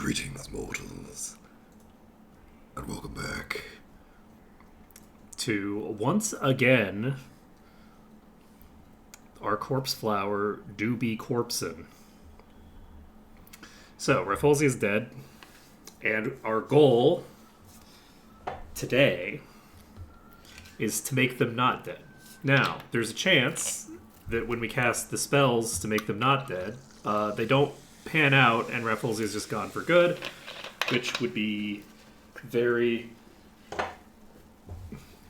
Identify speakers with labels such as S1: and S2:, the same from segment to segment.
S1: Greetings, mortals, and welcome back
S2: to once again our corpse flower do be corpsin'. So Rafflesia is dead, and our goal today is to make them not dead. Now, there's a chance that when we cast the spells to make them not dead, they don't pan out and Rafflesia is just gone for good, which would be very,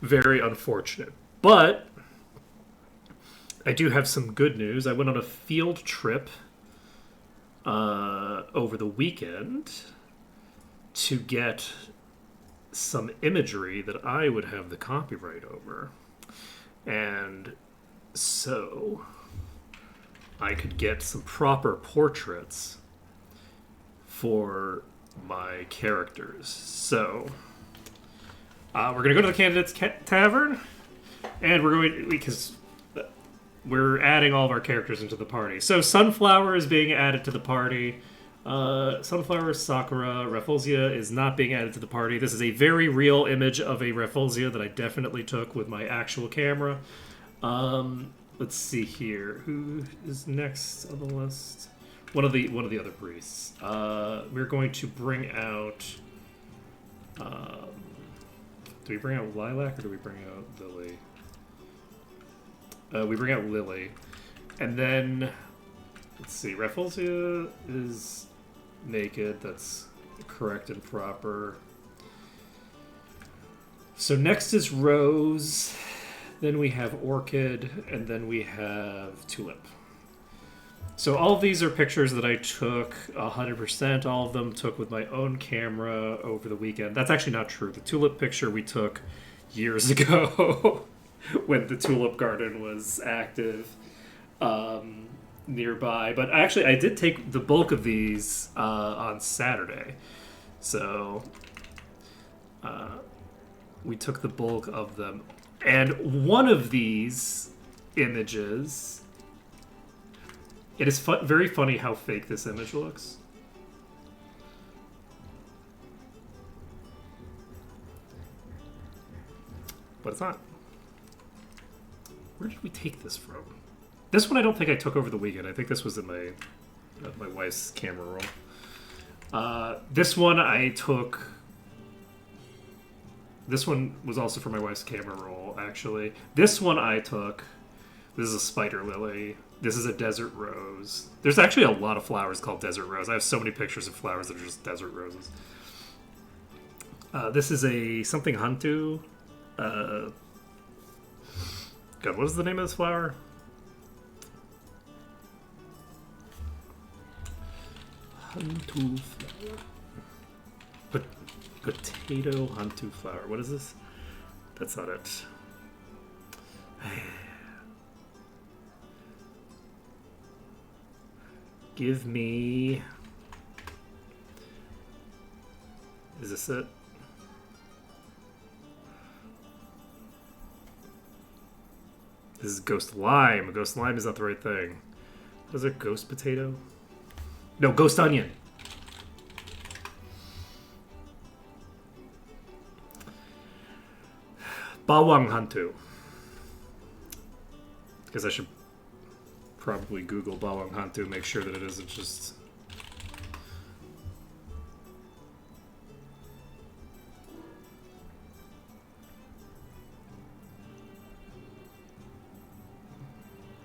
S2: very unfortunate. But I do have some good news. I went on a field trip over the weekend to get some imagery that I would have the copyright over. And so I could get some proper portraits for my characters. So we're going to go to the Candidates Tavern, and we're going because we're adding all of our characters into the party. So Sunflower is being added to the party. Sunflower, Sakura, Rafflesia is not being added to the party. This is a very real image of a Rafflesia that I definitely took with my actual camera. Let's see here. Who is next on the list? One of the other priests. We're going to bring out. Do we bring out Lilac or do we bring out Lily? We bring out Lily, and then let's see. Rafflesia is naked. That's correct and proper. So next is Rose. Then we have Orchid, and then we have Tulip. So all of these are pictures that I took 100%. All of them took with my own camera over the weekend. That's actually not true. The Tulip picture we took years ago when the Tulip Garden was active nearby. But actually, I did take the bulk of these on Saturday. So we took the bulk of them. And one of these images, it is very funny how fake this image looks. But it's not. Where did we take this from? This one I don't think I took over the weekend. I think this was in my wife's camera roll. This one I took. This one was also for my wife's camera roll, actually. This one I took. This is a spider lily. This is a desert rose. There's actually a lot of flowers called desert rose. I have so many pictures of flowers that are just desert roses. This is a something hantu. God, what is the name of this flower? Hantu flower. Potato hantu flower. What is this? That's not it. Give me... Is this it? This is ghost lime. Ghost lime is not the right thing. What is it? Ghost potato? No, ghost onion. Bawang hantu. Because I should probably Google Bawang hantu, make sure that it isn't just...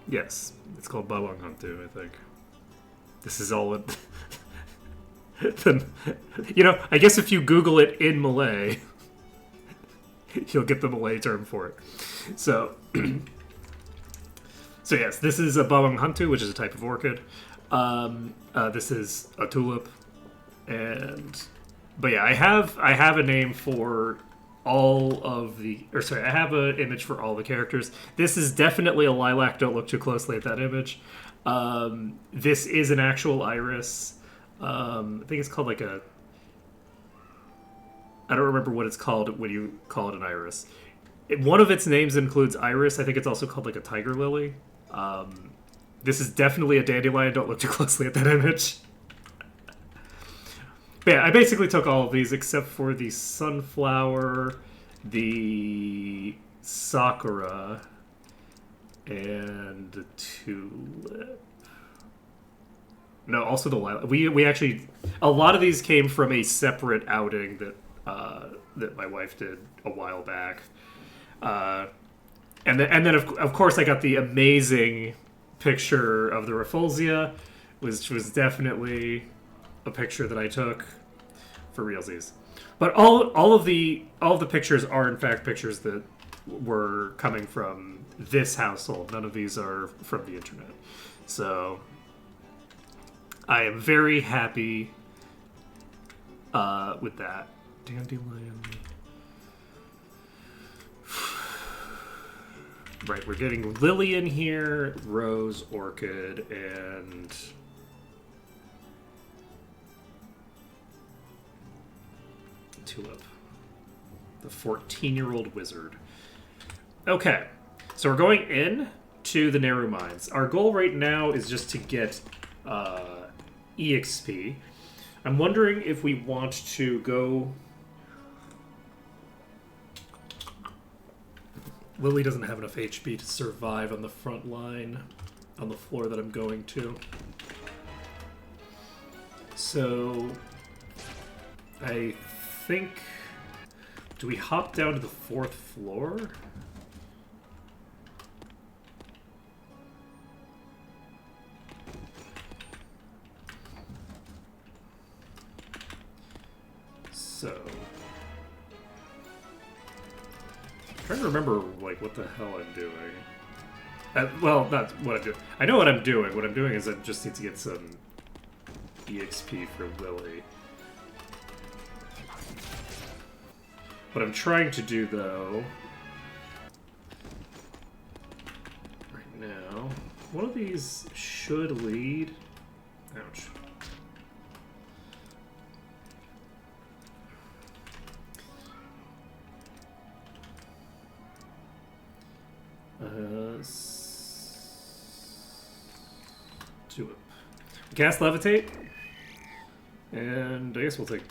S2: Yes, it's called Bawang hantu, I think. This is all it... You know, I guess if you Google it in Malay, you'll get the Malay term for it. So... So yes, this is a Bawang hantu, which is a type of orchid. This is a tulip, but yeah, I have a name for all of the, or sorry, I have an image for all the characters. This is definitely a lilac. Don't look too closely at that image. This is an actual iris. I think it's called like a. I don't remember what it's called when you call it an iris. One of its names includes iris. I think it's also called like a tiger lily. This is definitely a dandelion. Don't look too closely at that image. But yeah, I basically took all of these except for the sunflower, the sakura, and the tulip. No, also the lilac. We actually, a lot of these came from a separate outing that my wife did a while back. And then of course I got the amazing picture of the Rafflesia, which was definitely a picture that I took for realsies. But all of the pictures are in fact pictures that were coming from this household. None of these are from the internet. So I am very happy with that. Dandelion. Right, we're getting lily in here, rose, orchid, and tulip. The 14-year-old wizard. Okay, so we're going in to the Neru Mines. Our goal right now is just to get EXP. I'm wondering if we want to go... Lily doesn't have enough HP to survive on the front line on the floor that I'm going to. So I think... Do we hop down to the 4th floor? So... I'm trying to remember, like, what the hell I'm doing. Well, not what I'm doing. I know what I'm doing. What I'm doing is I just need to get some EXP for Lily. What I'm trying to do, though, right now, one of these should lead... Ouch. Tulip. Cast Levitate. And I guess we'll take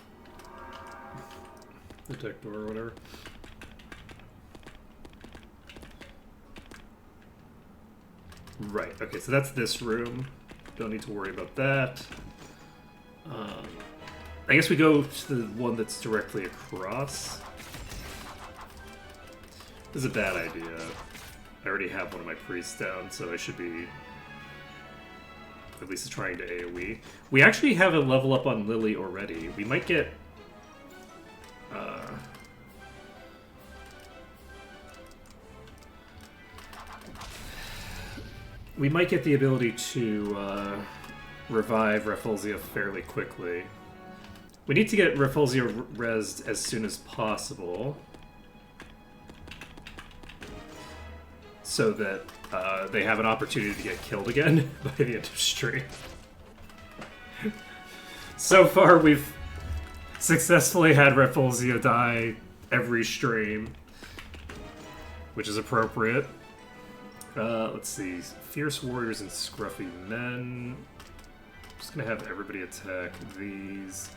S2: Detect Door or whatever. Right, okay, so that's this room. Don't need to worry about that. I guess we go to the one that's directly across. This is a bad idea. I already have one of my priests down, so I should be at least trying to AoE. We actually have a level up on Lily already. We might get... we might get the ability to revive Rafflesia fairly quickly. We need to get Rafflesia rezzed as soon as possible, so that they have an opportunity to get killed again by the end of stream. So far, we've successfully had Rafflesia die every stream, which is appropriate. Let's see. Fierce Warriors and Scruffy Men. I'm just gonna have everybody attack these.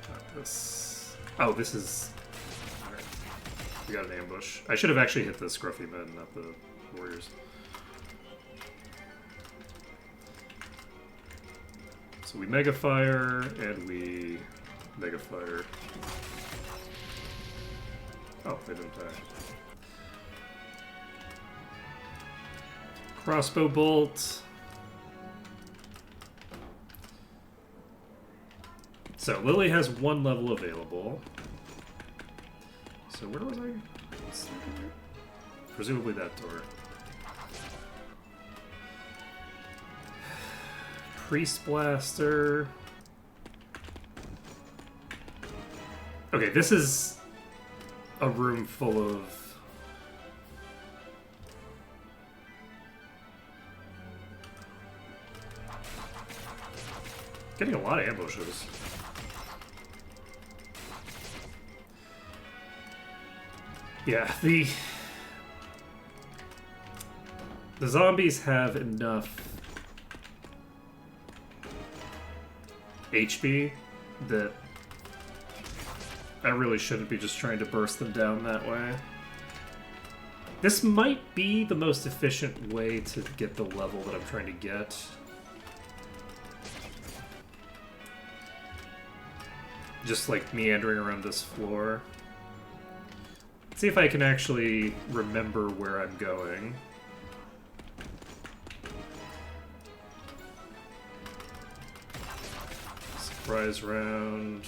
S2: Not this. Oh, this is... Alright. We got an ambush. I should have actually hit the Scruffy Men, not the Warriors. So we Mega Fire, and we Mega Fire. Oh, they didn't die. Crossbow Bolt. So Lily has 1 level available. So where was I? Presumably that door. Priest Blaster. Okay, this is a room full of... Getting a lot of ambushes. Yeah, the zombies have enough HP that I really shouldn't be just trying to burst them down that way. This might be the most efficient way to get the level that I'm trying to get. Just like meandering around this floor. Let's see if I can actually remember where I'm going. Surprise round.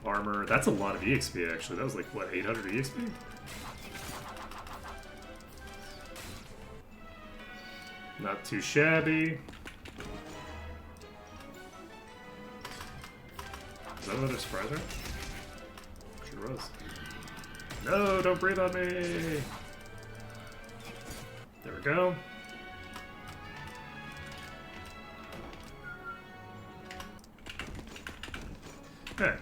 S2: Armor. That's a lot of EXP, actually. That was like, what, 800 EXP? Not too shabby. Is that another surprise round? Sure was. No, don't breathe on me! There we go. Okay.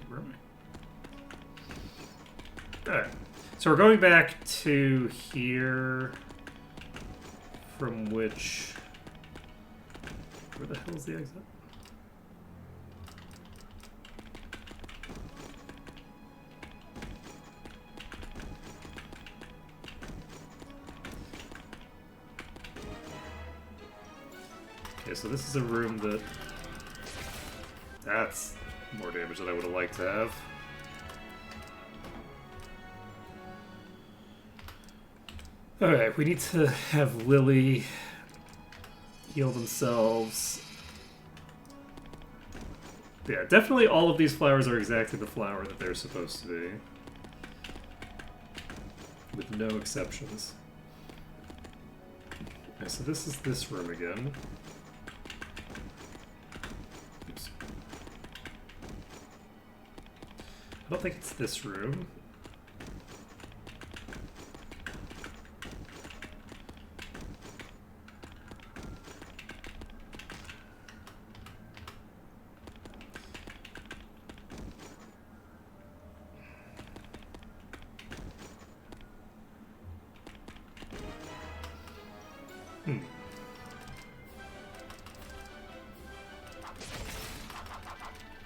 S2: Where am I? Alright. So we're going back to here, from which... Where the hell is the exit? Okay, so this is a room that... That's more damage than I would have liked to have. Alright, we need to have Lily heal themselves. Yeah, definitely all of these flowers are exactly the flower that they're supposed to be. With no exceptions. Okay, so this is this room again. Oops. I don't think it's this room.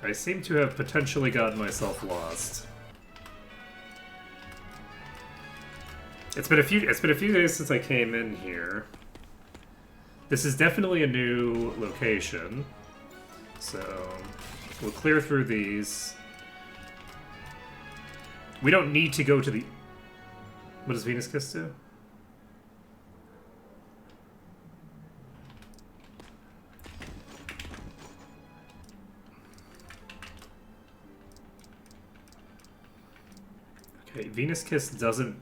S2: I seem to have potentially gotten myself lost. It's been a few days since I came in here. This is definitely a new location. So we'll clear through these. We don't need to go to the... What does Venus Kiss do? Okay, Venus Kiss doesn't...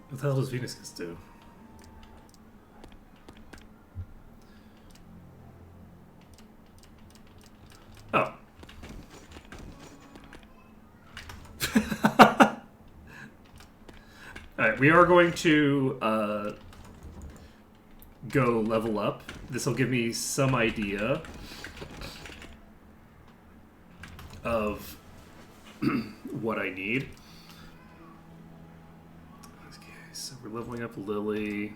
S2: What the hell does Venus Kiss do? Oh. Alright, we are going to go level up. This will give me some idea of what I need. Okay, so we're leveling up Lily.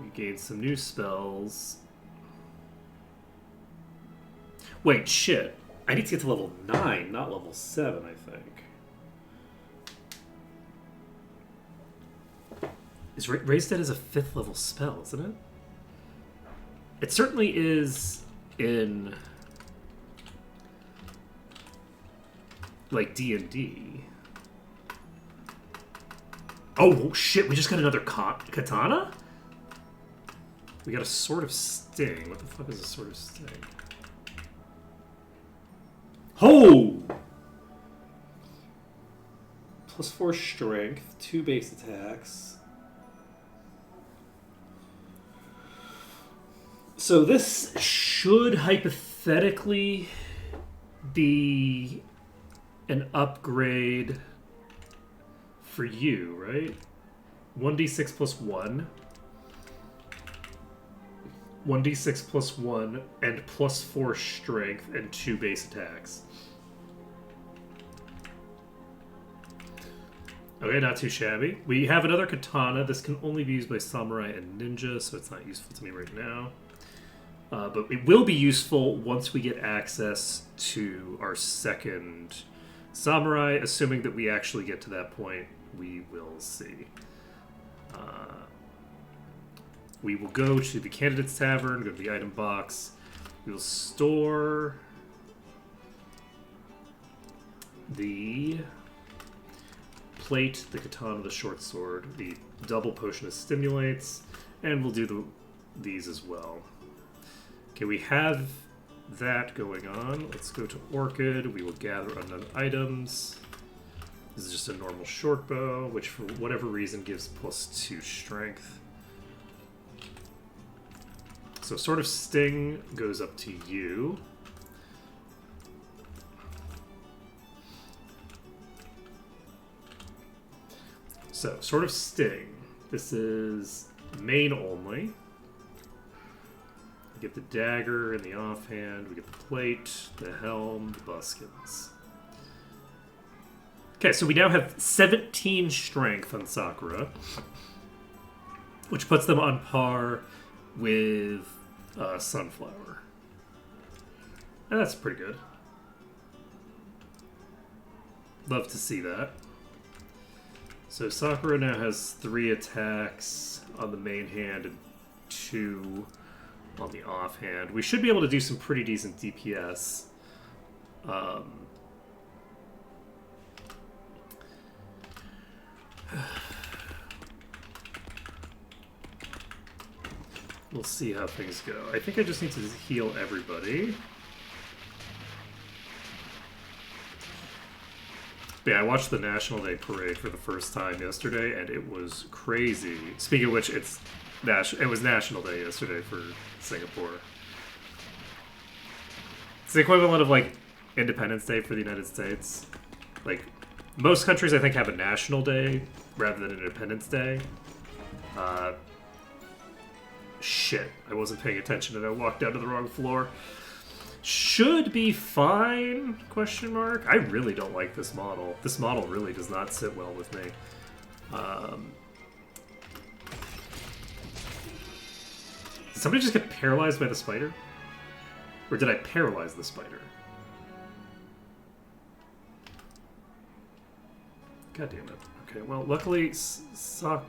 S2: We gained some new spells. Wait, shit. I need to get to level 9, not level 7, I think. Is Raised Dead is a 5th level spell, isn't it? It certainly is in... like D&D. Oh shit, we just got another katana? We got a Sword of Sting. What the fuck is a Sword of Sting? Oh! +4 strength, 2 base attacks. So this should hypothetically be an upgrade for you, right? 1d6 plus 1. 1d6 plus 1 and plus 4 strength and 2 base attacks. Okay, not too shabby. We have another katana. This can only be used by samurai and ninja, so it's not useful to me right now. But it will be useful once we get access to our second samurai. Assuming that we actually get to that point, we will see. We will go to the Candidate's Tavern, go to the item box. We will store the plate, the katana, the short sword, the double potion of stimulates, and we'll do these as well. Okay, we have that going on. Let's go to Orchid. We will gather unknown items. This is just a normal short bow, which for whatever reason gives plus 2 strength. So Sword of Sting goes up to you. So, Sword of Sting. This is main only. We get the dagger and the offhand. We get the plate, the helm, the buskins. Okay, so we now have 17 strength on Sakura, which puts them on par with Sunflower. And that's pretty good. Love to see that. So Sakura now has 3 attacks on the main hand and 2 on the offhand. We should be able to do some pretty decent DPS. We'll see how things go. I think I just need to heal everybody. Yeah, I watched the National Day Parade for the first time yesterday, and it was crazy. Speaking of which, it was National Day yesterday for Singapore. It's the equivalent of, like, Independence Day for the United States. Like, most countries, I think, have a National Day rather than Independence Day. Shit, I wasn't paying attention and I walked down to the wrong floor. Should be fine, question mark. I really don't like this model. This model really does not sit well with me. Did somebody just get paralyzed by the spider? Or did I paralyze the spider? God damn it. Okay, well, luckily Sakura,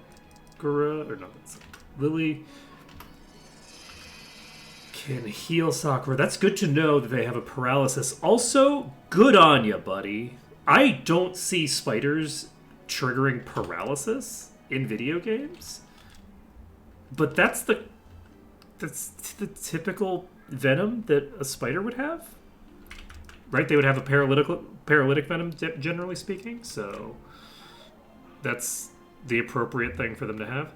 S2: or not, Lily can heal Sakura. That's good to know that they have a paralysis. Also, good on ya, buddy. I don't see spiders triggering paralysis in video games. But that's the typical venom that a spider would have. Right? They would have a paralytic venom, generally speaking. So that's the appropriate thing for them to have.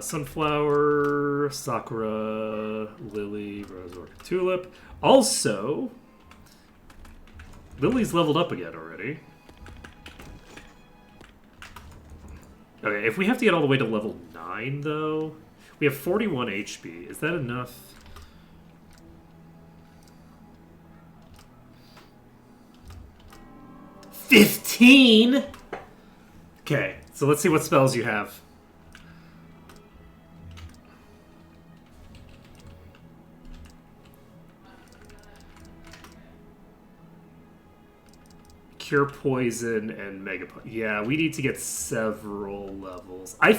S2: Sunflower, Sakura, Lily, Rose, Orchid, Tulip. Also, Lily's leveled up again already. Okay, if we have to get all the way to level 9, though, we have 41 HP. Is that enough? $15? Okay, so let's see what spells you have. Cure Poison and Mega Poison. Yeah, we need to get several levels. I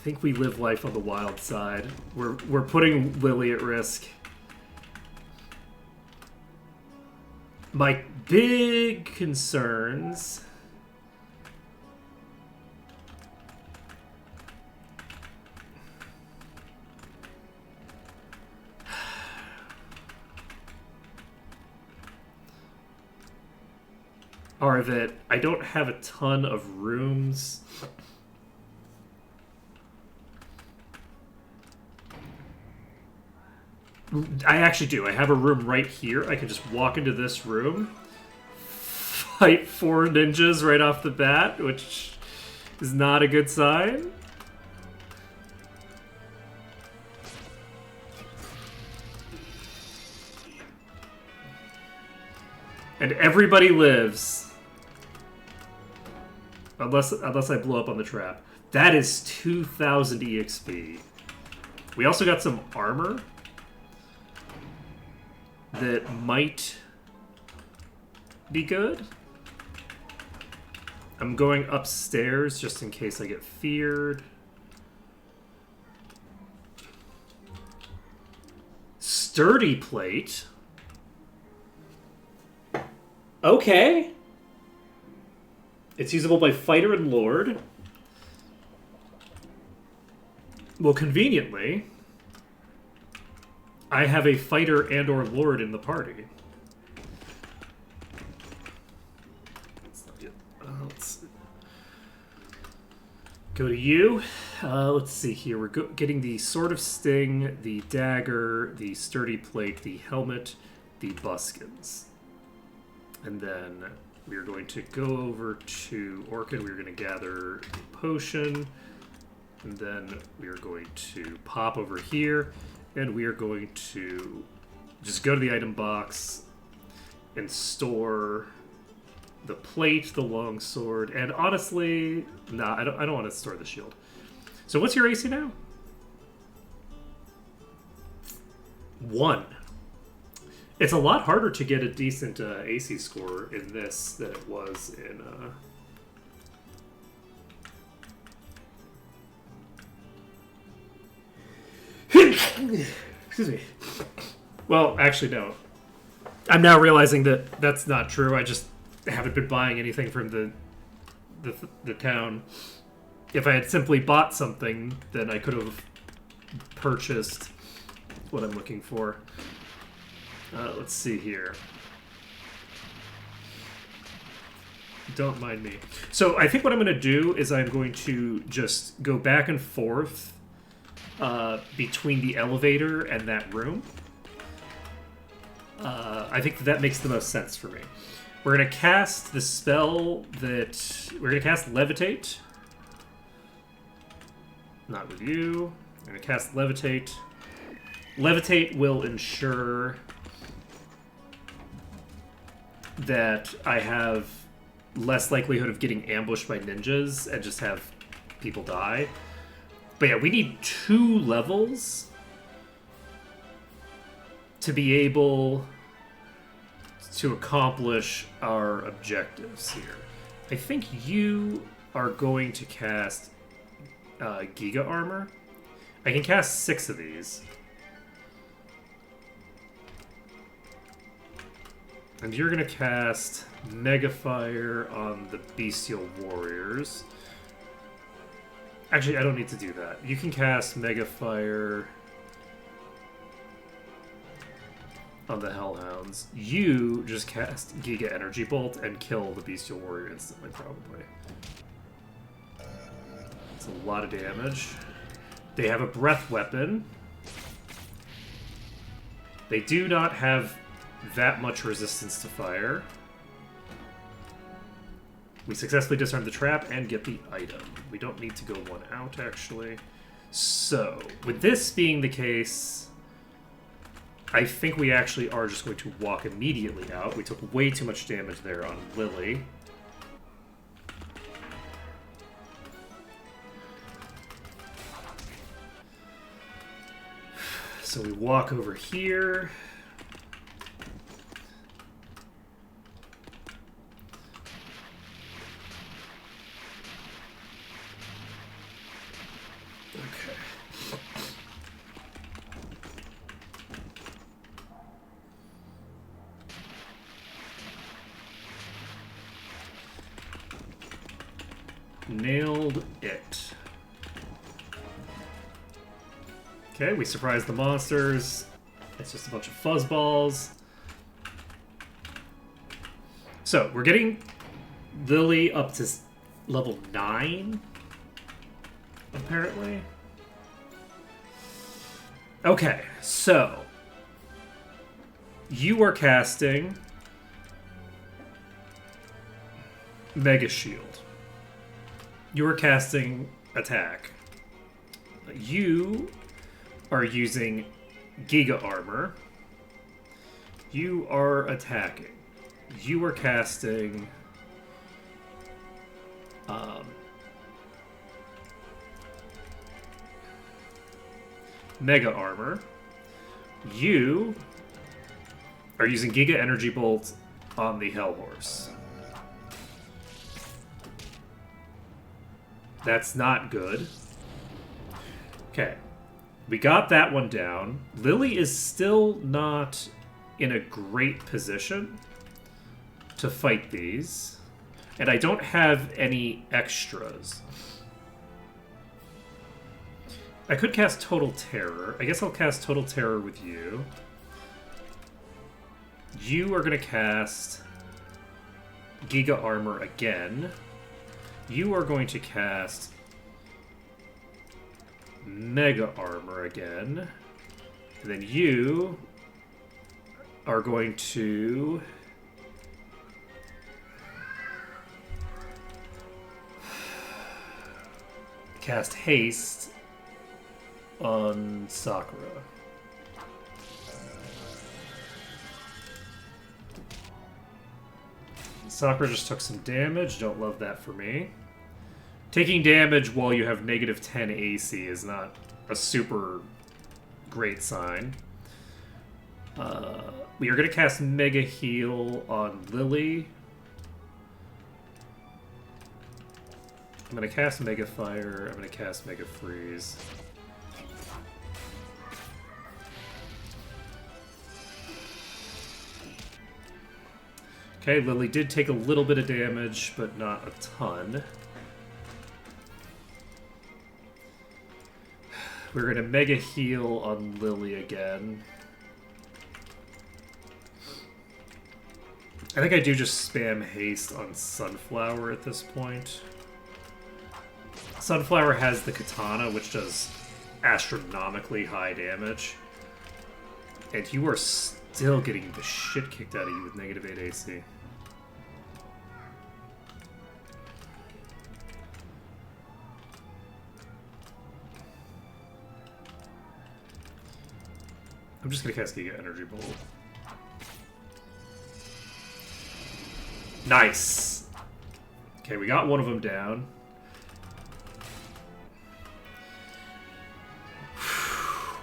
S2: think we live life on the wild side. We're putting Lily at risk. My big concerns are that I don't have a ton of rooms. I actually do. I have a room right here. I can just walk into this room. fight 4 ninjas right off the bat, which is not a good sign. And everybody lives. Unless I blow up on the trap. That is 2,000 EXP. We also got some armor that might be good. I'm going upstairs just in case I get feared. Sturdy plate. Okay. It's usable by fighter and lord. Well, conveniently, I have a fighter and or lord in the party. Let's go to you. Let's see here. We're getting the Sword of Sting, the dagger, the sturdy plate, the helmet, the buskins. And then we are going to go over to Orchid. We're going to gather a potion. And then we are going to pop over here. And we are going to just go to the item box and store the plate, the longsword, and honestly, nah, I don't want to store the shield. So what's your AC now? 1. It's a lot harder to get a decent AC score in this than it was in... Excuse me. Well, actually, no. I'm now realizing that that's not true. I just haven't been buying anything from the town. If I had simply bought something, then I could have purchased what I'm looking for. Let's see here. Don't mind me. So I think what I'm going to do is I'm going to just go back and forth between the elevator and that room. I think that makes the most sense for me. We're going to cast the spell that... We're going to cast Levitate. Not with you. We're going to cast Levitate. Levitate will ensure that I have less likelihood of getting ambushed by ninjas and just have people die. But yeah, we need 2 levels to be able to accomplish our objectives here. I think you are going to cast Giga Armor. I can cast 6 of these. And you're going to cast Mega Fire on the Bestial Warriors. Actually, I don't need to do that. You can cast Mega Fire on the Hellhounds. You just cast Giga Energy Bolt and kill the Bestial Warrior instantly, probably. It's a lot of damage. They have a breath weapon. They do not have that much resistance to fire. We successfully disarm the trap and get the item. We don't need to go 1 out, actually. So, with this being the case, I think we actually are just going to walk immediately out. We took way too much damage there on Lily. So we walk over here. Nailed it. Okay, we surprised the monsters. It's just a bunch of fuzzballs. So, we're getting Lily up to level 9, apparently. Okay, so you are casting Mega Shield. You are casting attack. You are using Giga Armor. You are attacking. You are casting Mega Armor. You are using Giga Energy Bolt on the Hellhorse. That's not good. Okay. We got that one down. Lily is still not in a great position to fight these. And I don't have any extras. I could cast Total Terror. I guess I'll cast Total Terror with you. You are going to cast Giga Armor again. You are going to cast Mega Armor again. And then you are going to cast Haste on Sakura. Sakura just took some damage. Don't love that for me. Taking damage while you have negative 10 AC is not a super great sign. We are going to cast Mega Heal on Lily. I'm going to cast Mega Fire. I'm going to cast Mega Freeze. Okay, Lily did take a little bit of damage, but not a ton. We're going to Mega Heal on Lily again. I think I do just spam Haste on Sunflower at this point. Sunflower has the Katana, which does astronomically high damage. And you are still getting the shit kicked out of you with negative 8 AC. I'm just gonna cast Giga Energy Bolt. Nice! Okay, we got one of them down.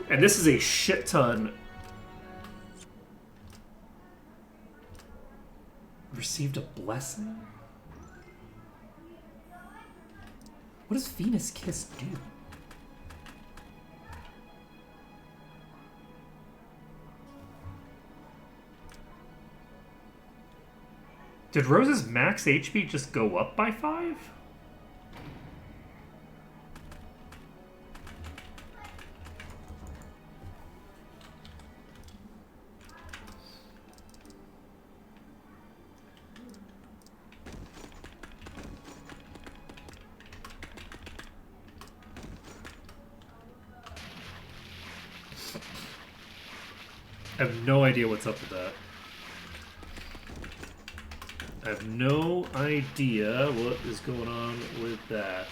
S2: And this is a shit ton. Received a blessing? What does Venus Kiss do? Did Rose's max HP just go up by 5? I have no idea what's up with that. I have no idea what is going on with that.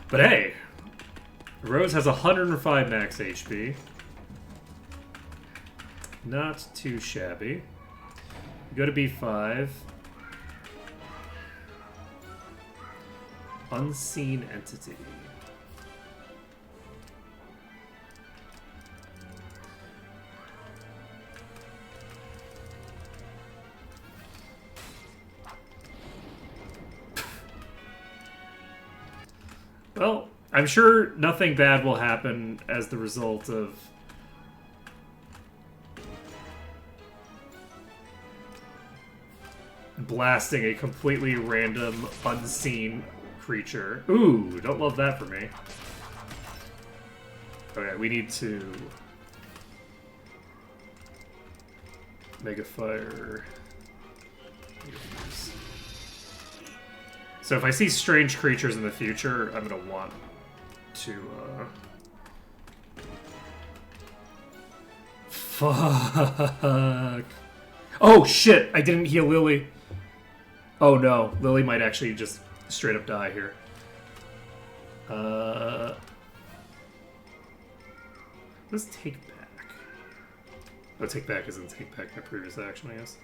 S2: But hey, Rose has 105 max HP. Not too shabby. Go to B5. Unseen Entity. Well, I'm sure nothing bad will happen as the result of blasting a completely random, unseen creature. Ooh, don't love that for me. Okay, we need to Mega Fire. So if I see strange creatures in the future, I'm gonna want to, Fuck. Oh shit! I didn't heal Lily. Oh no, Lily might actually just straight up die here. Let's take back. Oh, take back isn't take back my previous action, I guess.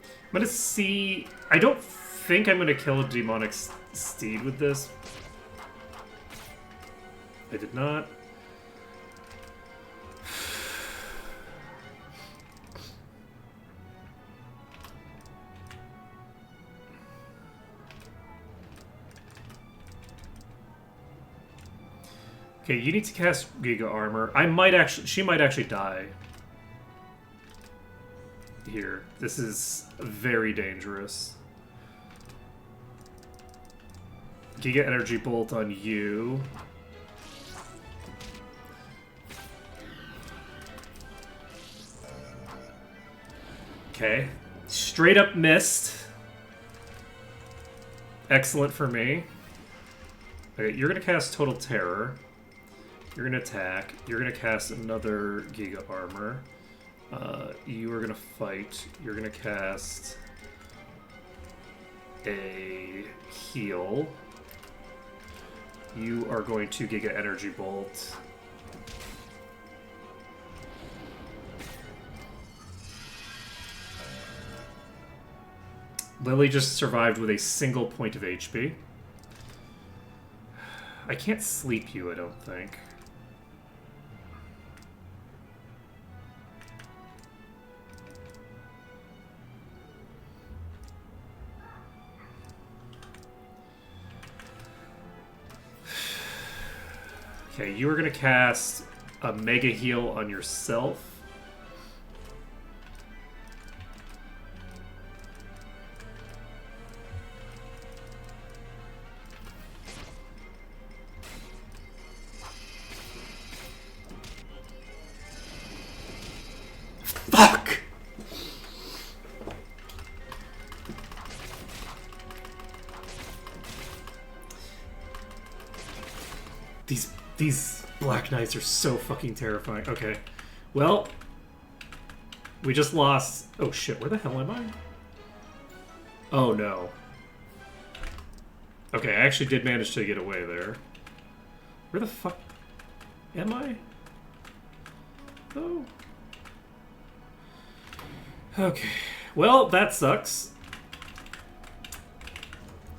S2: I'm gonna see. I don't think I'm gonna kill a demonic steed with this. I did not. Okay, you need to cast Giga Armor. I might actually... She might actually die. Here. This is very dangerous. Giga Energy Bolt on you. Okay. Straight up missed. Excellent for me. Okay, you're gonna cast Total Terror. You're gonna attack. You're gonna cast another Giga Armor. You are gonna fight. You're gonna cast a heal. You are going to Giga Energy Bolt. Lily just survived with a single point of HP. I can't sleep you, I don't think. Okay, you are going to cast a Mega Heal on yourself. Fuck! These Black Knights are so fucking terrifying. Okay. Well, we just lost... Oh shit, where the hell am I? Oh no. Okay, I actually did manage to get away there. Where the fuck am I? Oh. Okay. Well, that sucks.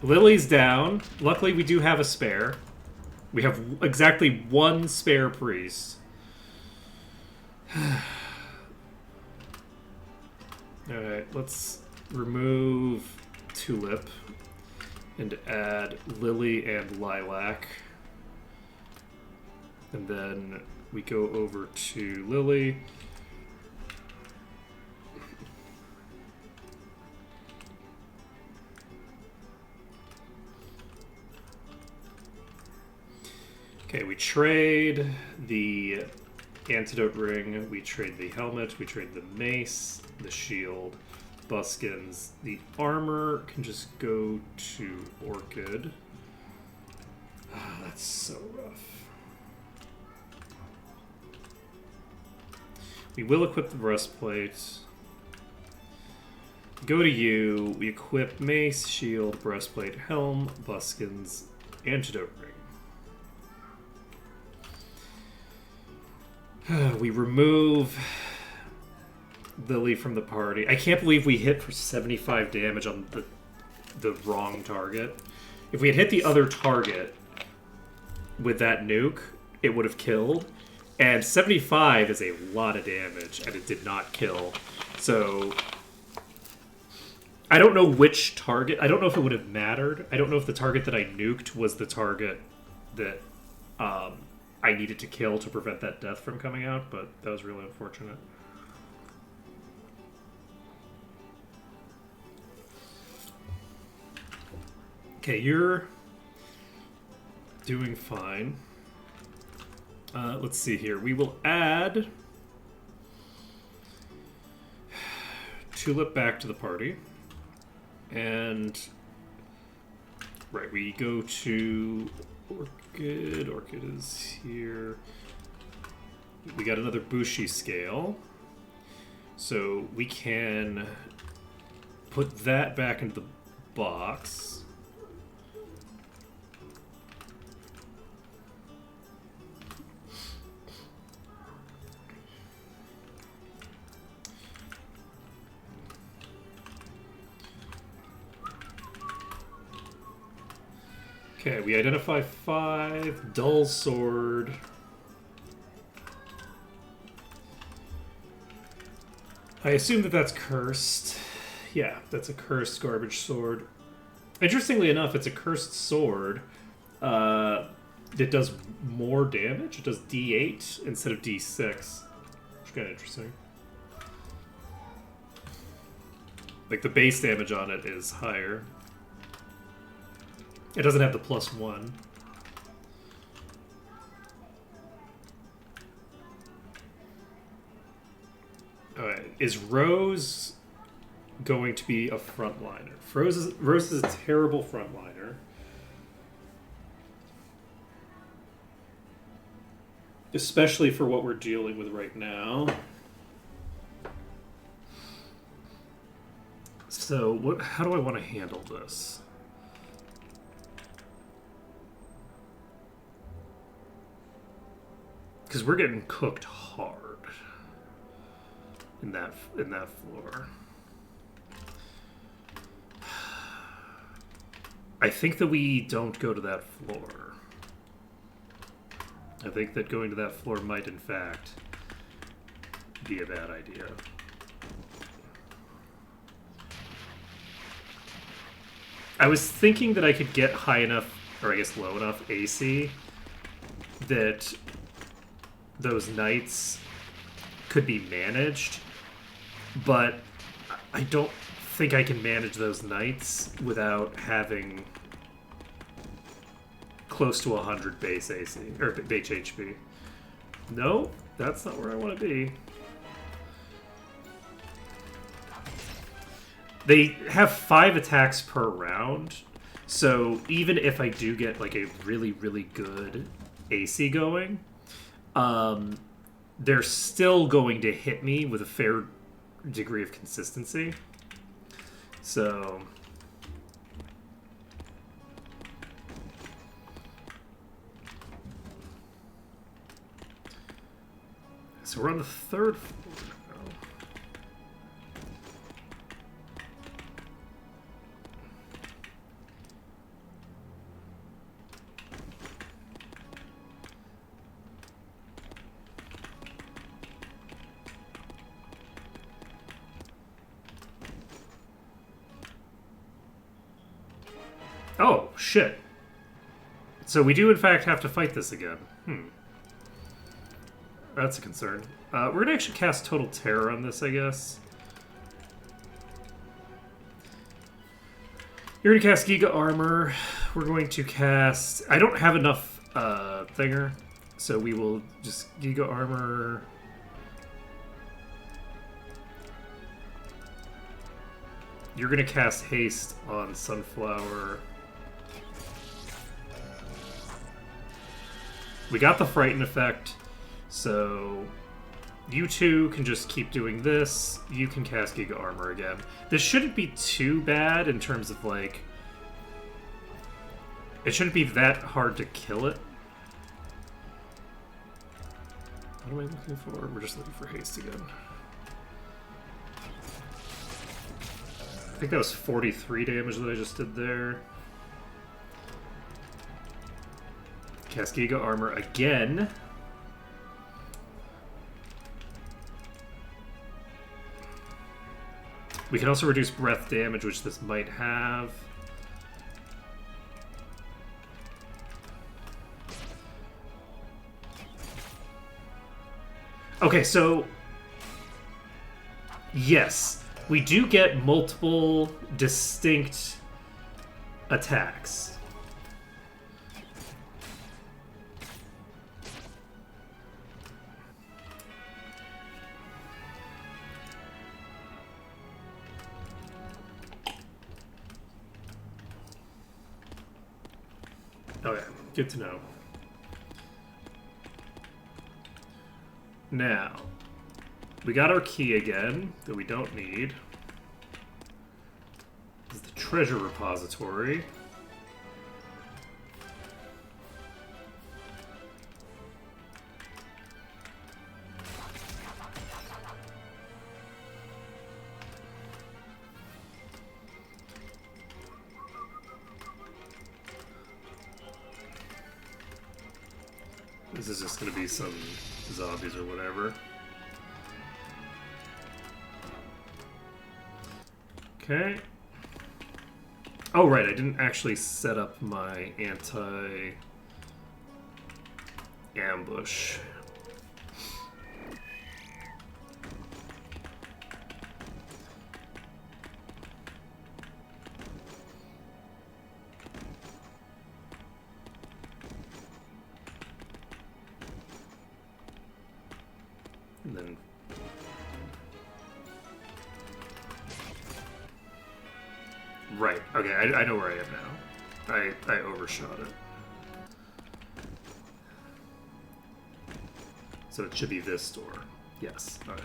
S2: Lily's down. Luckily, we do have a spare. We have exactly one spare priest. Alright, let's remove Tulip and add Lily and Lilac. And then we go over to Lily. Okay, we trade the antidote ring, we trade the helmet, we trade the mace, the shield, buskins. The armor can just go to Orchid. Ah, that's so rough. We will equip the breastplate. Go to you, we equip mace, shield, breastplate, helm, buskins, antidote ring. We remove Lily from the party. I can't believe we hit for 75 damage on the wrong target. If we had hit the other target with that nuke, it would have killed. And 75 is a lot of damage, and it did not kill. So I don't know which target. I don't know if it would have mattered. I don't know if the target that I nuked was the target that I needed to kill to prevent that death from coming out, but that was really unfortunate. Okay, you're doing fine. Let's see here. We will add Tulip back to the party. And right, we go to Orchid. Orchid is here. we got another Bushi scale. So we can put that back into the box. Okay, we identify 5. Dull sword. I assume that that's cursed. Yeah, that's a cursed garbage sword. Interestingly enough, it's a cursed sword. It does more damage. It does D8 instead of D6. Which is kind of interesting. Like, the base damage on it is higher. It doesn't have the +1. Alright, is Rose going to be a frontliner? Rose is a terrible frontliner. Especially for what we're dealing with right now. So, how do I want to handle this? Because we're getting cooked hard in that floor. I think that we don't go to that floor. I think that going to that floor might, in fact, be a bad idea. I was thinking that I could get high enough, or I guess low enough AC that those knights could be managed, but I don't think I can manage those knights without having close to 100 base AC, or base HP. No, that's not where I want to be. They have 5 attacks per round, so even if I do get like a really, really good AC going, they're still going to hit me with a fair degree of consistency. So we're on the 3rd floor now. Oh, shit. So we do, in fact, have to fight this again. That's a concern. We're going to actually cast Total Terror on this, I guess. You're going to cast Giga Armor. We're going to cast... I don't have enough thinger, so we will just Giga Armor... You're going to cast Haste on Sunflower. We got the Frighten effect, so you two can just keep doing this. You can cast Giga Armor again. This shouldn't be too bad in terms of, like... It shouldn't be that hard to kill it. What am I looking for? We're just looking for Haste again. I think that was 43 damage that I just did there. Cast Giga Armor again. We can also reduce breath damage, which this might have. Okay, so... Yes, we do get multiple distinct attacks. Okay, good to know. Now, we got our key again that we don't need. This is the treasure repository. This is just going to be some zombies or whatever. Okay. Oh, right, I didn't actually set up my anti-ambush. And then right. Okay, I know where I am now. I overshot it. So it should be this door. Yes. Okay.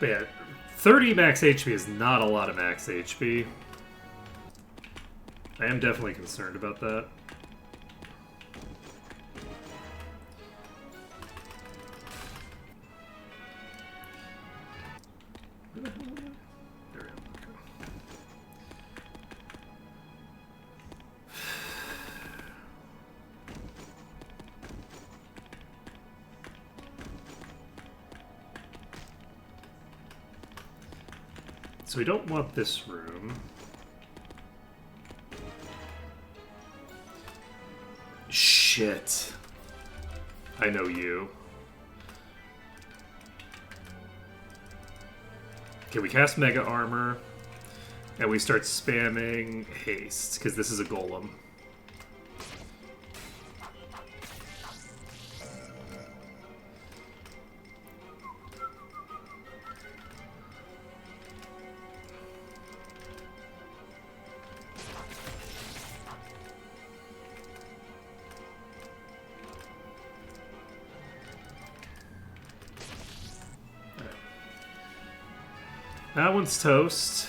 S2: But yeah, 30 max HP is not a lot of max HP. I am definitely concerned about that. Where the hell am I? There I am. Okay. So we don't want this room. Shit. I know you. Okay, we cast Mega Armor, and we start spamming Haste, because this is a golem. That one's toast.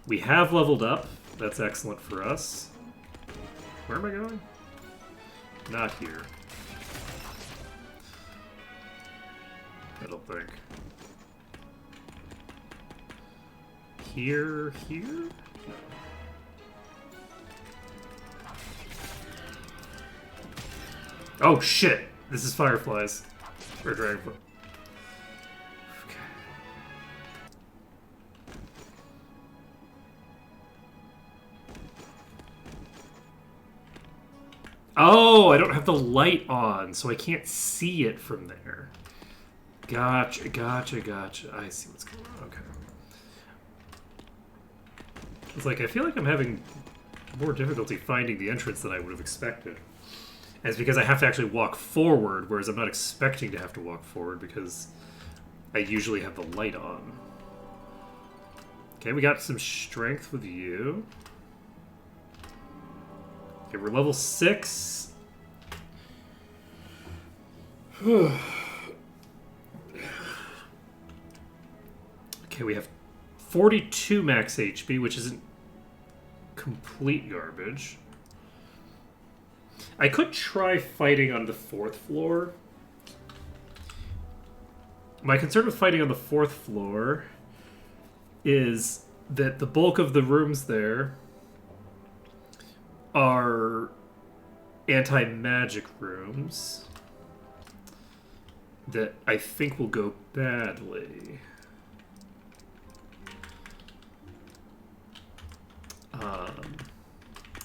S2: We have leveled up. That's excellent for us. Where am I going? Not here. I don't think. Here? No. Oh shit! This is fireflies. Or dragonfly. Oh, I don't have the light on, so I can't see it from there. Gotcha. I see what's going on. Okay. It's like, I feel like I'm having more difficulty finding the entrance than I would have expected. And it's because I have to actually walk forward, whereas I'm not expecting to have to walk forward because I usually have the light on. Okay, we got some strength with you. Okay, we're level 6. Okay, we have 42 max HP, which isn't complete garbage. I could try fighting on the 4th floor. My concern with fighting on the 4th floor is that the bulk of the rooms there are anti-magic rooms that I think will go badly.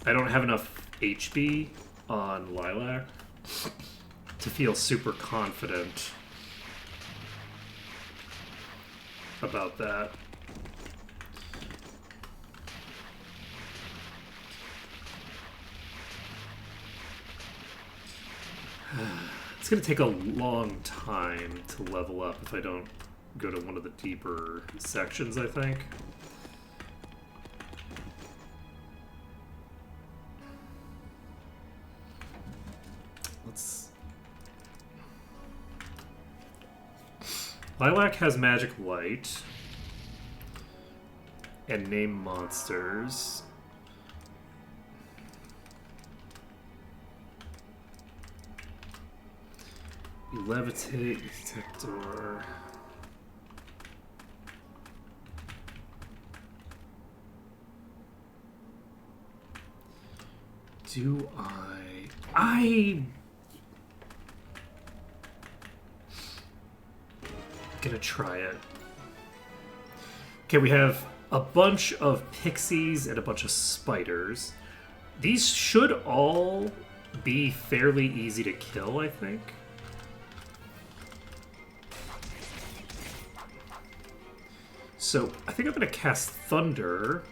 S2: I don't have enough HP on Lilac to feel super confident about that. It's going to take a long time to level up if I don't go to one of the deeper sections, I think. Lilac has magic light and name monsters. You levitate, detector. Do I gonna try it. Okay, we have a bunch of pixies and a bunch of spiders. These should all be fairly easy to kill, I think. So I think I'm gonna cast Thunder.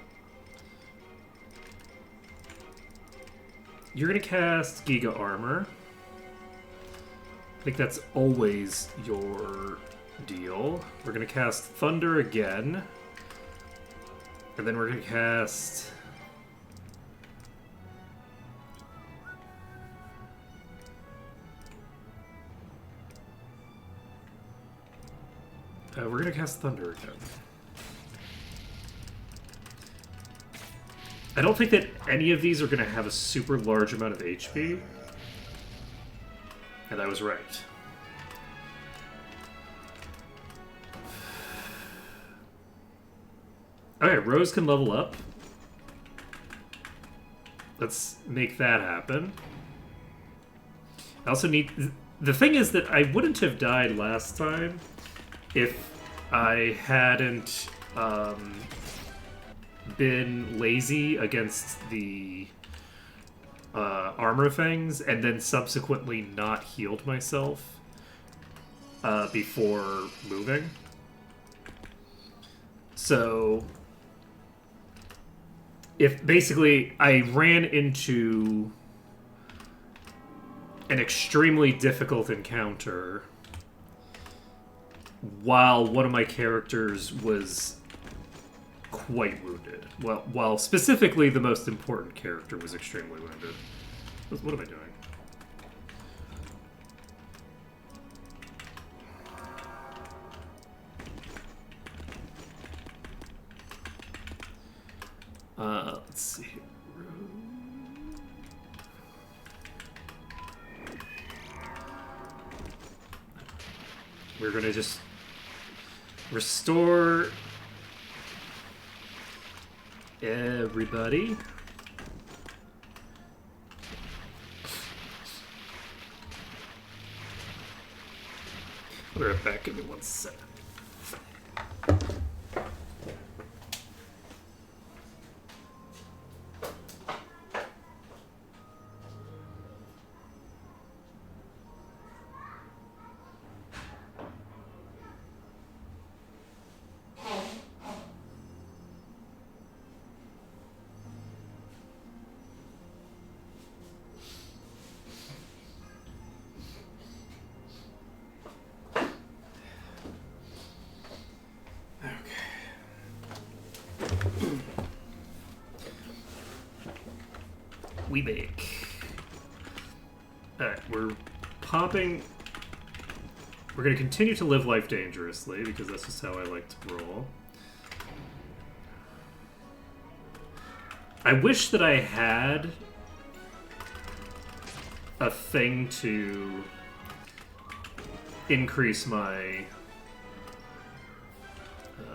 S2: You're gonna cast Giga Armor. I think that's always your deal. We're gonna cast Thunder again. And then we're gonna cast... we're gonna cast Thunder again. I don't think that any of these are gonna have a super large amount of HP. And I was right. Okay, Rose can level up. Let's make that happen. I also need... The thing is that I wouldn't have died last time if I hadn't been lazy against the armor fangs and then subsequently not healed myself before moving. So... if basically I ran into an extremely difficult encounter while one of my characters was quite wounded. Well, while specifically the most important character was extremely wounded. What am I doing? Let's see. We're gonna just restore everybody. I'll be right back. Give me 1 second. We make. Alright, we're popping. We're going to continue to live life dangerously because that's just how I like to roll. I wish that I had a thing to increase my...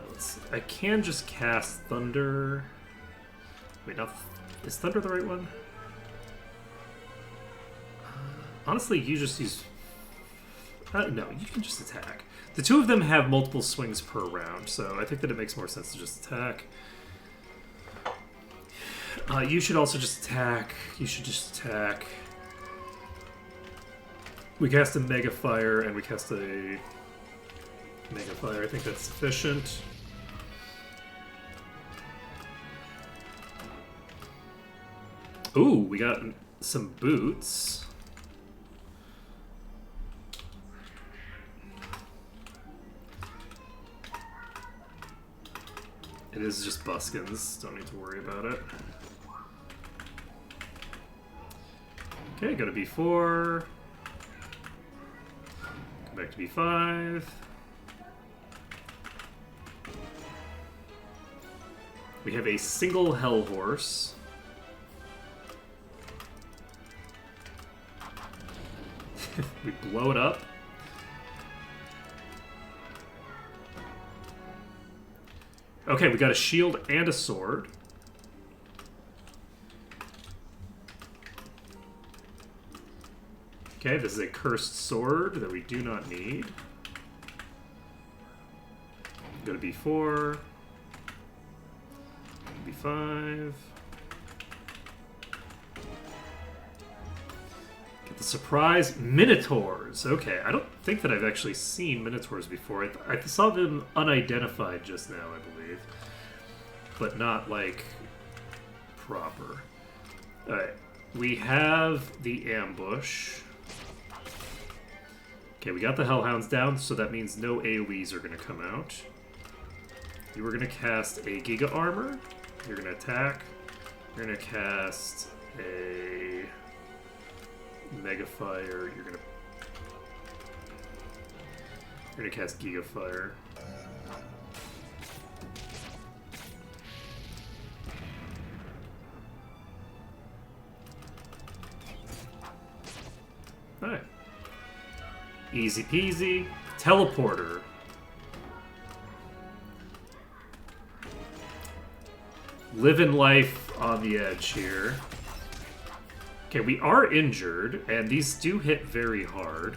S2: let's see. I can just cast Thunder. Wait, not... Is Thunder the right one? Honestly, you just use... no, you can just attack. The two of them have multiple swings per round, so I think that it makes more sense to just attack. You should also just attack. You should just attack. We cast a Mega Fire, and we cast a Mega Fire. I think that's sufficient. Ooh, we got some boots. It is just buskins. Don't need to worry about it. Okay, go to B4. Come back to B5. We have a single Hell Horse. We blow it up. Okay, we got a shield and a sword. Okay, this is a cursed sword that we do not need. Go to B4. B5. Get the surprise Minotaurs. Okay, I don't think that I've actually seen Minotaurs before. I saw them unidentified just now, I believe. But not, like, proper. Alright, we have the ambush. Okay, we got the Hellhounds down, so that means no AoEs are going to come out. You were going to cast a Giga Armor. You're going to attack. You're going to cast a Mega Fire. You're going to cast Giga Fire. Alright. Easy peasy. Teleporter. Living life on the edge here. Okay, we are injured, and these do hit very hard.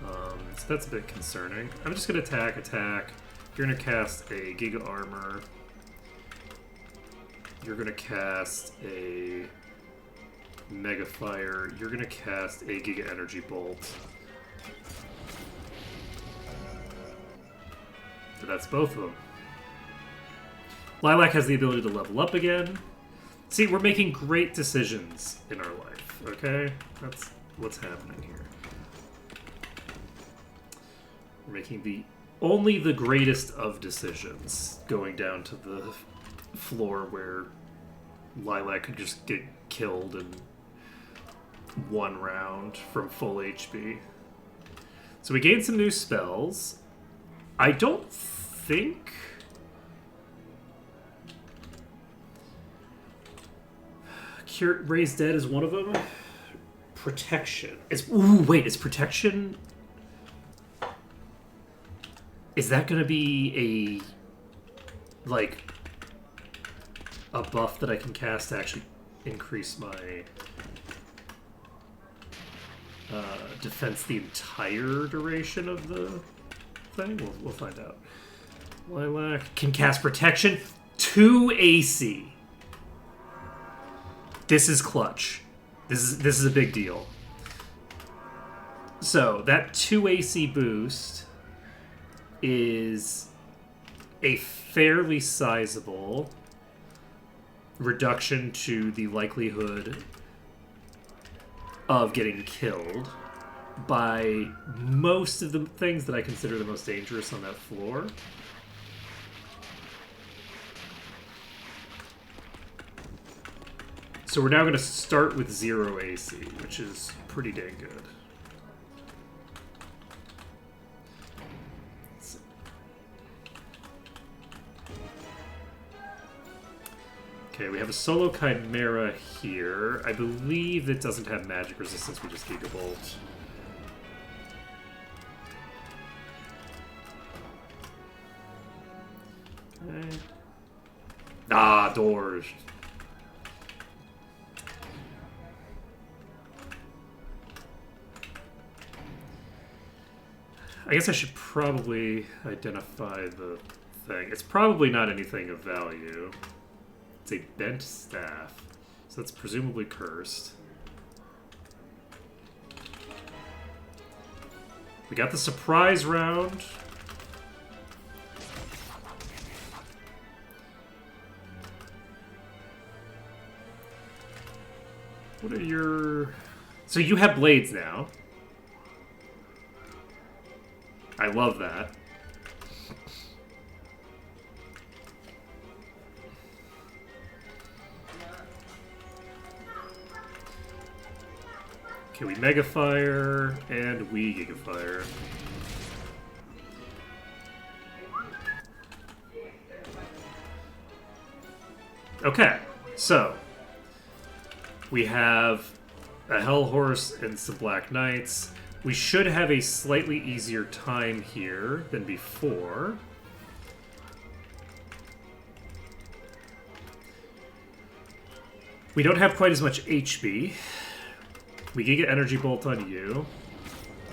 S2: So that's a bit concerning. I'm just going to attack. You're going to cast a Giga Armor. You're going to cast a Mega Fire. You're going to cast a Giga Energy Bolt. So that's both of them. Lilac has the ability to level up again. See, we're making great decisions in our life, okay? That's what's happening here. We're making only the greatest of decisions, going down to the floor where Lilac could just get killed in one round from full HP. So we gained some new spells. I don't think... Raise Dead is one of them. Protection. Ooh, wait, is Protection... Is that going to be a buff that I can cast to actually increase my defense the entire duration of the thing? We'll find out. Lilac can cast Protection 2 AC. This is clutch. This is a big deal. So that 2 AC boost is a fairly sizable reduction to the likelihood of getting killed by most of the things that I consider the most dangerous on that floor. So we're now going to start with 0 AC, which is pretty dang good. Okay, we have a solo Chimera here. I believe it doesn't have magic resistance, we just Gigabolt. Okay. Ah, doors. I guess I should probably identify the thing. It's probably not anything of value. It's a bent staff, so that's presumably cursed. We got the surprise round. What are your... So you have blades now. I love that. Okay, we Mega Fire and we Giga Fire. Okay, so we have a Hell Horse and some Black Knights. We should have a slightly easier time here than before. We don't have quite as much HP. We Giga Energy Bolt on you.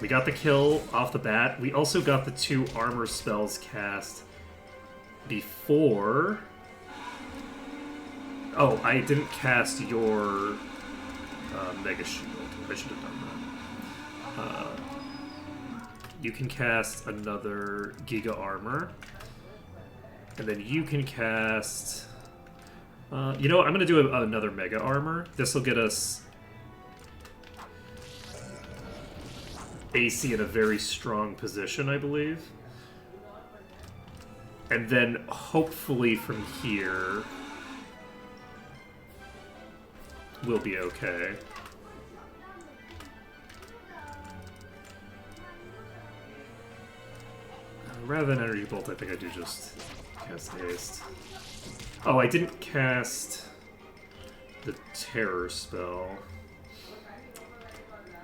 S2: We got the kill off the bat. We also got the 2 armor spells cast before... Oh, I didn't cast your Mega Shield. I should have done that. You can cast another Giga Armor. And then you can cast... you know what? I'm going to do another Mega Armor. This will get us AC in a very strong position, I believe. And then hopefully from here... we'll be okay. Rather than Energy Bolt, I think I do just cast Haste. Oh, I didn't cast the Terror spell.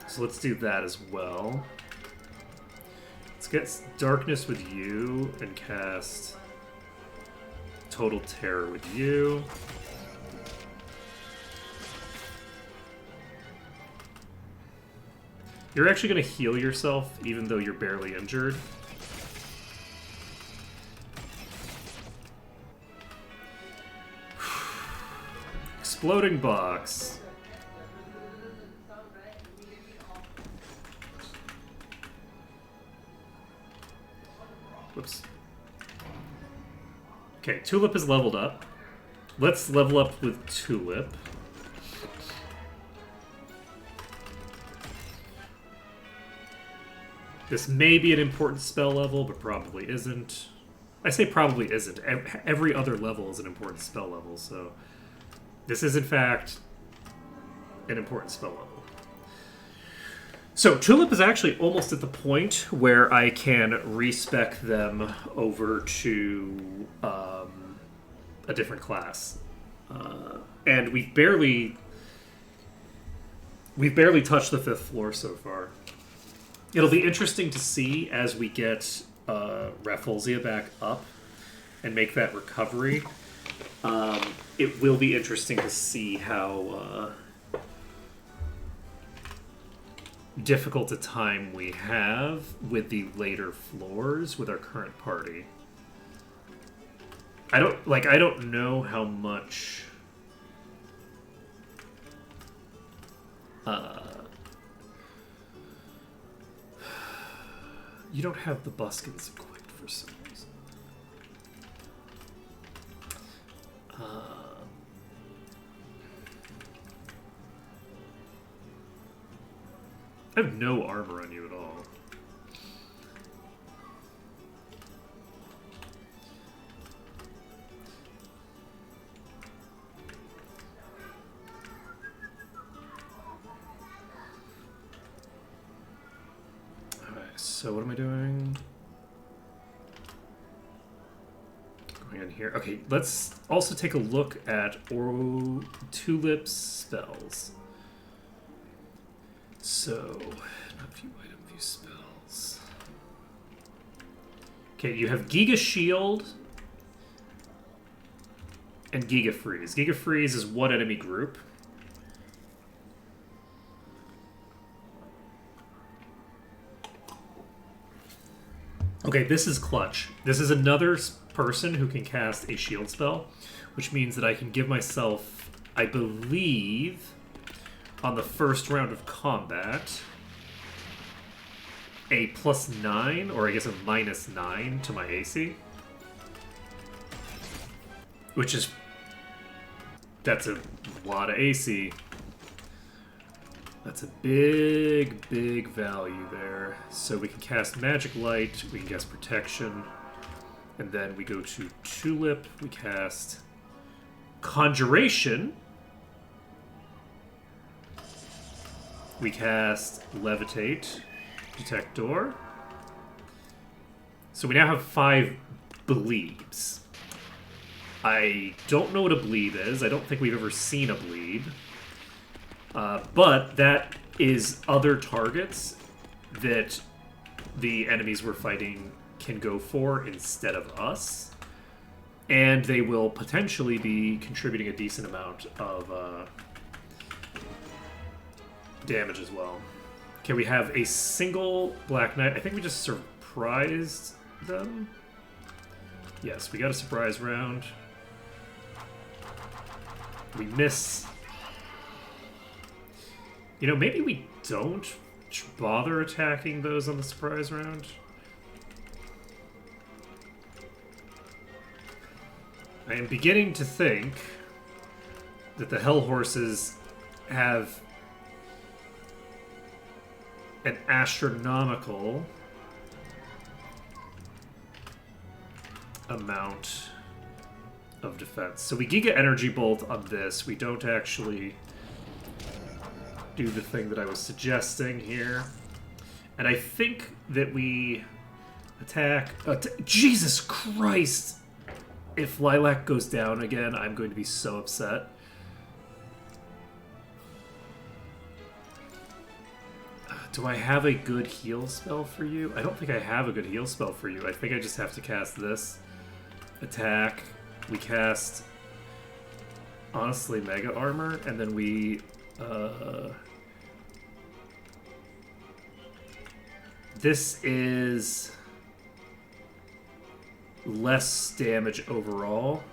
S2: So let's do that as well. Let's get Darkness with you and cast Total Terror with you. You're actually going to heal yourself, even though you're barely injured. Exploding box. Whoops. Okay, Tulip is leveled up. Let's level up with Tulip. This may be an important spell level, but probably isn't. I say probably isn't. Every other level is an important spell level, so this is in fact an important spell level. So Tulip is actually almost at the point where I can respec them over to a different class, and we've barely touched the 5th floor so far. It'll be interesting to see as we get Rafflesia back up and make that recovery. It will be interesting to see how difficult a time we have with the later floors with our current party. I don't know how much you don't have the buskins equipped for some reason. I have no armor on you at all. So what am I doing? Going in here. Okay, let's also take a look at Tulip's spells. So, not view item, view spells. Okay, you have Giga Shield and Giga Freeze. Giga Freeze is one enemy group. Okay, this is clutch. This is another person who can cast a shield spell, which means that I can give myself, I believe, on the first round of combat, a +9, or I guess a -9 to my AC. Which is... that's a lot of AC. That's a big, big value there. So we can cast Magic Light, we can cast Protection, and then we go to Tulip, we cast Conjuration, we cast Levitate, Detect Door. So we now have 5 bleeds. I don't know what a bleed is. I don't think we've ever seen a bleed. But that is other targets that the enemies we're fighting can go for instead of us. And they will potentially be contributing a decent amount of damage as well. Okay, we have a single Black Knight. I think we just surprised them. Yes, we got a surprise round. We miss. You know, maybe we don't bother attacking those on the surprise round. I am beginning to think that the Hell Horses have an astronomical amount of defense. So we Giga Energy Bolt on this. We don't actually do the thing that I was suggesting here. And I think that we attack... Jesus Christ! If Lilac goes down again, I'm going to be so upset. Do I have a good heal spell for you? I don't think I have a good heal spell for you. I think I just have to cast this. Attack. We cast... honestly, Mega Armor, and then we... this is less damage overall.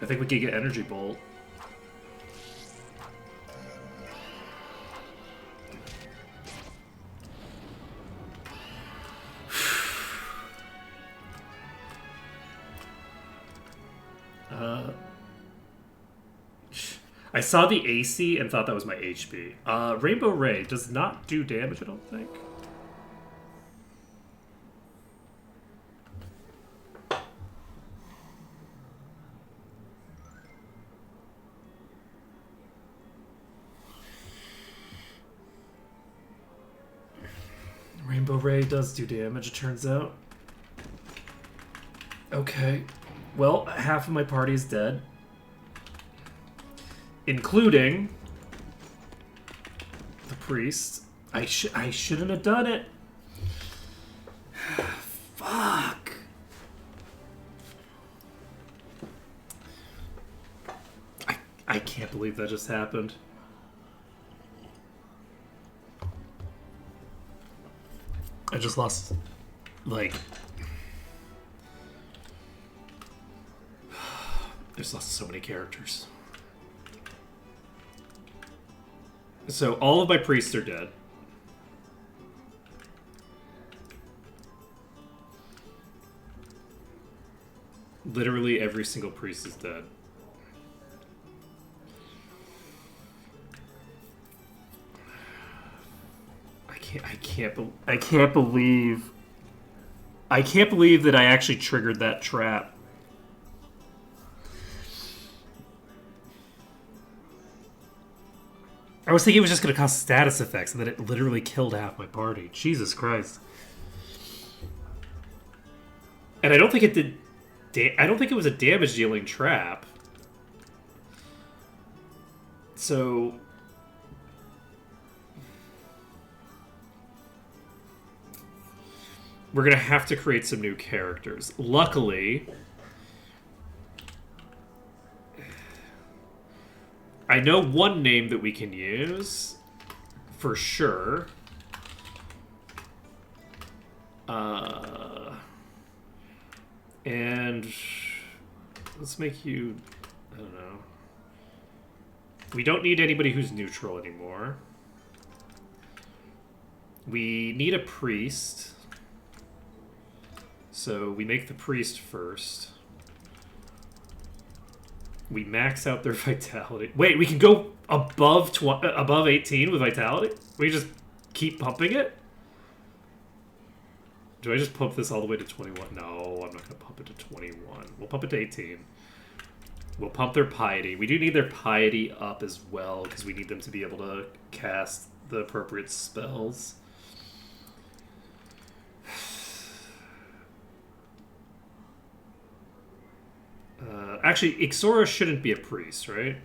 S2: I think we could get Energy Bolt. I saw the AC and thought that was my HP. Rainbow Ray does not do damage, I don't think. Rainbow Ray does do damage, it turns out. Okay. Well, half of my party is dead. Including the priest. I shouldn't have done it. Fuck. I can't believe that just happened. I just lost, like... I just lost so many characters. So all of my priests are dead. Literally every single priest is dead. I can't believe that I actually triggered that trap. I was thinking it was just going to cause status effects, and then it literally killed half my party. Jesus Christ. And I don't think it did... I don't think it was a damage-dealing trap. So... we're going to have to create some new characters. Luckily... I know one name that we can use, for sure. And let's make you, I don't know. We don't need anybody who's neutral anymore. We need a priest. So we make the priest first. We max out their vitality. Wait, we can go above 18 with vitality? We just keep pumping it? Do I just pump this all the way to 21? No, I'm not going to pump it to 21. We'll pump it to 18. We'll pump their piety. We do need their piety up as well, because we need them to be able to cast the appropriate spells. Actually, Ixora shouldn't be a priest, right?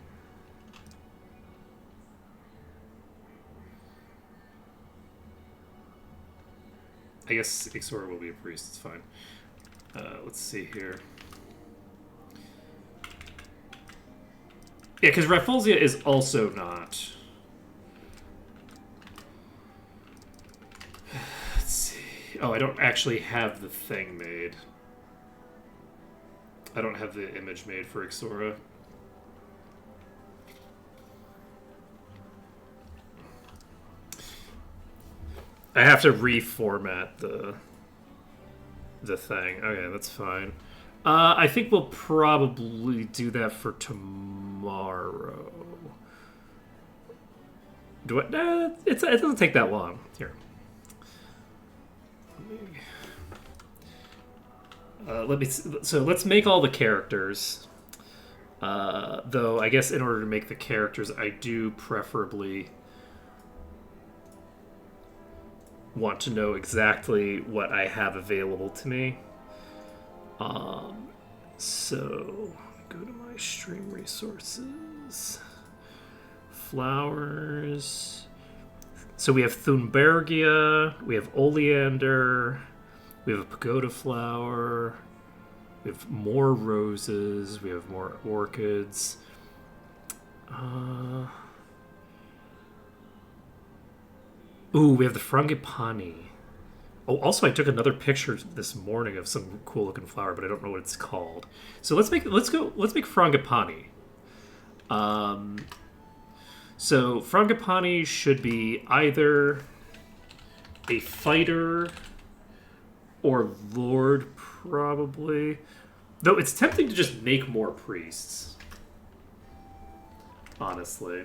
S2: I guess Ixora will be a priest, it's fine. Let's see here. Yeah, because Rafflesia is also not. Let's see. Oh, I don't actually have the thing made. I don't have the image made for Ixora. I have to reformat the thing. Okay, that's fine. I think we'll probably do that for tomorrow. Do it? It doesn't take that long. Here. So let's make all the characters. Though I guess in order to make the characters, I do preferably want to know exactly what I have available to me. So go to my stream resources, flowers. So we have Thunbergia, we have oleander, we have a pagoda flower, we have more roses, we have more orchids. Ooh, we have the frangipani. Oh, also I took another picture this morning of some cool looking flower, but I don't know what it's called. So let's make frangipani. So frangipani should be either a fighter or lord, probably. Though it's tempting to just make more priests. Honestly.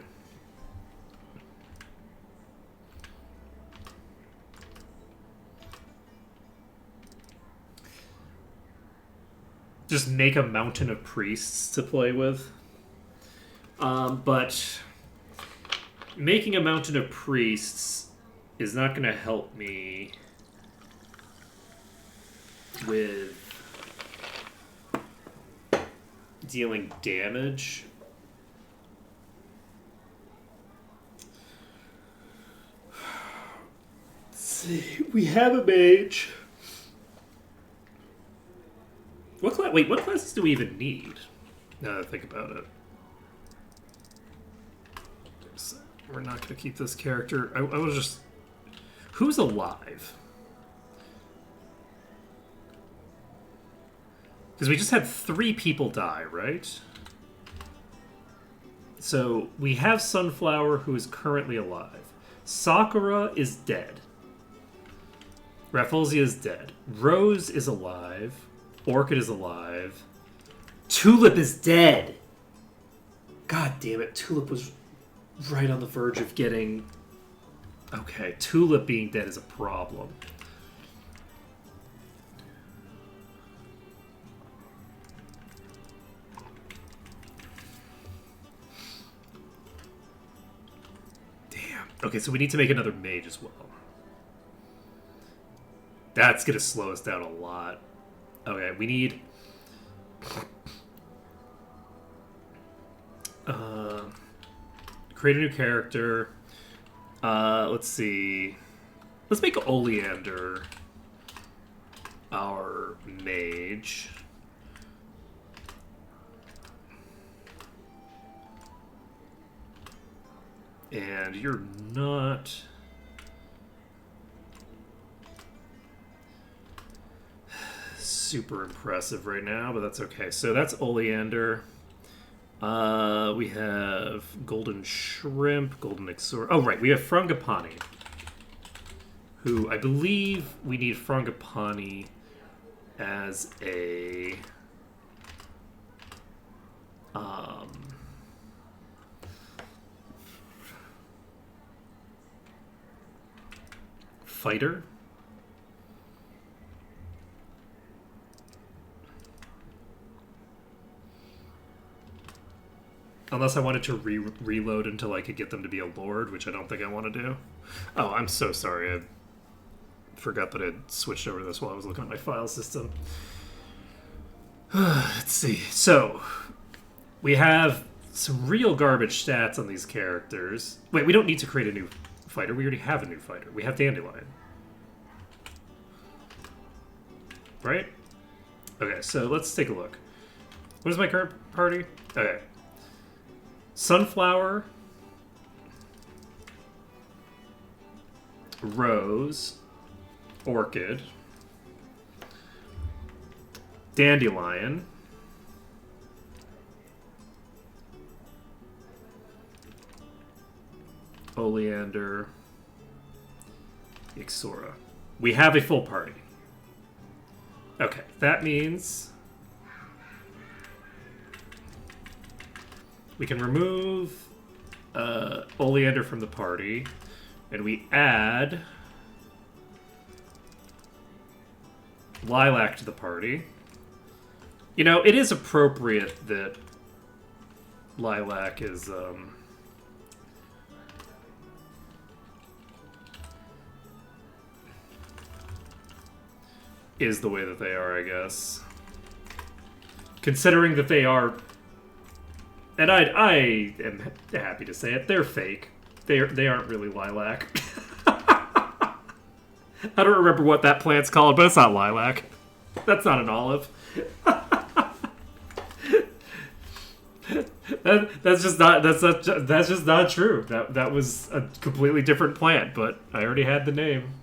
S2: Just make a mountain of priests to play with. But making a mountain of priests is not going to help me with dealing damage. Let's see. We have a mage. What classes do we even need? Now that I think about it. We're not going to keep this character. I was just... Who's alive? Because we just had 3 people die, right? So we have Sunflower, who is currently alive. Sakura is dead. Rafflesia is dead. Rose is alive. Orchid is alive. Tulip is dead. God damn it. Tulip was right on the verge of getting... Okay, Tulip being dead is a problem. Damn. Okay, so we need to make another mage as well. That's going to slow us down a lot. Okay, we need... create a new character. Let's see. Let's make Oleander our mage. And you're not... super impressive right now, but that's okay. So that's Oleander. We have Golden Shrimp, Golden Exor. Oh, right. We have Frangipani, who I believe we need Frangipani as a Um, fighter. Unless I wanted to reload until I could get them to be a lord, which I don't think I want to do. Oh, I'm so sorry. I forgot that I'd switched over to this while I was looking at my file system. Let's see. So, we have some real garbage stats on these characters. Wait, we don't need to create a new fighter. We already have a new fighter. We have Dandelion. Right? Okay, so let's take a look. What is my current party? Okay. Sunflower, Rose, Orchid, Dandelion, Oleander, Ixora. We have a full party. Okay, that means we can remove Oleander from the party, and we add Lilac to the party. You know, it is appropriate that Lilac is the way that they are, I guess. Considering that they are, and I am happy to say it, they're fake. They aren't really lilac. I don't remember what that plant's called, but it's not lilac. That's not an olive. That's just not true. That was a completely different plant, but I already had the name.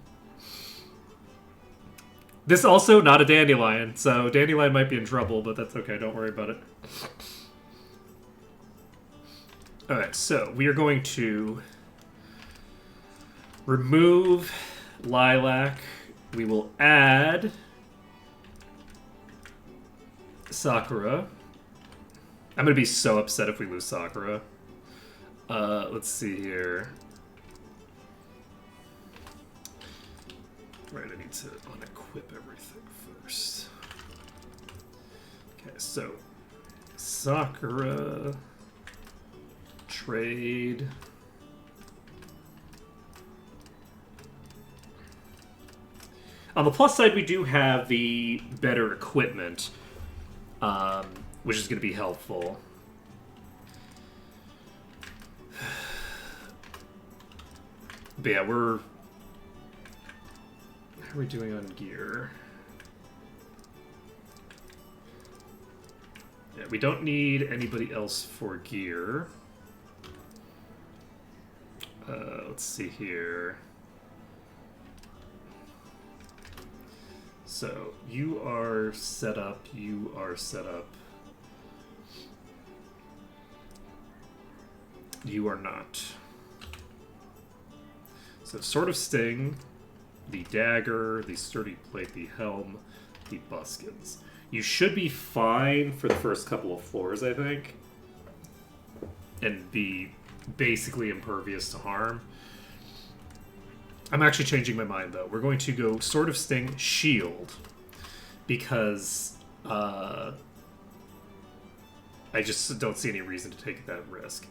S2: This also not a dandelion, so dandelion might be in trouble, but that's okay. Don't worry about it. Alright, so we are going to remove Lilac. We will add Sakura. I'm going to be so upset if we lose Sakura. Let's see here. Right, I need to unequip everything first. Okay, so Sakura, trade. On the plus side, we do have the better equipment, which is going to be helpful. But yeah, we're... How are we doing on gear? Yeah, we don't need anybody else for gear. Let's see here. So, you are set up, you are set up. You are not. So, Sword of Sting, the dagger, the sturdy plate, the helm, the buskins. You should be fine for the first couple of floors, I think. And be basically impervious to harm. I'm actually changing my mind, though. We're going to go Sword of Sting, Shield, because I just don't see any reason to take that risk.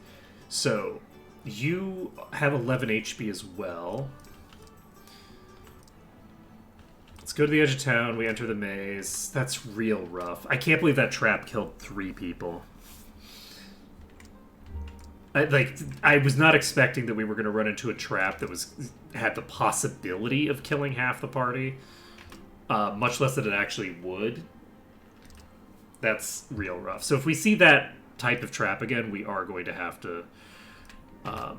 S2: So, you have 11 HP as well. Let's go to the edge of town. We enter the maze. That's real rough. I can't believe that trap killed 3 people. I was not expecting that we were going to run into a trap that had the possibility of killing half the party, much less that it actually would. That's real rough. So if we see that type of trap again, we are going to have to... there.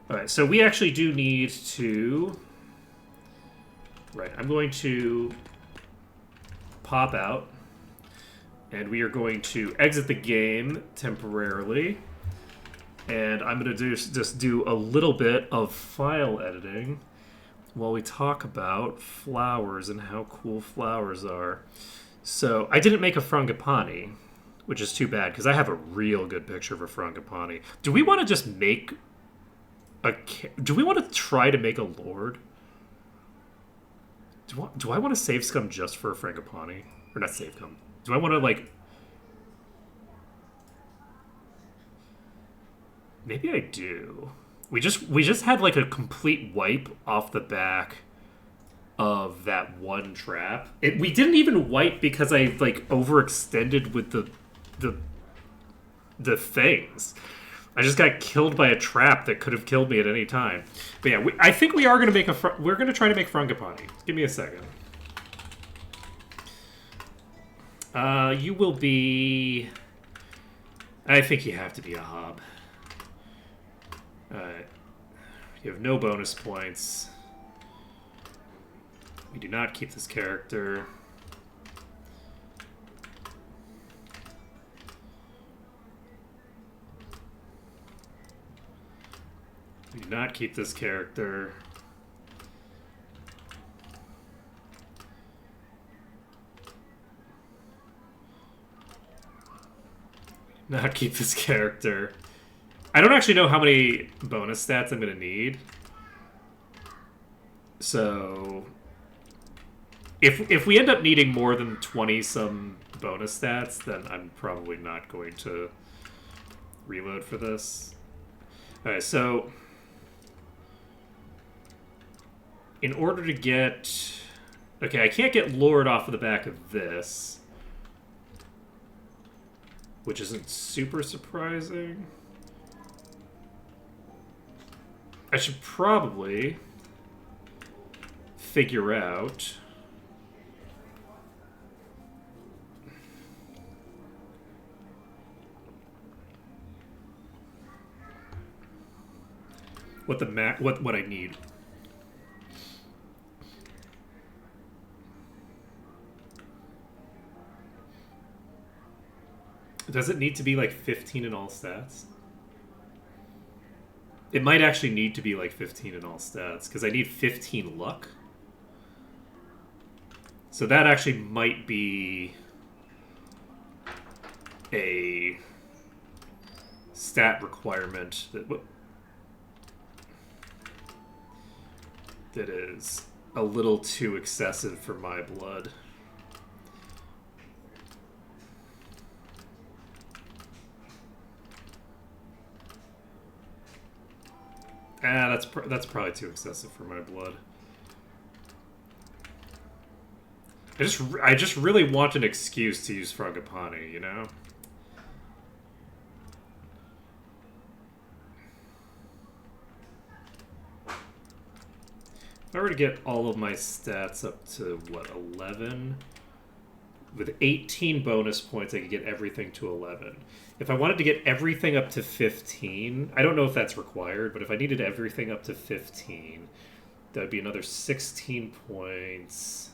S2: Alright, so we actually do need to... Right, I'm going to pop out. And we are going to exit the game temporarily. And I'm going to just do a little bit of file editing while we talk about flowers and how cool flowers are. So I didn't make a frangipani, which is too bad because I have a real good picture of a frangipani. Do we want to just make do we want to try to make a lord? Do I want to save scum just for a frangipani? Or not save scum. Do I want to, like... Maybe I do. We just had, like, a complete wipe off the back of that one trap. We didn't even wipe because I, like, overextended with the things. I just got killed by a trap that could have killed me at any time. But yeah, I think we are going to make we're going to try to make frangipani. Give me a second. You will be... I think you have to be a hob. You have no bonus points. We do not keep this character. We do not keep this character. We do not keep this character. I don't actually know how many bonus stats I'm going to need. So... If we end up needing more than 20-some bonus stats, then I'm probably not going to reload for this. Alright, so... In order to get... Okay, I can't get Lord off of the back of this. Which isn't super surprising. I should probably figure out... what I need. Does it need to be like 15 in all stats? It might actually need to be like 15 in all stats because I need 15 luck. So that actually might be a stat requirement that is a little too excessive for my blood. That's probably too excessive for my blood. I just really want an excuse to use frangipani, you know? If I were to get all of my stats up to, what, 11? With 18 bonus points, I could get everything to 11. If I wanted to get everything up to 15, I don't know if that's required, but if I needed everything up to 15, that would be another 16 points.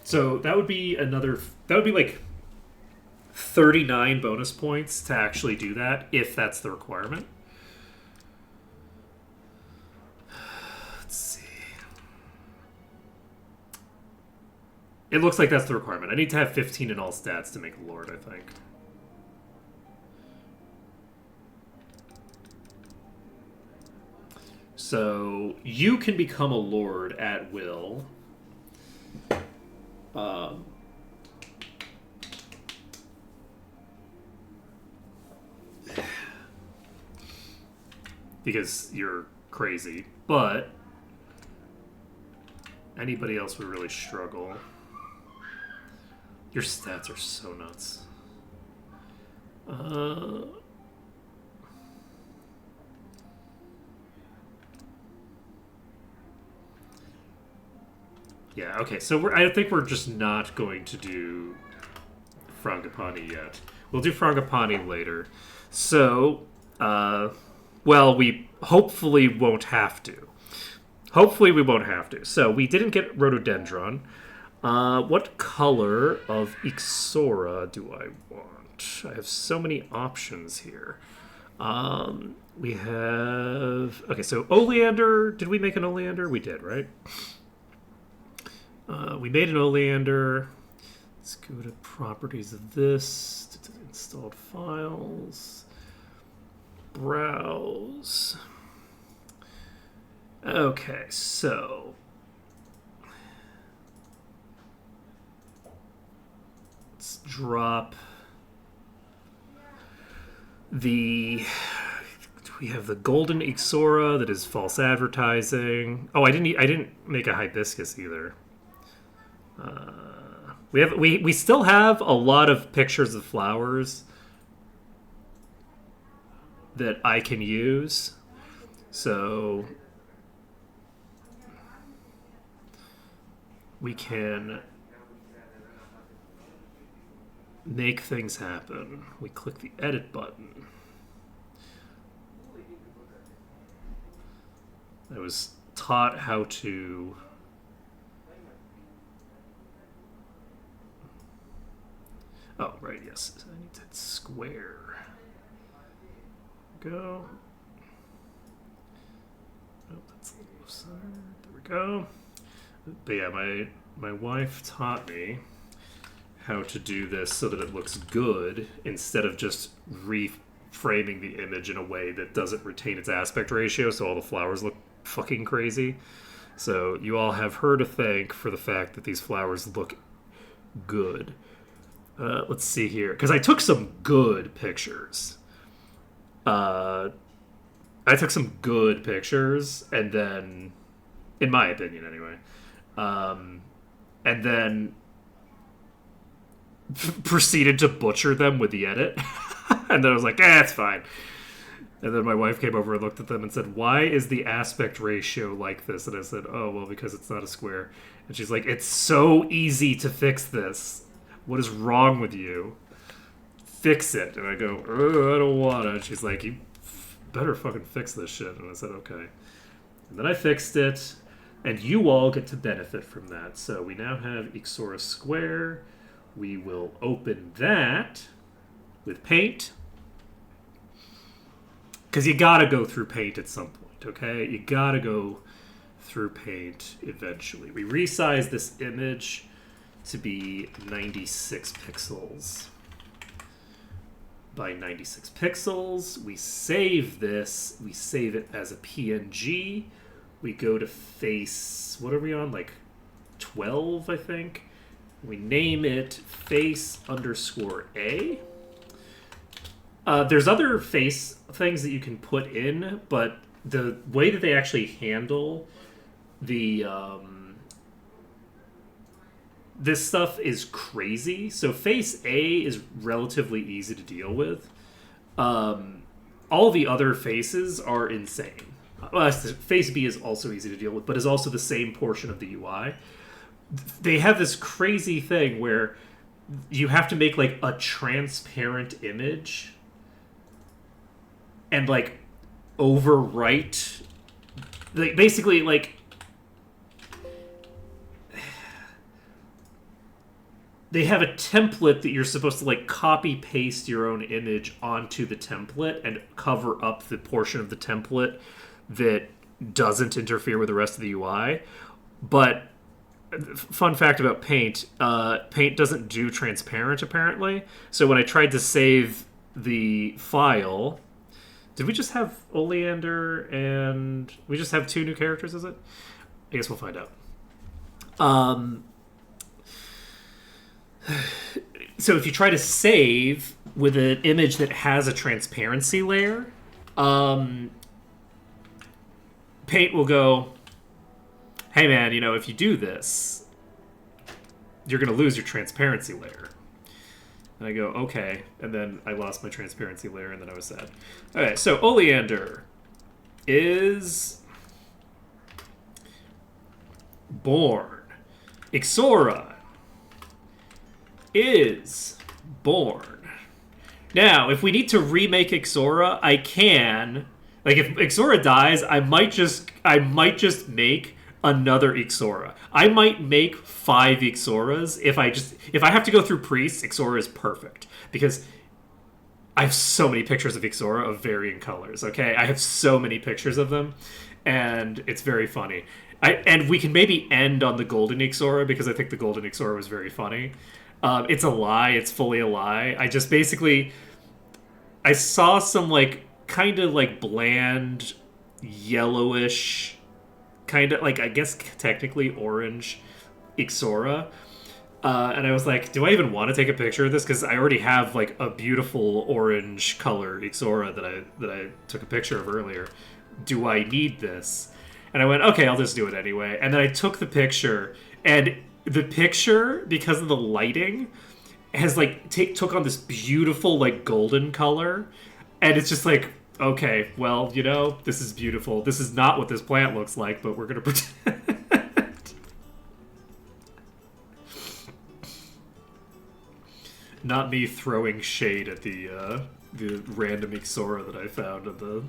S2: So that would be like 39 bonus points to actually do that, if that's the requirement. Let's see. It looks like that's the requirement. I need to have 15 in all stats to make Lord, I think. So you can become a Lord at will. Because you're crazy, but anybody else would really struggle. Your stats are so nuts. Yeah, okay, so I think we're just not going to do frangipani yet. We'll do frangipani later. So, well, we hopefully won't have to. Hopefully we won't have to. So, we didn't get rhododendron. What color of Ixora do I want? I have so many options here. We have... Okay, so oleander. Did we make an oleander? We did, right? We made an oleander. Let's go to properties of this. Installed files. Browse. Okay, so let's drop the. We have the golden Ixora that is false advertising. Oh, I didn't make a hibiscus either. We still have a lot of pictures of flowers that I can use. So we can make things happen. We click the edit button. I was taught how to oh, right, yes. I need to hit square. Go. Oh, that's a little offside. There we go. But yeah, my wife taught me how to do this so that it looks good instead of just reframing the image in a way that doesn't retain its aspect ratio so all the flowers look fucking crazy. So you all have her to thank for the fact that these flowers look good. Let's see here, because I took some good pictures. I took some good pictures, and then, in my opinion, anyway, and then proceeded to butcher them with the edit, and then I was like, it's fine. And then my wife came over and looked at them and said, "Why is the aspect ratio like this?" And I said, "Oh, well, because it's not a square." And she's like, "It's so easy to fix this. What is wrong with you? Fix it." And I go, "Oh, I don't want to." And she's like, "You better fucking fix this shit." And I said, "Okay." And then I fixed it, and you all get to benefit from that. So we now have Ixora Square. We will open that with Paint. Because you gotta go through Paint at some point, okay? You gotta go through Paint eventually. We resize this image to be 96 pixels by 96 pixels. We save this. We save it as a PNG. We go to face, what are we on? Like 12, I think. We name it face_A. There's other face things that you can put in, but the way that they actually handle the this stuff is crazy. So face A is relatively easy to deal with. All the other faces are insane. Well, face B is also easy to deal with, but is also the same portion of the UI. They have this crazy thing where you have to make like a transparent image and like overwrite, like basically like they have a template that you're supposed to like copy paste your own image onto the template and cover up the portion of the template that doesn't interfere with the rest of the UI. But fun fact about Paint, Paint doesn't do transparent apparently. So when I tried to save the file, did we just have Oleander and we just have 2 new characters, is it? I guess we'll find out. So if you try to save with an image that has a transparency layer, Paint will go, "Hey man, if you do this, you're going to lose your transparency layer." And I go, "Okay." And then I lost my transparency layer, and then I was sad. Okay, so Oleander is born. Ixora is born. Now, if we need to remake Ixora, I can. Like, if Ixora dies, I might just make another Ixora. I might make 5 Ixoras. If I have to go through priests, Ixora is perfect. Because I have so many pictures of Ixora of varying colors, okay? I have so many pictures of them, and it's very funny. And we can maybe end on the Golden Ixora because I think the Golden Ixora was very funny. It's a lie. It's fully a lie. I just basically I saw some like kind of like bland yellowish kind of like I guess technically orange Ixora. And I was like, do I even want to take a picture of this? Because I already have like a beautiful orange color Ixora that I took a picture of earlier. Do I need this? And I went, okay, I'll just do it anyway. And then I took the picture, and the picture, because of the lighting, has like took on this beautiful like golden color, and it's just like, okay, well, you know, this is beautiful. This is not what this plant looks like, but we're gonna pretend. Not me throwing shade at the random Ixora that I found at the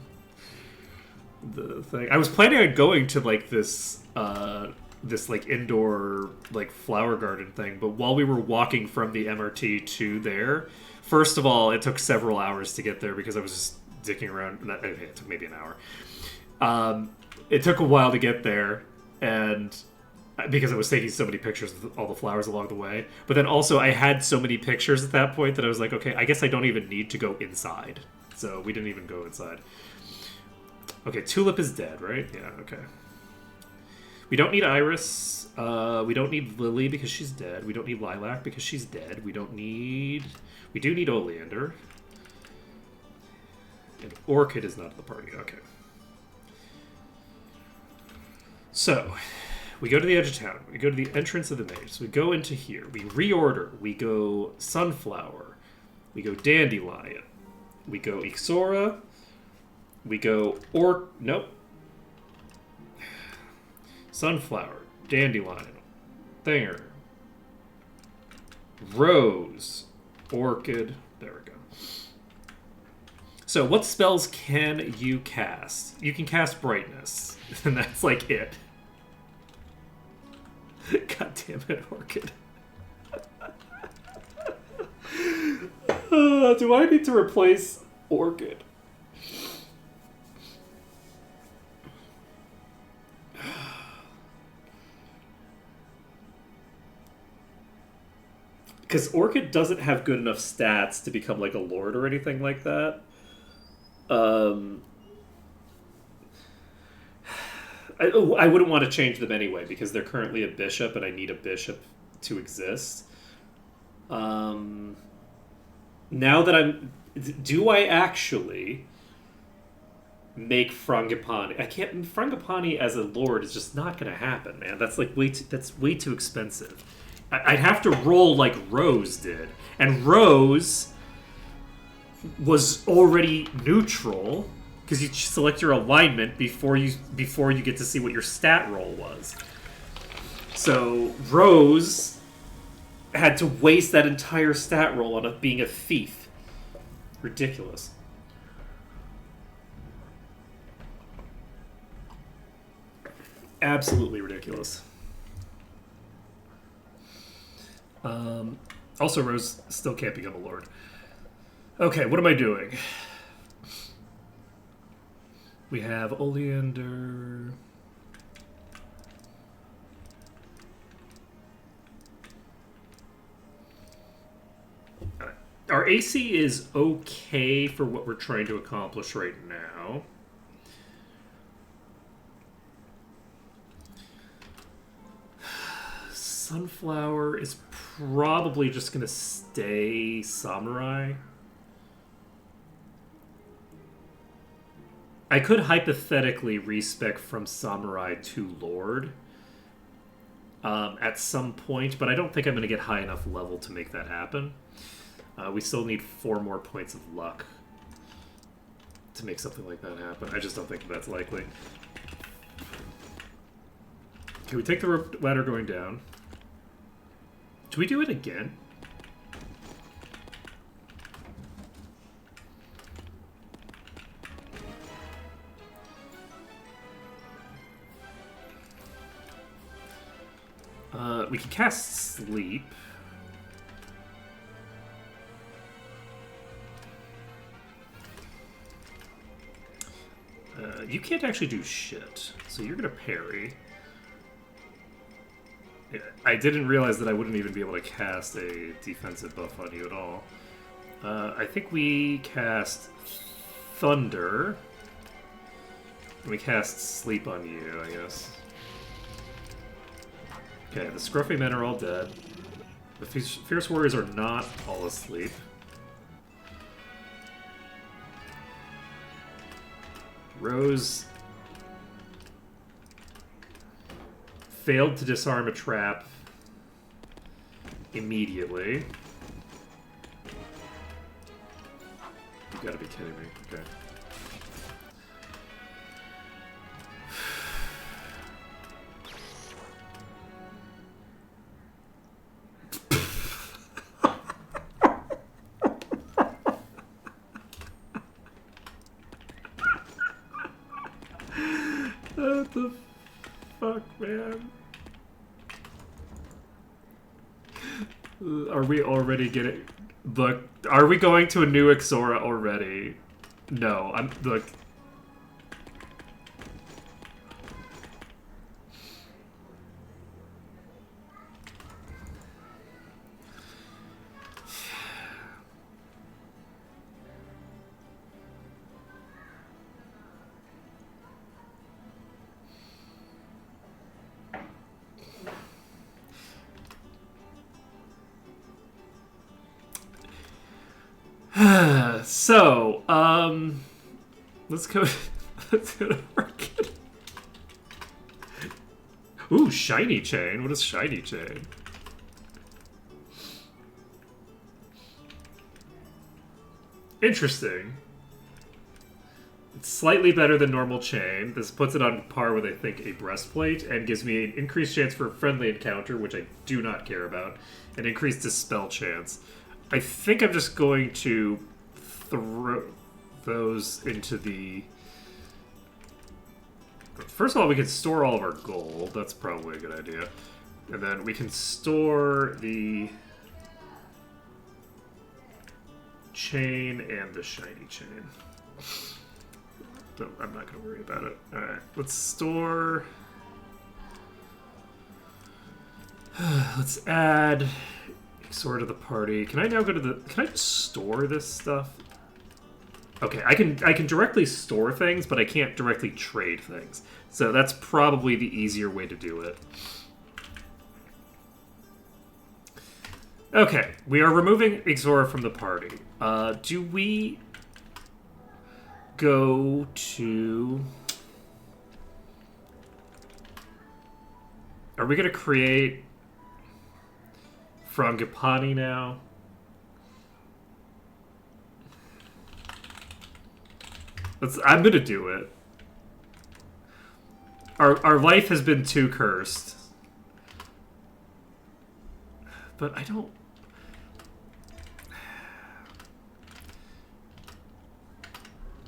S2: thing. I was planning on going to like this this like indoor like flower garden thing, but while we were walking from the MRT to there, first of all, it took several hours to get there because I was just dicking around. It took maybe an hour. It took a while to get there, and because I was taking so many pictures of all the flowers along the way. But then also I had so many pictures at that point that I was like, okay, I guess I don't even need to go inside. So we didn't even go inside. Okay, Tulip is dead, right? Yeah, okay. We don't need Iris. We don't need Lily because she's dead. We don't need Lilac because she's dead. We don't need... We do need Oleander. And Orchid is not at the party. Okay. So... We go to the edge of town. We go to the entrance of the maze. So we go into here. We reorder. We go Sunflower. We go Dandelion. We go Ixora. We go Nope. Sunflower. Dandelion. Thinger. Rose. Orchid. There we go. So what spells can you cast? You can cast Brightness. And that's like it. God damn it, Orchid. Do I need to replace Orchid? Because Orchid doesn't have good enough stats to become like a lord or anything like that. I wouldn't want to change them anyway because they're currently a bishop and I need a bishop to exist. Now that I'm... Do I actually make Frangipani? I can't... Frangipani as a lord is just not going to happen, man. That's like that's way too expensive. I'd have to roll like Rose did. And Rose was already neutral... Because you select your alignment before you get to see what your stat roll was. So Rose had to waste that entire stat roll on being a thief. Ridiculous. Absolutely ridiculous. Also, Rose still can't become a lord. Okay, what am I doing? We have Oleander. Our AC is okay for what we're trying to accomplish right now. Sunflower is probably just going to stay Samurai. I could hypothetically respec from Samurai to Lord at some point, but I don't think I'm going to get high enough level to make that happen. We still need 4 more points of luck to make something like that happen. I just don't think that's likely. Can we take the ladder going down? Do we do it again? We can cast Sleep. You can't actually do shit, so you're gonna parry. I didn't realize that I wouldn't even be able to cast a defensive buff on you at all. I think we cast Thunder. And we cast Sleep on you, I guess. Okay, the Scruffy Men are all dead. The Fierce Warriors are not all asleep. Rose failed to disarm a trap immediately. You gotta be kidding me. Okay. What the fuck, man? Are we already getting... Look, are we going to a new Ixora already? No, I'm... Look... So, let's go. Let's go to market. Ooh, shiny chain. What is shiny chain? Interesting. It's slightly better than normal chain. This puts it on par with, I think, a breastplate and gives me an increased chance for a friendly encounter, which I do not care about, and increased dispel chance. I think I'm just going to throw those into the... First of all, we can store all of our gold. That's probably a good idea. And then we can store the chain and the shiny chain. I'm not going to worry about it. Alright, let's store... Let's add Ixora to the party. Can I now go to the... Can I just store this stuff? Okay, I can directly store things, but I can't directly trade things. So that's probably the easier way to do it. Okay, we are removing Ixora from the party. Do we go to... Are we going to create Frangipani now? I'm going to do it. Our life has been too cursed. But I don't...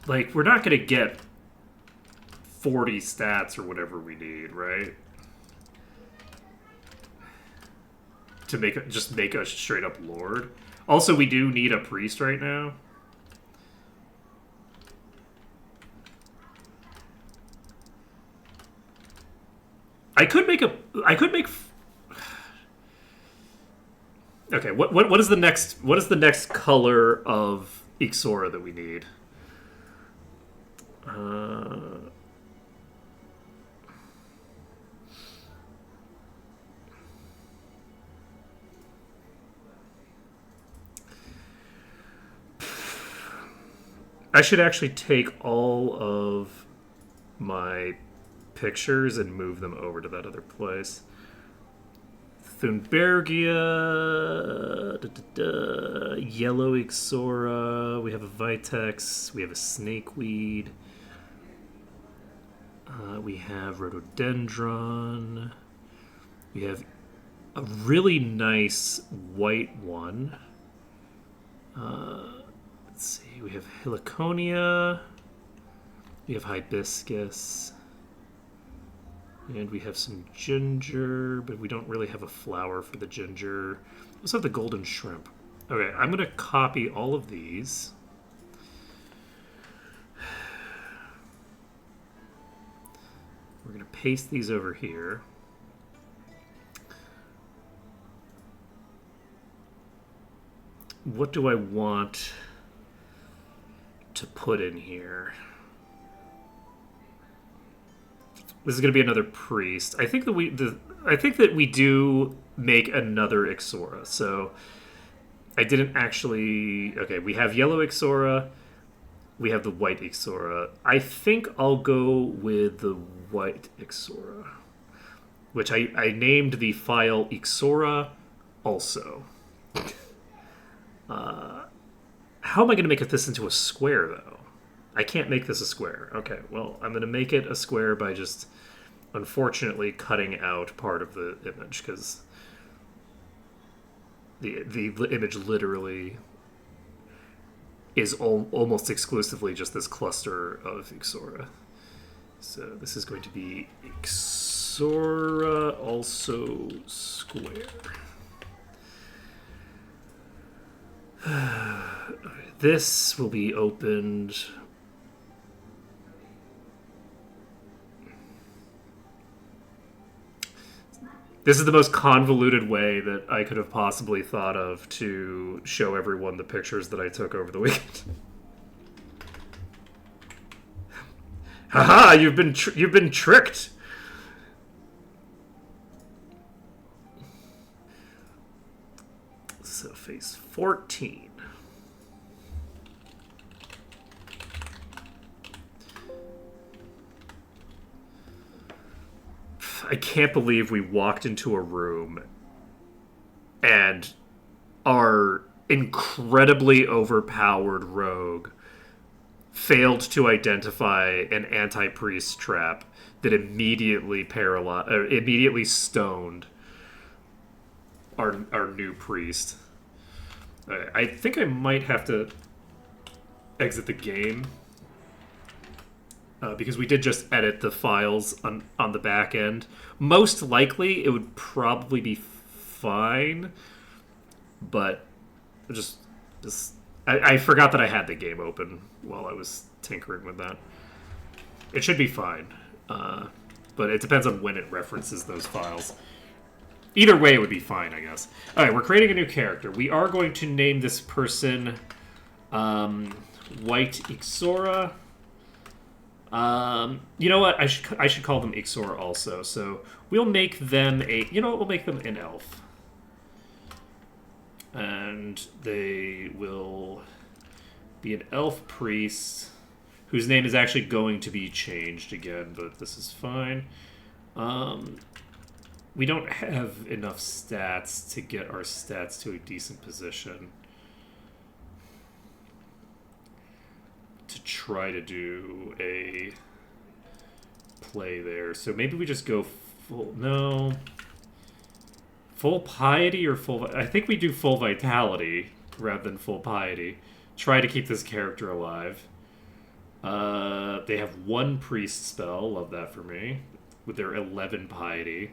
S2: Like, we're not going to get 40 stats or whatever we need, right? To just make us straight up Lord. Also, we do need a priest right now. I could make... Okay, what is the next color of Ixora that we need? I should actually take all of my pictures and move them over to that other place. Thunbergia, Yellow Ixora, we have a Vitex, we have a Snakeweed, we have Rhododendron, we have a really nice white one. Let's see, we have Heliconia, we have Hibiscus, and we have some ginger, but we don't really have a flower for the ginger. We also have the golden shrimp. Okay, I'm going to copy all of these. We're going to paste these over here. what do I want to put in here? This is going to be another priest. I think that we do make another Ixora. So I didn't actually. Okay, we have yellow Ixora. We have the white Ixora. I think I'll go with the white Ixora, which I named the file Ixora also. How am I going to make this into a square, though? I can't make this a square. Okay, well, I'm going to make it a square by just, unfortunately, cutting out part of the image, because the image literally is almost exclusively just this cluster of Ixora. So this is going to be Ixora also square. This will be opened. This is the most convoluted way that I could have possibly thought of to show everyone the pictures that I took over the weekend. Haha! You've been tricked. So phase 14. I can't believe we walked into a room and our incredibly overpowered rogue failed to identify an anti-priest trap that immediately immediately stoned our new priest. I think I might have to exit the game. Because we did just edit the files on the back end. Most likely, it would probably be fine, but I forgot that I had the game open while I was tinkering with that. It should be fine, but it depends on when it references those files. Either way, it would be fine, I guess. All right, we're creating a new character. We are going to name this person White Ixora. You know what? I should call them Ixora also. So we'll make them we'll make them an elf. And they will be an elf priest whose name is actually going to be changed again, but this is fine. We don't have enough stats to get our stats to a decent position to try to do a play there. So maybe we just go full piety or full... I think we do full vitality rather than full piety. Try to keep this character alive. They have one priest spell. Love that for me. With their 11 piety.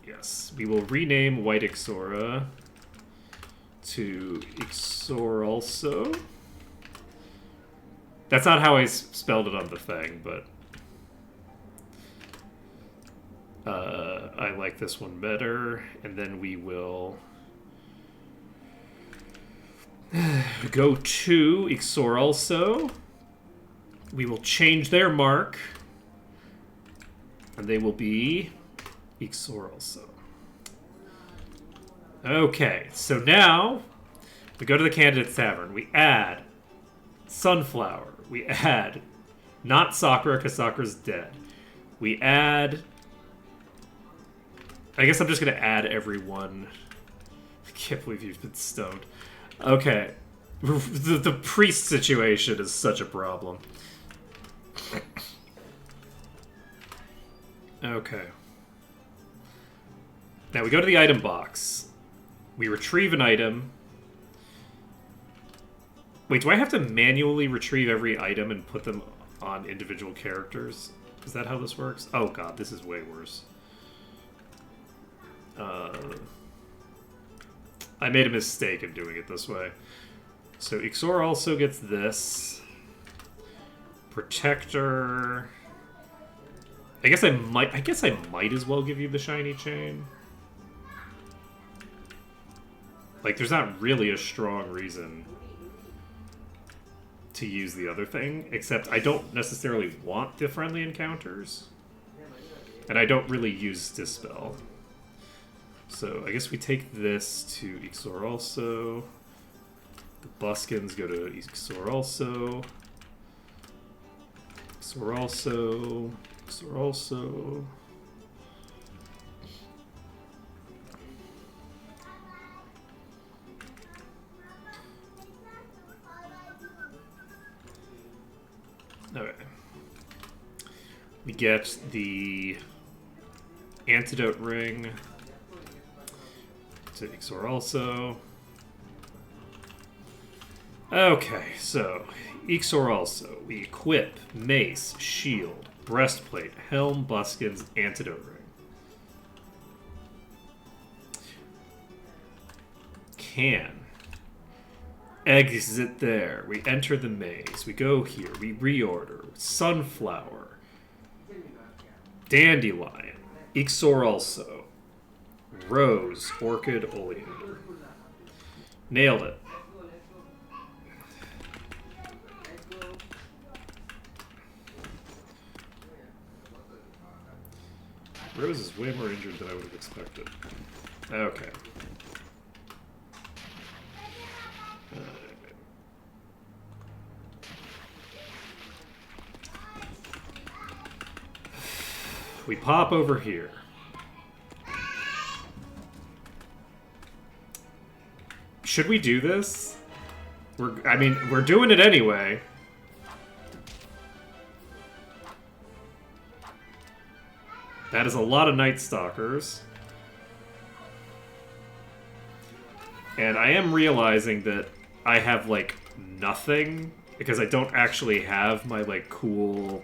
S2: Yes. We will rename White Ixora to Ixor also. That's not how I spelled it on the thing, but I like this one better. And then we will go to Ixor also. We will change their mark, and they will be Ixor also. Okay, so now we go to the Candidates Tavern. We add Sunflower. We add not Sakura, because Sakura's dead. We add... I guess I'm just going to add everyone. I can't believe you've been stoned. Okay. The priest situation is such a problem. Okay. Now we go to the item box. We retrieve an item. Wait, do I have to manually retrieve every item and put them on individual characters? Is that how this works? Oh god, this is way worse. I made a mistake in doing it this way. So Ixor also gets this. Protector. I guess I might as well give you the shiny chain. Like, there's not really a strong reason to use the other thing, except I don't necessarily want the friendly encounters. And I don't really use Dispel. So I guess we take this to Ixor also. The Buskins go to Ixor also. Ixor also. Ixor also. Okay. We get the Antidote Ring to Ixor also. Okay, so Ixor also. We equip Mace, Shield, Breastplate, Helm, Buskins, Antidote Ring. Can. Exit there. We enter the maze. We go here. We reorder. Sunflower. Dandelion. Ixor also. Rose. Orchid. Oleander. Nailed it. Rose is way more injured than I would have expected. Okay. We pop over here. Should we do this? We're doing it anyway. That is a lot of Night Stalkers. And I am realizing that I have, like, nothing, because I don't actually have my, like, cool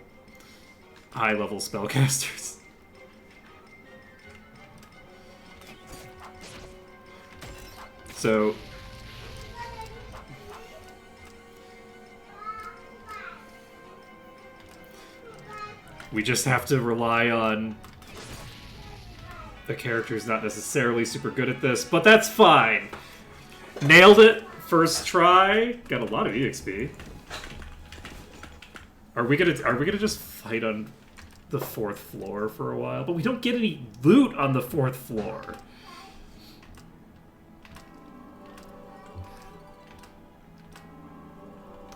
S2: high-level spellcasters. So we just have to rely on the character who's not necessarily super good at this, but that's fine. Nailed it first try. Got a lot of EXP. Are we gonna just fight on the 4th floor for a while? But we don't get any loot on the 4th floor.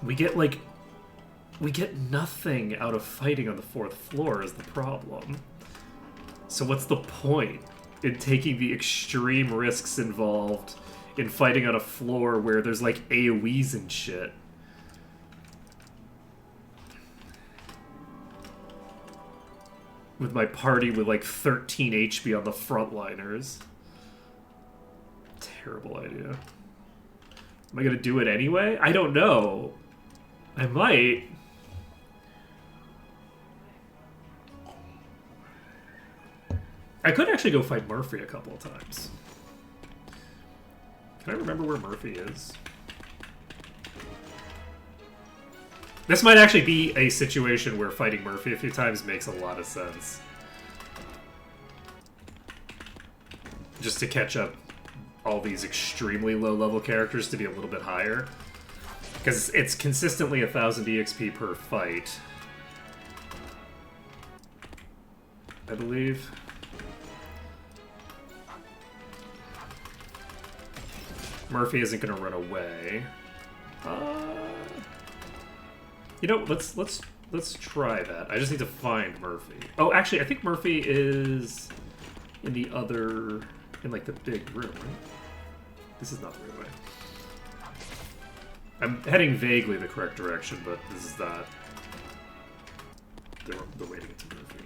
S2: We get nothing out of fighting on the 4th floor is the problem. So what's the point in taking the extreme risks involved in fighting on a floor where there's like AoEs and shit? With my party with like 13 HP on the frontliners. Terrible idea. Am I gonna do it anyway? I don't know. I might. I could actually go fight Murphy a couple of times. Can I remember where Murphy is? This might actually be a situation where fighting Murphy a few times makes a lot of sense. Just to catch up all these extremely low-level characters to be a little bit higher. Because it's consistently 1,000 EXP per fight. I believe. Murphy isn't going to run away. You know, let's try that. I just need to find Murphy. Oh, actually, I think Murphy is in the other, in like the big room, right? This is not the right way. I'm heading vaguely the correct direction, but this is not the way to get to Murphy.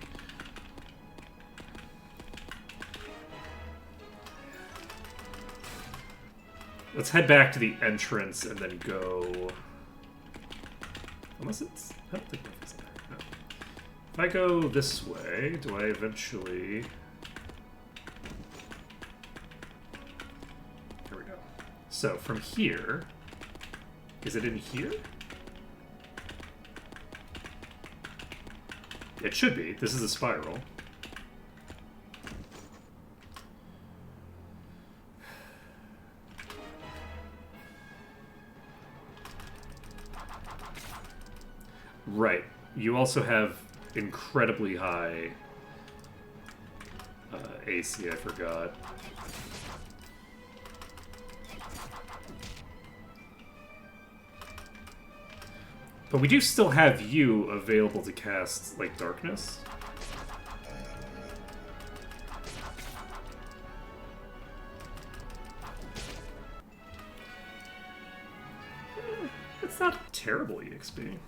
S2: Let's head back to the entrance and then go... Unless it's... I don't think Murphy's there. No. If I go this way, do I eventually... Here we go. So, from here... Is it in here? It should be. This is a spiral. Right. You also have incredibly high AC, I forgot. But we do still have you available to cast, like, Darkness. It's not terrible EXP.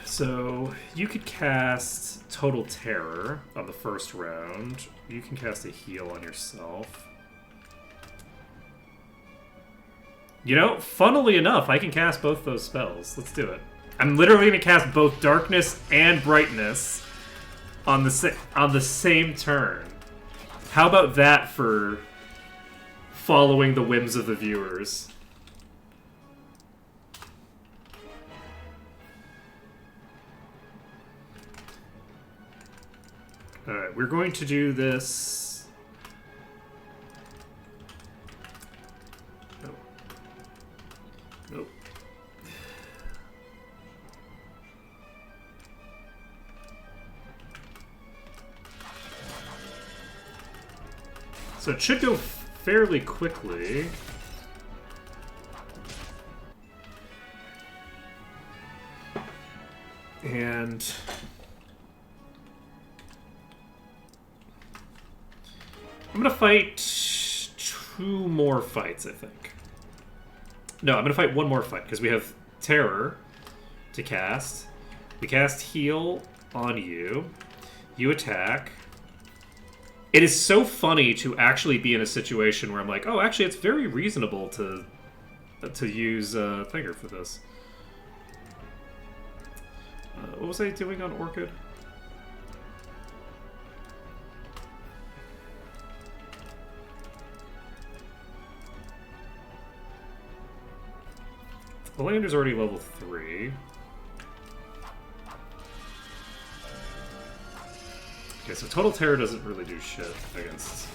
S2: So, you could cast Total Terror on the first round. You can cast a heal on yourself. You know, funnily enough, I can cast both those spells. Let's do it. I'm literally going to cast both Darkness and Brightness on the same turn. How about that for following the whims of the viewers? Alright, we're going to do this... Nope. Nope. So it should go fairly quickly. And... I'm gonna fight 2 more fights, I think. No, I'm gonna fight 1 more fight, because we have Terror to cast. We cast Heal on you. You attack. It is so funny to actually be in a situation where I'm like, oh, actually, it's very reasonable to use Finger for this. What was I doing on Orchid? The Lander's already level 3. Okay, so Total Terror doesn't really do shit against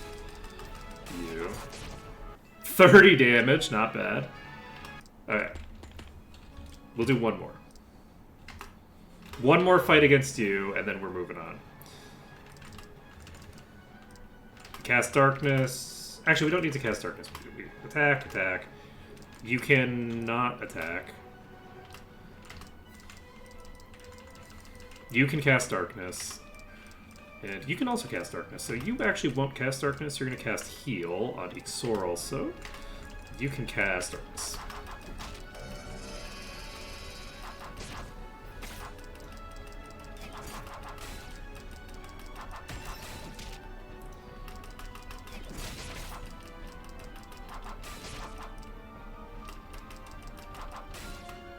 S2: you. 30 damage, not bad. Alright. We'll do 1 more. 1 more fight against you, and then we're moving on. Cast Darkness. Actually, we don't need to cast Darkness. We attack, attack. You cannot attack. You can cast Darkness. And you can also cast Darkness. So you actually won't cast Darkness. You're going to cast Heal on Ixor also. You can cast Darkness.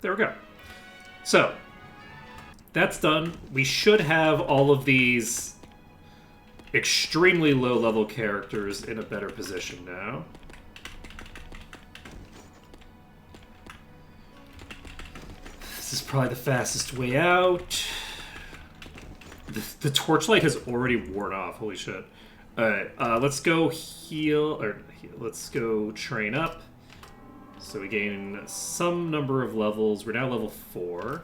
S2: There we go. So, that's done. We should have all of these extremely low-level characters in a better position now. This is probably the fastest way out. The torchlight has already worn off. Holy shit. Alright, let's go heal, or let's go train up. So we gain some number of levels. We're now level 4.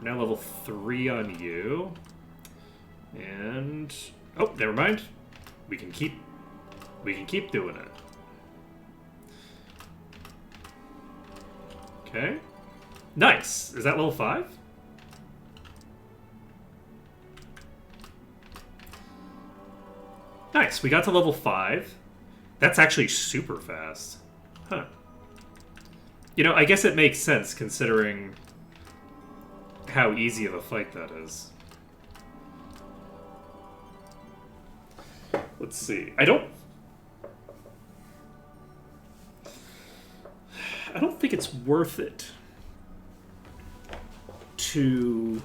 S2: We're now level 3 on you. And... oh, never mind. We can keep doing it. Okay. Nice. Is that level 5? Nice. We got to level 5. That's actually super fast. Huh. You know, I guess it makes sense considering how easy of a fight that is. Let's see. I don't think it's worth it to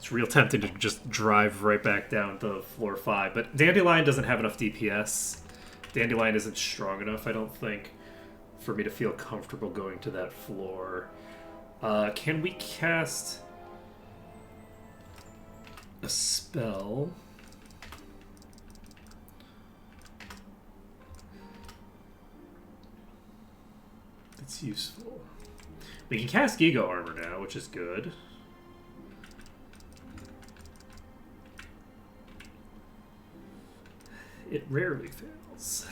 S2: It's real tempting to just drive right back down to floor 5, but Dandelion doesn't have enough DPS. Dandelion isn't strong enough, I don't think. for me to feel comfortable going to that floor. Can we cast a spell? It's useful. We can cast Giga Armor now, which is good. It rarely fails.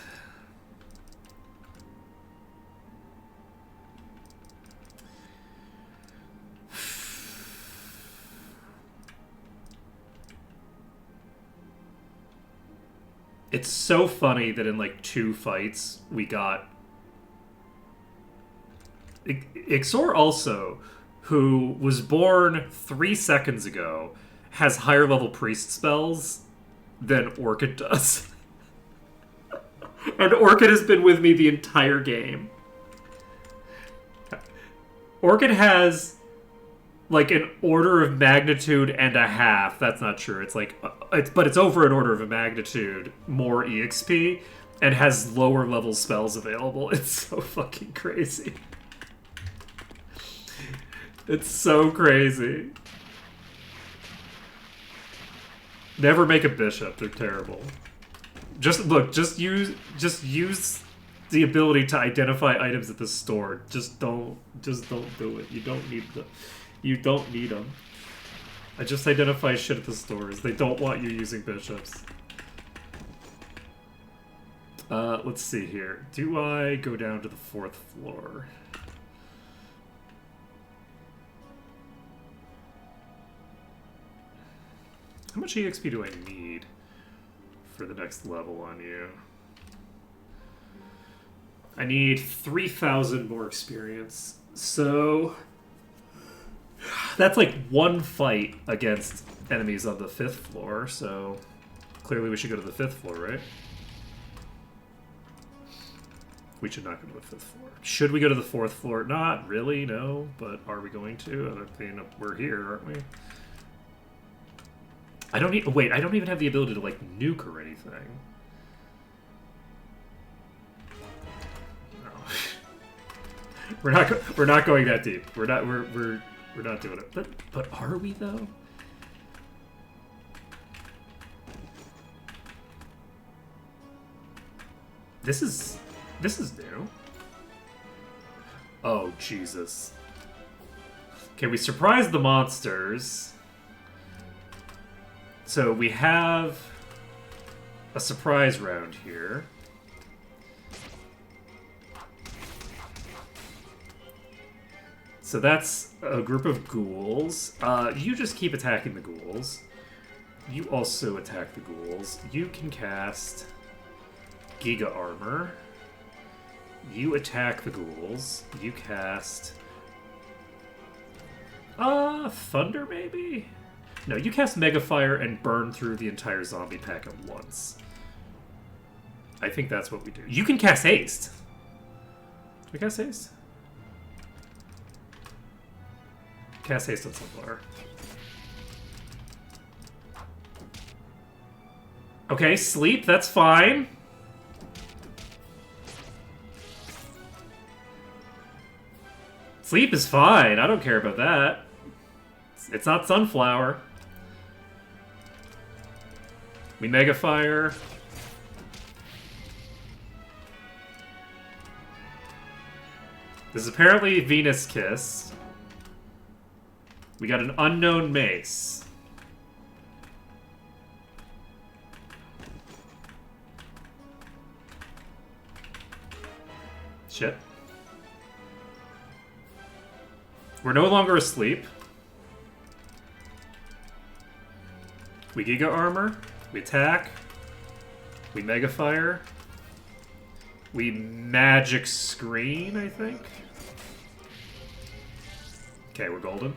S2: It's so funny that in like 2 fights we got Ixor also, who was born 3 seconds ago, has higher level priest spells than Orchid does. And Orchid has been with me the entire game. Orchid has like an order of magnitude and a half. That's not true. It's like, but it's over an order of a magnitude more EXP and has lower level spells available. It's so fucking crazy. It's so crazy. Never make a bishop. They're terrible. Just use the ability to identify items at the store. Just don't do it. You don't need them. I just identify shit at the stores. They don't want you using bishops. Let's see here. Do I go down to the 4th floor? How much EXP do I need for the next level on you? I need 3,000 more experience. So that's like 1 fight against enemies on the 5th floor, so clearly we should go to the 5th floor, right? We should not go to the 5th floor. Should we go to the 4th floor? Not really, no, but are we going to? I mean, we're here, aren't we? I don't need. Wait, I don't even have the ability to like nuke or anything. No. we're not going that deep. We're not doing it. But are we though? This is new. Oh Jesus. Okay, we surprised the monsters. So we have a surprise round here. So that's a group of ghouls. You just keep attacking the ghouls. You also attack the ghouls. You can cast Giga Armor. You attack the ghouls. You cast Thunder maybe? No, you cast Mega Fire and burn through the entire zombie pack at once. I think that's what we do. You can cast Haste. Can we cast Haste? Cast Haste on Sunflower. Okay, sleep, that's fine. Sleep is fine, I don't care about that. It's not Sunflower. We Mega Fire. This is apparently Venus Kiss. We got an unknown mace. Shit. We're no longer asleep. We Giga Armor. We attack. We Mega Fire. We Magic Screen, I think. Okay, we're golden.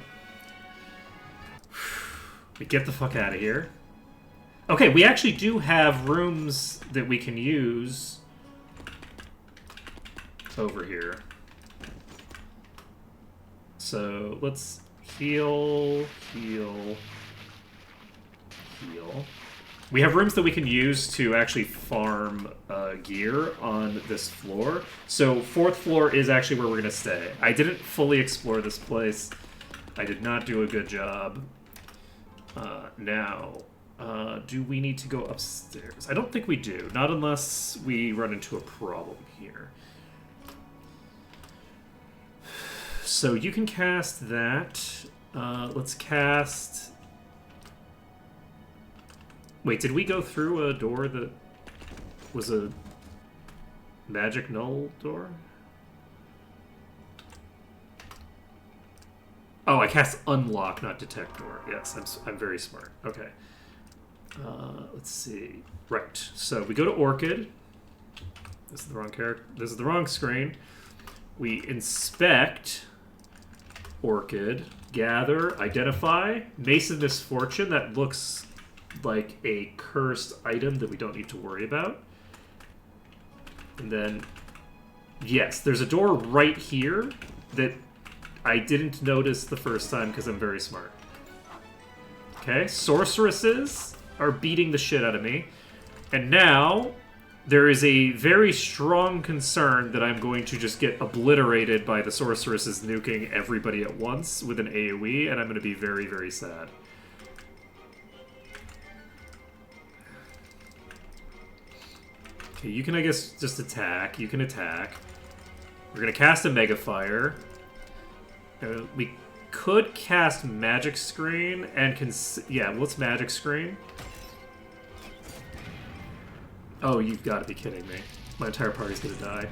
S2: We get the fuck out of here. Okay, we actually do have rooms that we can use over here. So let's heal, heal, heal. We have rooms that we can use to actually farm gear on this floor. So 4th floor is actually where we're going to stay. I didn't fully explore this place. I did not do a good job. Now, do we need to go upstairs? I don't think we do. Not unless we run into a problem here. So you can cast that. Let's cast... Wait, did we go through a door that was a magic null door? Oh, I cast unlock, not detect door. Yes, I'm very smart. Okay. Let's see. Right. So we go to Orchid. This is the wrong character. This is the wrong screen. We inspect Orchid, gather, identify, Mace of Misfortune. That looks like a cursed item that we don't need to worry about. And then, yes, there's a door right here that I didn't notice the first time because I'm very smart. Okay, sorceresses are beating the shit out of me. And now, there is a very strong concern that I'm going to just get obliterated by the sorceresses nuking everybody at once with an AoE, and I'm going to be very, very sad. Okay, you can, I guess, just attack. You can attack. We're going to cast a Mega Fire. We could cast Magic Screen and yeah, what's Magic Screen? Oh, you've got to be kidding me. My entire party's gonna die.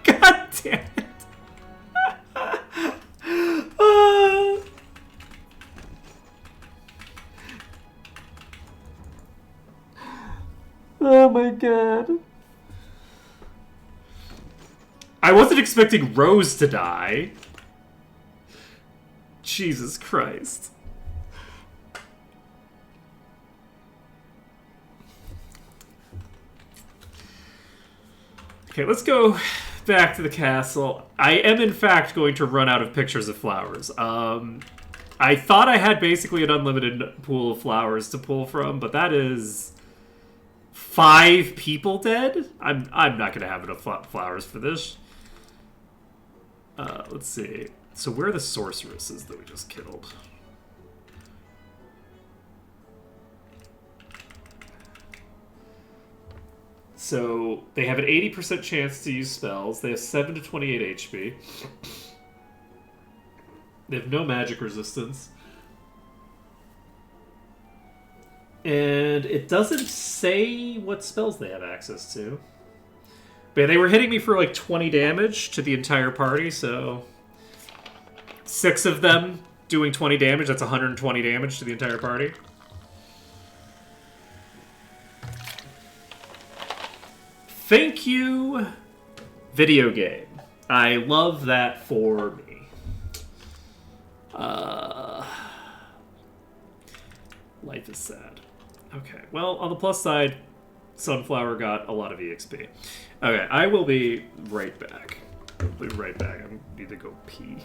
S2: God damn it. Oh my god. I wasn't expecting Rose to die. Jesus Christ. Okay, let's go back to the castle. I am, in fact, going to run out of pictures of flowers. I thought I had basically an unlimited pool of flowers to pull from, but that is 5 people dead? I'm not going to have enough flowers for this. Let's see. So where are the sorceresses that we just killed? So they have an 80% chance to use spells. They have 7 to 28 HP. They have no magic resistance. And it doesn't say what spells they have access to. But yeah, they were hitting me for like 20 damage to the entire party, so 6 of them doing 20 damage, that's 120 damage to the entire party. Thank you, video game. I love that for me. Life is sad. Okay, well, on the plus side, Sunflower got a lot of EXP. Okay, I will be right back. I'll be right back. I need to go pee.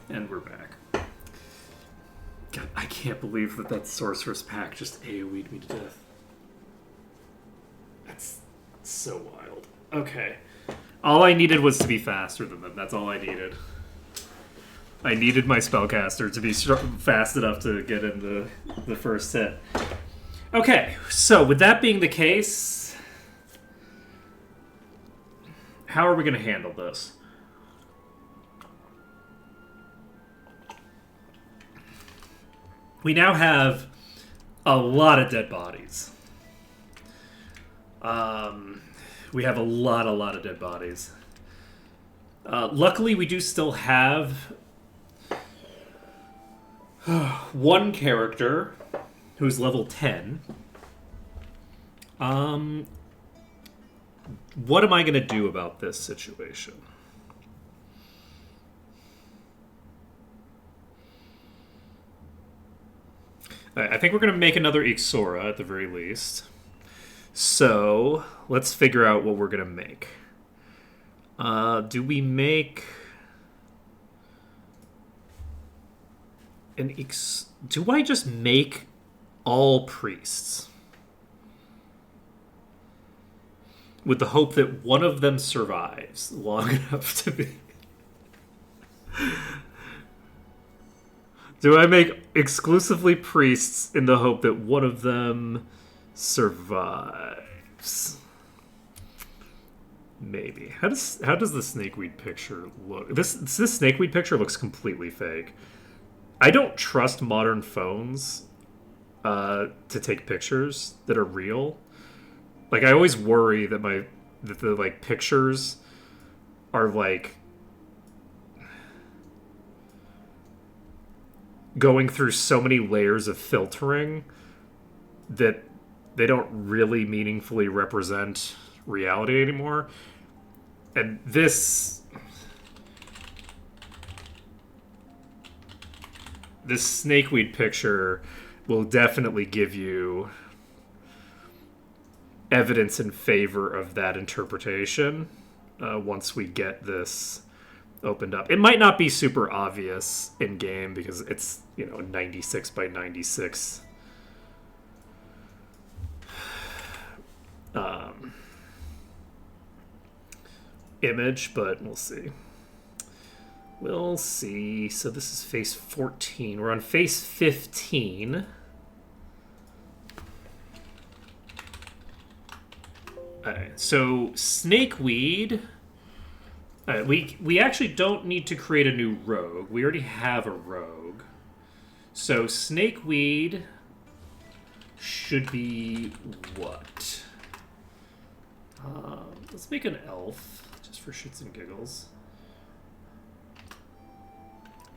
S2: And we're back. God, I can't believe that Sorceress Pack just AoE'd me to death. That's so wild. Okay. All I needed was to be faster than them. That's all I needed. I needed my spellcaster to be fast enough to get in the first hit. Okay, so with that being the case, how are we going to handle this? We now have a lot of dead bodies. We have a lot of dead bodies. Luckily, we do still have one character who's level 10. What am I going to do about this situation? I think we're going to make another Ixora at the very least. So, let's figure out what we're going to make. Do we make an do I just make all priests? With the hope that one of them survives long enough to be... Do I make exclusively priests in the hope that one of them survives? Maybe. How does the snakeweed picture look? This snakeweed picture looks completely fake. I don't trust modern phones to take pictures that are real. Like, I always worry that the like pictures are like going through so many layers of filtering that they don't really meaningfully represent reality anymore. And this snakeweed picture will definitely give you evidence in favor of that interpretation once we get this opened up. It might not be super obvious in game because it's, 96 by 96 image, but we'll see. We'll see. So this is phase 14. We're on phase 15. Alright, so snakeweed. We actually don't need to create a new rogue. We already have a rogue. So snakeweed should be what? Let's make an elf, just for shits and giggles.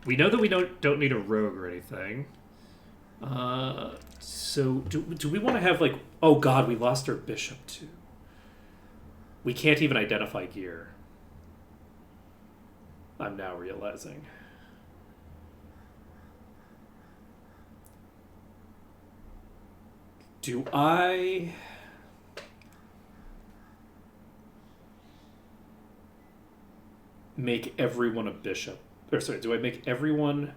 S2: We know that we don't need a rogue or anything. So do we want to have, like... Oh god, we lost our bishop too. We can't even identify gear. I'm now realizing. Do I... make everyone a bishop? Or sorry, do I make everyone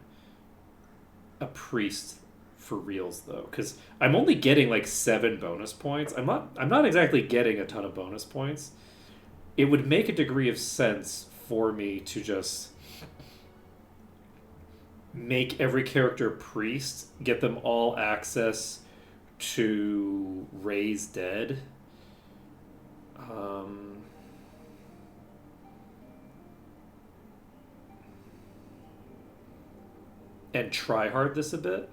S2: a priest for reals though? Because I'm only getting like 7 bonus points. I'm not exactly getting a ton of bonus points. It would make a degree of sense for me to just make every character a priest, get them all access to raise dead. And try hard this a bit.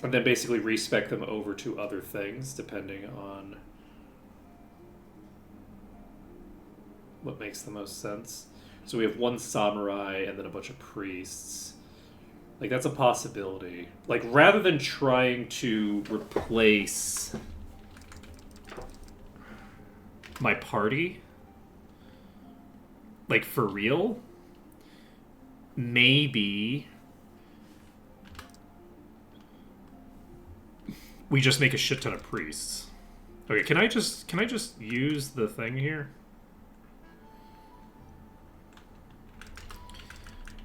S2: And then basically respec them over to other things depending on what makes the most sense. So we have one samurai and then a bunch of priests. Like, that's a possibility. Like, rather than trying to replace my party, like, for real, maybe we just make a shit ton of priests. Okay, can I just use the thing here?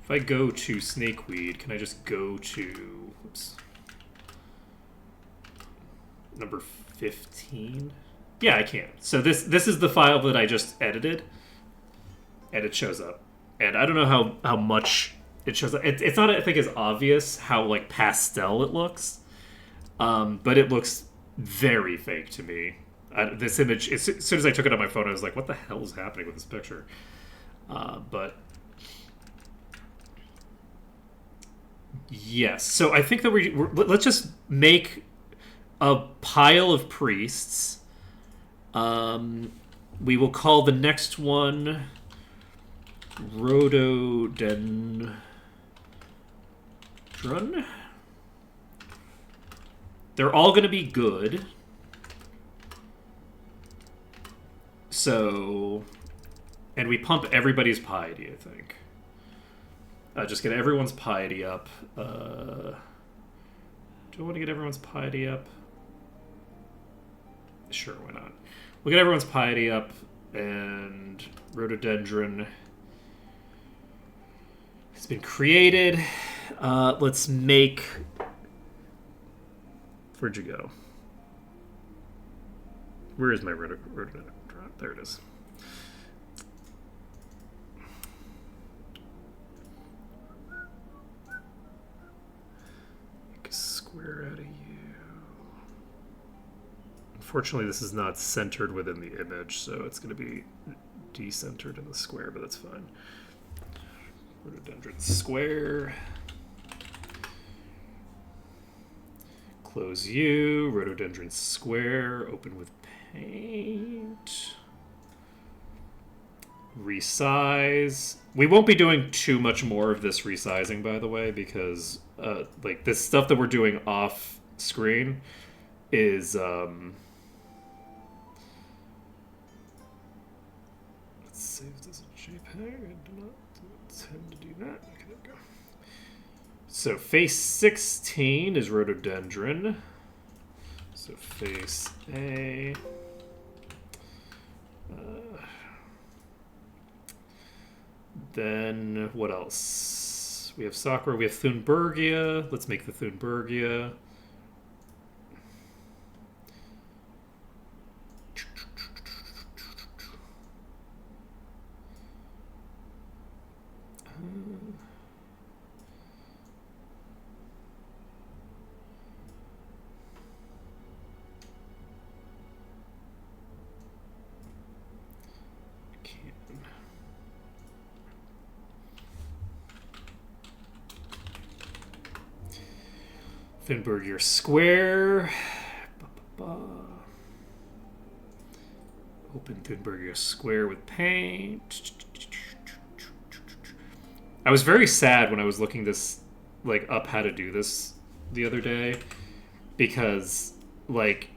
S2: If I go to snakeweed, can I just go to, oops, number 15? Yeah, I can. So this is the file that I just edited, and it shows up. And I don't know how much it shows up. It's not, I think, as obvious how, like, pastel it looks, but it looks very fake to me. This image, as soon as I took it on my phone, I was like, what the hell is happening with this picture? But yes, so I think that let's just make a pile of priests. We will call the next one Rhododendron. They're all going to be good. So, and we pump everybody's piety, I think. Just get everyone's piety up. Do I want to get everyone's piety up? Sure, why not? We'll get everyone's piety up, and Rhododendron has been created. Let's make... Where'd you go? Where is my Rhododendron? There it is. Make a square out of you. Unfortunately, this is not centered within the image, so it's going to be decentered in the square, but that's fine. Rhododendron square. Close you. Rhododendron square. Open with paint. Resize. We won't be doing too much more of this resizing, by the way, because like this stuff that we're doing off screen is let's save this as a JPEG. I do not tend to do that. Okay, there we go. So face 16 is Rhododendron. So face A. Then what else? We have Sakura. We have Thunbergia. Let's make the Thunbergia. Thunbergia square. Open Thunbergia square with paint. I was very sad when I was looking this up how to do this the other day, because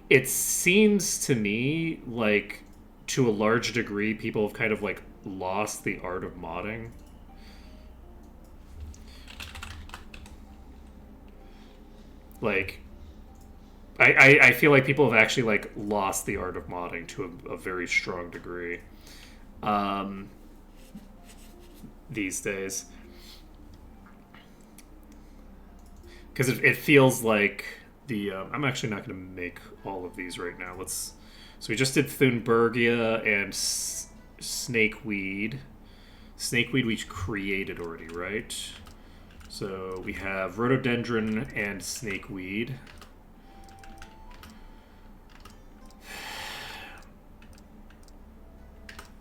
S2: it seems to me like to a large degree people have kind of lost the art of modding. I feel like people have actually lost the art of modding to a very strong degree these days, because it feels like the I'm actually not going to make all of these right now. So we just did Thunbergia and Snakeweed. Snakeweed we created already, right? So we have Rhododendron and Snakeweed.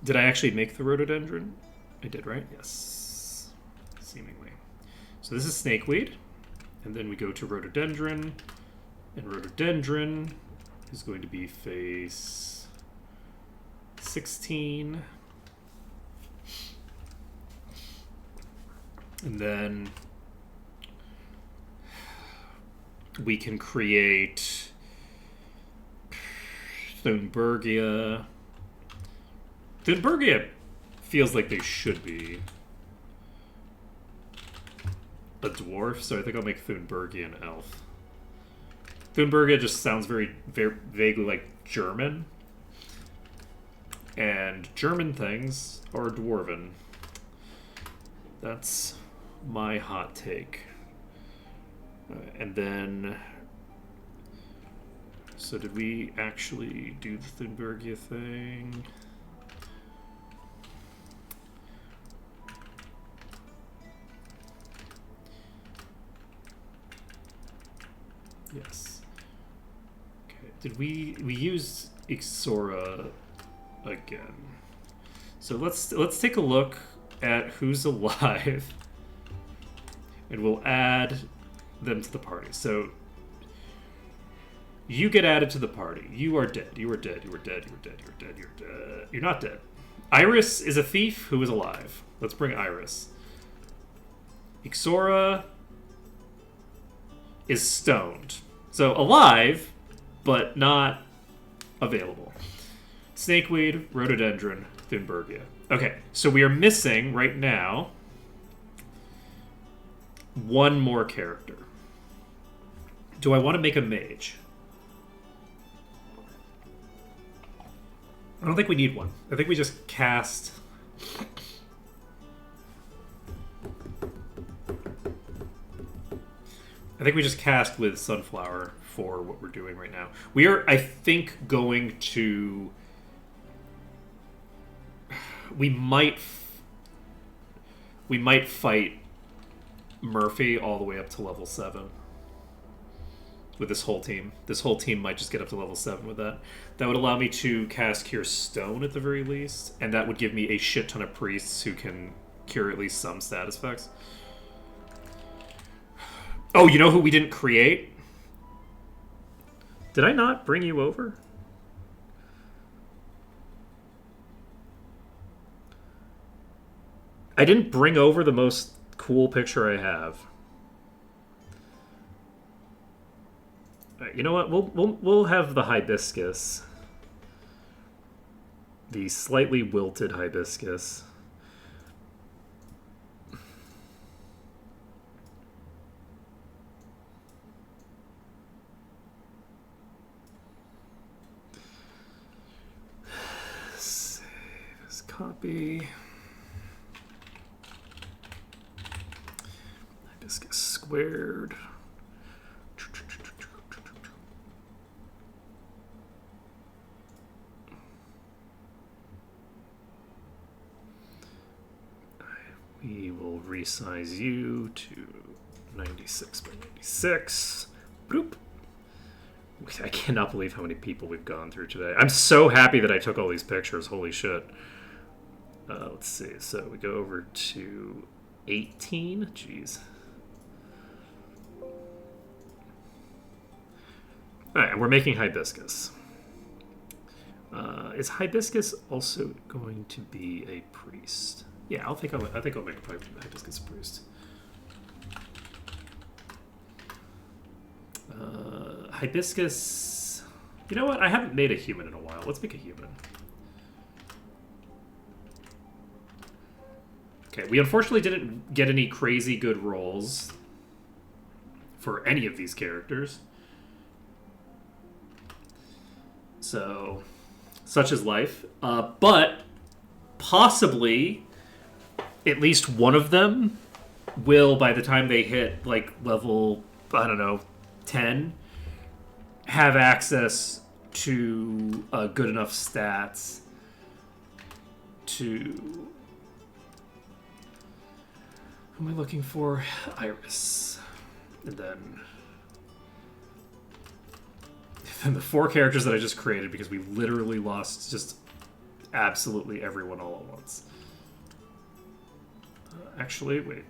S2: Did I actually make the Rhododendron? I did, right? Yes. Seemingly. So this is Snakeweed. And then we go to Rhododendron. And Rhododendron is going to be face 16. And then we can create Thunbergia. Thunbergia feels like they should be a dwarf, so I think I'll make Thunbergia an elf. Thunbergia just sounds very vaguely like German. And German things are dwarven. That's my hot take. And then... So did we actually do the Thunbergia thing? Yes. Okay. Did we use Ixora again? So let's take a look at who's alive, and we'll add them to the party. So you get added to the party. You are dead. You are dead. You are dead. You are dead. You are dead. You're dead. You're not dead. Iris is a thief who is alive. Let's bring Iris. Ixora is stoned. So alive, but not available. Snakeweed, Rhododendron, Thunbergia. Okay, so we are missing, right now, one more character. Do I want to make a mage? I don't think we need one. I think we just cast... I think we just cast with Sunflower for what we're doing right now. We are, I think, going to... We might fight Murphy all the way up to level 7 with this whole team. This whole team might just get up to level 7 with that. That would allow me to cast Cure Stone at the very least, and that would give me a shit ton of priests who can cure at least some status effects. Oh, you know who we didn't create? Did I not bring you over? I didn't bring over the most cool picture I have. All right, you know what? We'll have the hibiscus, the slightly wilted hibiscus. Save as copy. Hibiscus squared. We will resize you to 96 by 96. Bloop. I cannot believe how many people we've gone through today. I'm so happy that I took all these pictures. Holy shit. Let's see. So we go over to 18. Jeez. Alright, and we're making hibiscus. Is hibiscus also going to be a priest? Yeah, I think I'll make a hibiscus priest. Hibiscus... You know what? I haven't made a human in a while. Let's make a human. Okay, we unfortunately didn't get any crazy good rolls for any of these characters. So, such is life. But possibly at least one of them will, by the time they hit like level, I don't know, 10, have access to good enough stats to... Who am I looking for? Iris. And then the 4 characters that I just created, because we literally lost just absolutely everyone all at once. Actually, wait.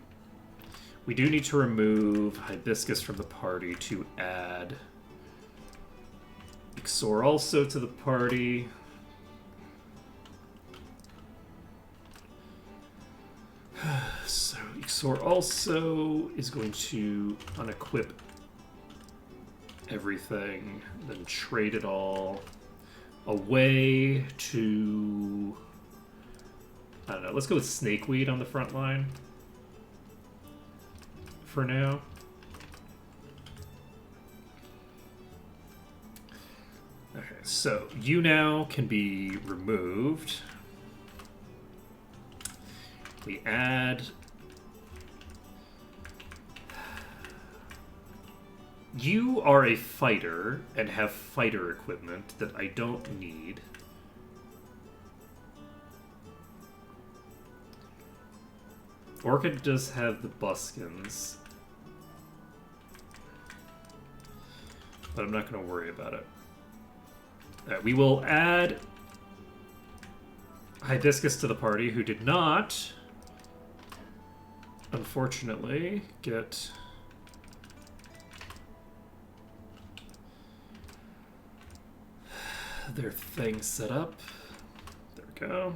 S2: We do need to remove Hibiscus from the party to add XOR also to the party. So XOR also is going to unequip everything, then trade it all away to... I don't know, let's go with Snakeweed on the front line for now. Okay, so you now can be removed. We add... You are a fighter and have fighter equipment that I don't need. Orchid does have the buskins, but I'm not going to worry about it. We will add Hibiscus to the party, who did not, unfortunately, get... their thing set up. There we go.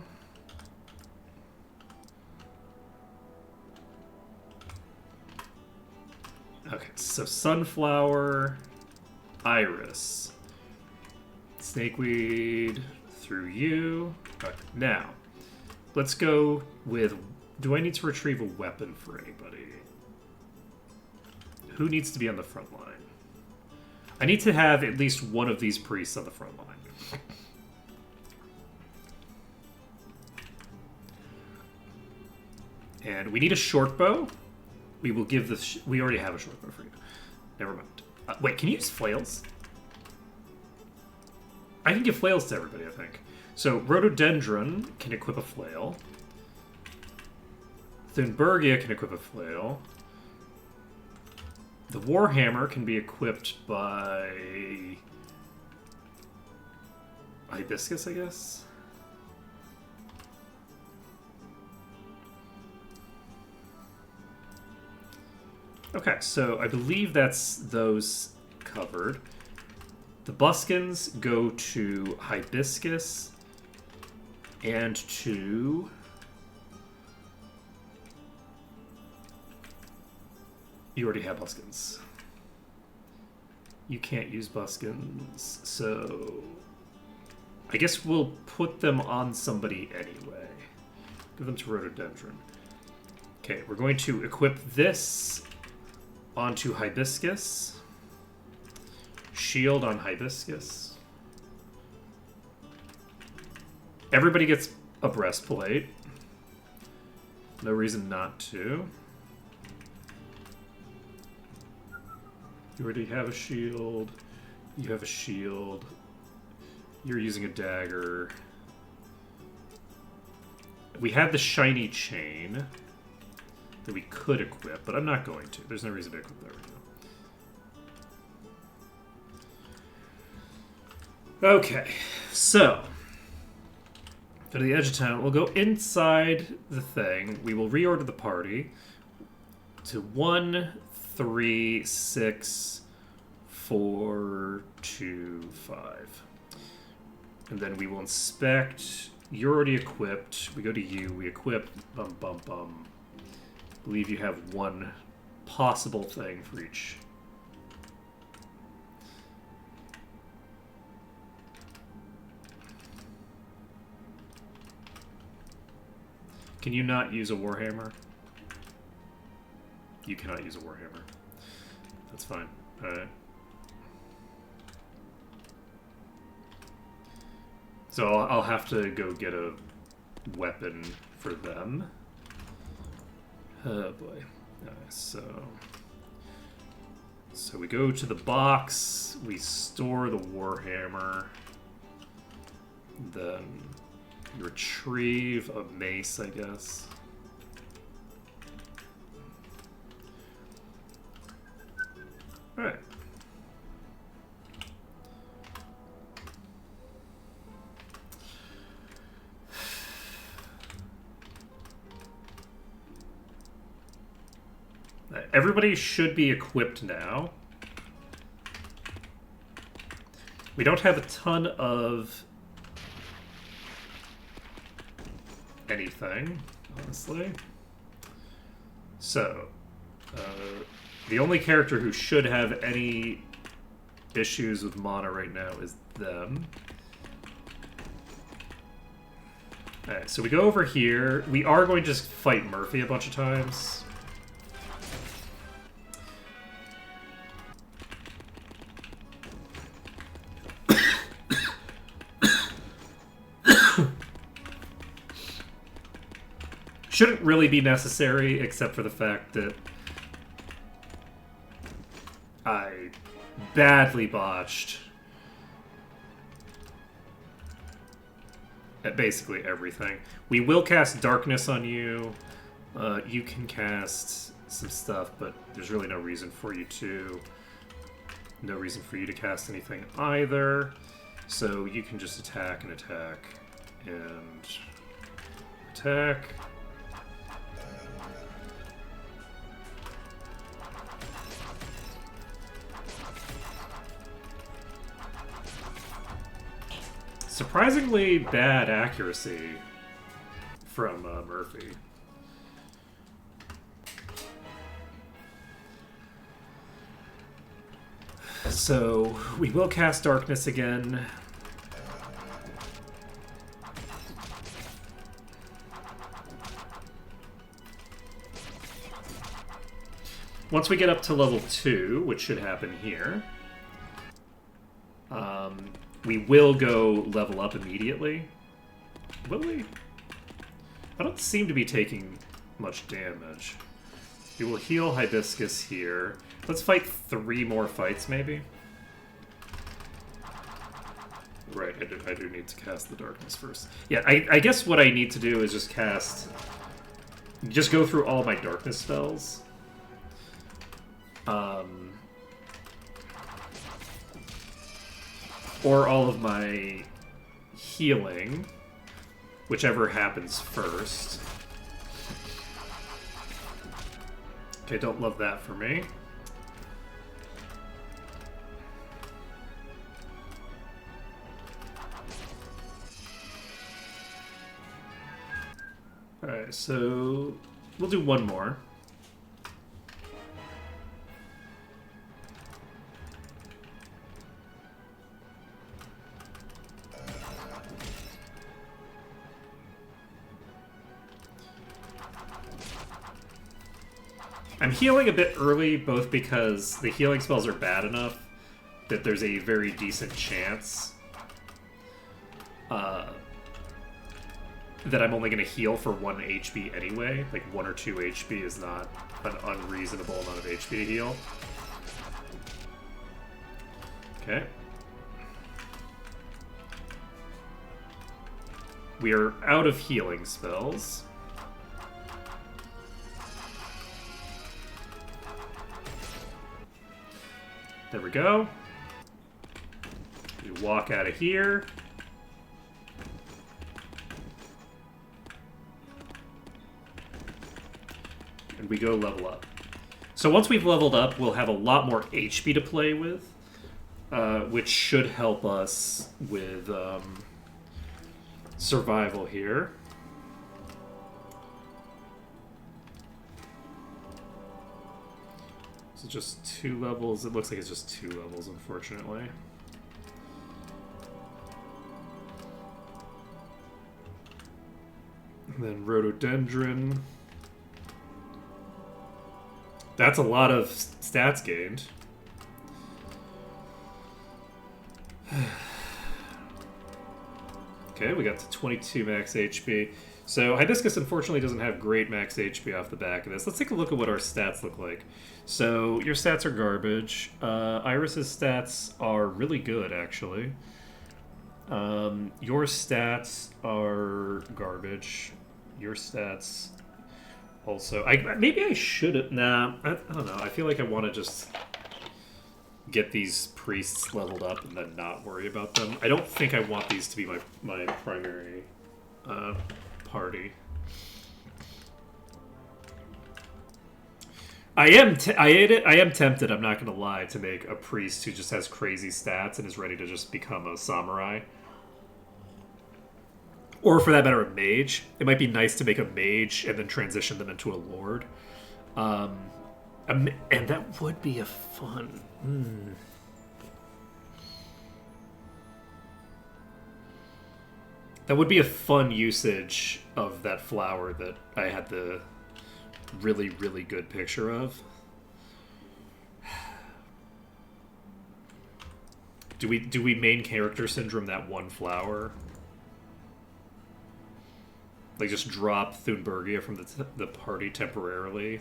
S2: Okay, so Sunflower, Iris, Snakeweed through you. Okay, now, let's go with... Do I need to retrieve a weapon for anybody? Who needs to be on the front line? I need to have at least one of these priests on the front line. And we need a short bow. We will give this... we already have a short bow for you. Never mind. Wait, can you use flails? I can give flails to everybody, I think. So, Rhododendron can equip a flail. Thunbergia can equip a flail. The Warhammer can be equipped by... Hibiscus, I guess? Okay, so I believe that's those covered. The buskins go to Hibiscus and to... You already have buskins. You can't use buskins, so... I guess we'll put them on somebody anyway. Give them to Rhododendron. Okay, we're going to equip this onto Hibiscus. Shield on Hibiscus. Everybody gets a breastplate. No reason not to. You already have a shield. You have a shield. You're using a dagger. We have the shiny chain that we could equip, but I'm not going to. There's no reason to equip that right now. Okay, so go to the edge of town. We'll go inside the thing. We will reorder the party to 1, 3, 6, 4, 2, 5. And then we will inspect. You're already equipped. We go to you. We equip. Bum, bum, bum. I believe you have one possible thing for each. Can you not use a Warhammer? You cannot use a Warhammer. That's fine. Alright. So I'll have to go get a weapon for them. Oh boy. So we go to the box, we store the Warhammer, then you retrieve a mace, I guess. Alright. Everybody should be equipped now. We don't have a ton of anything, honestly. So, the only character who should have any issues with mana right now is them. Alright, so we go over here. We are going to just fight Murphy a bunch of times. Shouldn't really be necessary, except for the fact that I badly botched at basically everything. We will cast Darkness on you. You can cast some stuff, but there's really no reason for you to. No reason for you to cast anything either. So you can just attack and attack and attack. Surprisingly bad accuracy from Murphy. So we will cast Darkness again. Once we get up to level 2, which should happen here, we will go level up immediately. Will we? I don't seem to be taking much damage. We will heal Hibiscus here. Let's fight 3 more fights, maybe. Right, I do need to cast the Darkness first. Yeah, I guess what I need to do is just cast... Just go through all my Darkness spells. Or all of my healing, whichever happens first. Okay, don't love that for me. Alright, so we'll do one more. I'm healing a bit early, both because the healing spells are bad enough that there's a very decent chance that I'm only going to heal for 1 HP anyway. Like 1 or 2 HP is not an unreasonable amount of HP to heal. Okay. We are out of healing spells. There we go. We walk out of here. And we go level up. So once we've leveled up, we'll have a lot more HP to play with, which should help us with survival here. So just 2 levels. It looks like it's just 2 levels, unfortunately. And then Rhododendron. That's a lot of stats gained. Okay, we got to 22 max HP. So Hibiscus unfortunately doesn't have great max HP off the back of this. Let's take a look at what our stats look like. So your stats are garbage. Iris's stats are really good, actually. Your stats are garbage. Your stats also... maybe I should... Nah, I don't know. I feel like I want to just get these priests leveled up and then not worry about them. I don't think I want these to be my primary party. I am tempted. I'm not gonna lie to make a priest who just has crazy stats and is ready to just become a samurai, or for that matter, a mage. It might be nice to make a mage and then transition them into a lord. Um, and that would be a fun. That would be a fun usage of that flower that I had the really, really good picture of. Do we main character syndrome that one flower? Like just drop Thunbergia from the party temporarily?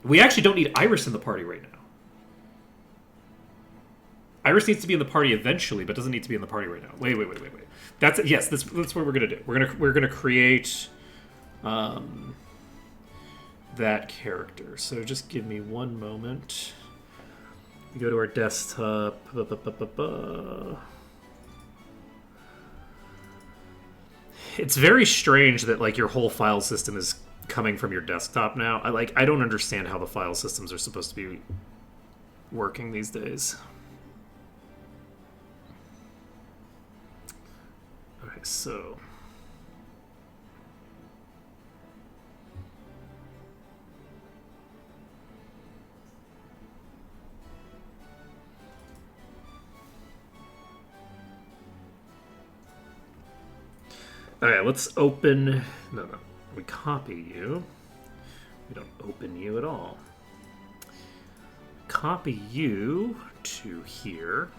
S2: We actually don't need Iris in the party right now. Iris needs to be in the party eventually, but doesn't need to be in the party right now. Wait. That's what we're gonna do. We're gonna create that character. So just give me one moment. We go to our desktop. It's very strange that like your whole file system is coming from your desktop now. I don't understand how the file systems are supposed to be working these days. Okay, so alright, let's open... No. We copy you. We don't open you at all. Copy you to here.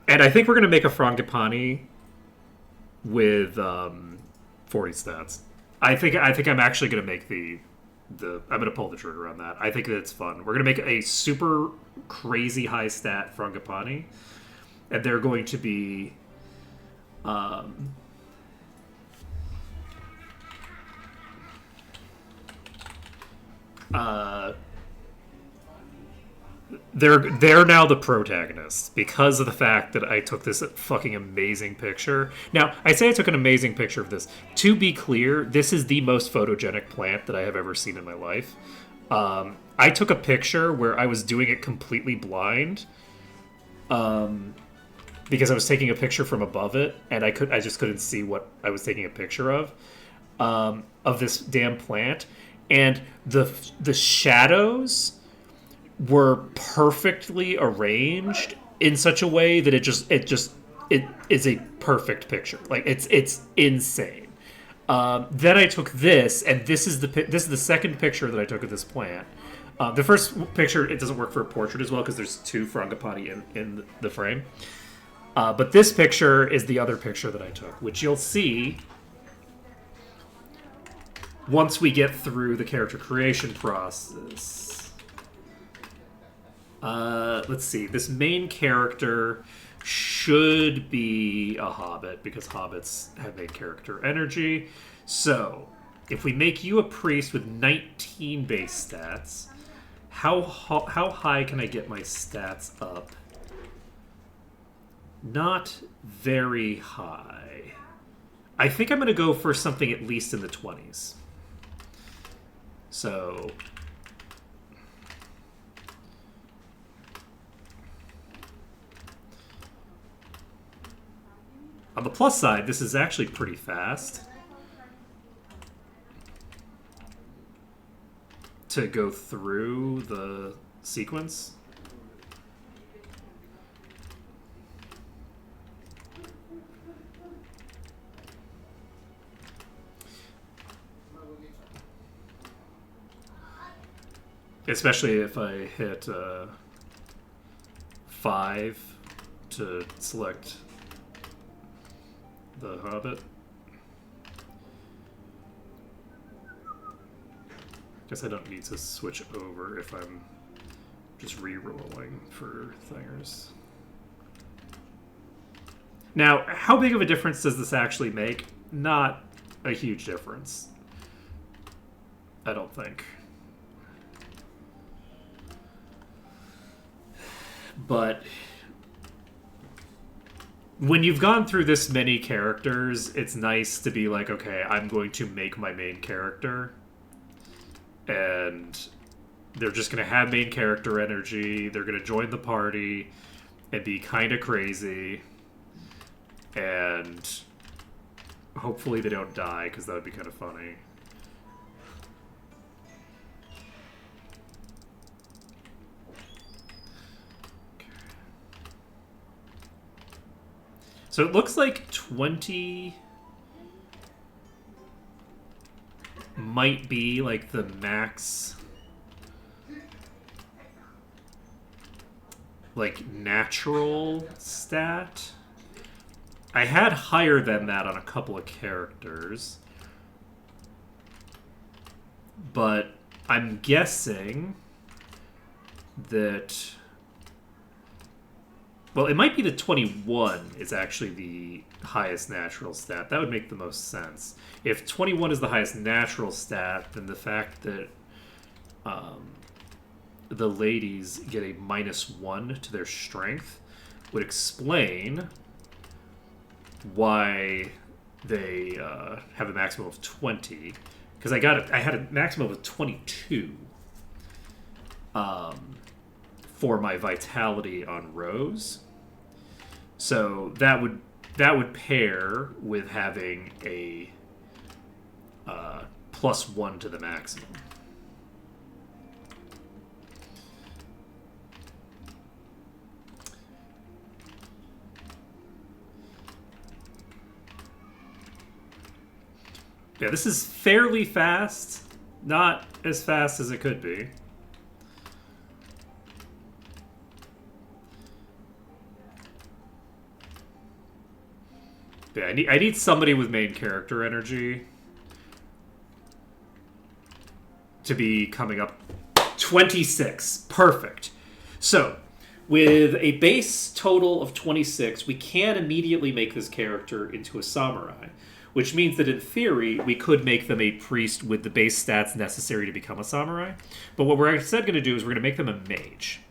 S2: And I think we're going to make a Frangipani with 40 stats. I think I'm actually going to make the I'm going to pull the trigger on that. I think that it's fun. We're going to make a super crazy high stat Frangipani. And they're going to be... they're now the protagonists because of the fact that I took this fucking amazing picture. Now, I say I took an amazing picture of this. To be clear, this is the most photogenic plant that I have ever seen in my life. I took a picture where I was doing it completely blind. Because I was taking a picture from above it, and I just couldn't see what I was taking a picture of this damn plant, and the shadows were perfectly arranged in such a way that it is a perfect picture. Like it's insane. Then I took this, and this is the second picture that I took of this plant. The first picture, it doesn't work for a portrait as well because there's two Frangipani in the frame. But this picture is the other picture that I took, which you'll see once we get through the character creation process. Let's see. This main character should be a hobbit because hobbits have main character energy. So, if we make you a priest with 19 base stats, how high can I get my stats up? Not very high. I think I'm going to go for something at least in the 20s. So... on the plus side, this is actually pretty fast to go through the sequence. Especially if I hit 5 to select the Hobbit. Guess I don't need to switch over if I'm just re-rolling for thingers. Now, how big of a difference does this actually make? Not a huge difference. I don't think. But when you've gone through this many characters, it's nice to be like, okay, I'm going to make my main character. and they're just going to have main character energy. They're going to join the party and be kind of crazy. And hopefully they don't die, because that would be kind of funny. So it looks like 20 might be like the max, like, natural stat. I had higher than that on a couple of characters, but I'm guessing that, well, it might be that 21 is actually the highest natural stat. That would make the most sense. If 21 is the highest natural stat, then the fact that the ladies get a -1 to their strength would explain why they have a maximum of 20. Because I had a maximum of 22 for my vitality on Rose. So that would pair with having a +1 to the maximum. Yeah, this is fairly fast. Not as fast as it could be. Yeah, I need somebody with main character energy to be coming up. 26. Perfect. So, with a base total of 26, we can immediately make this character into a samurai, which means that in theory, we could make them a priest with the base stats necessary to become a samurai. But what we're instead going to do is we're going to make them a mage.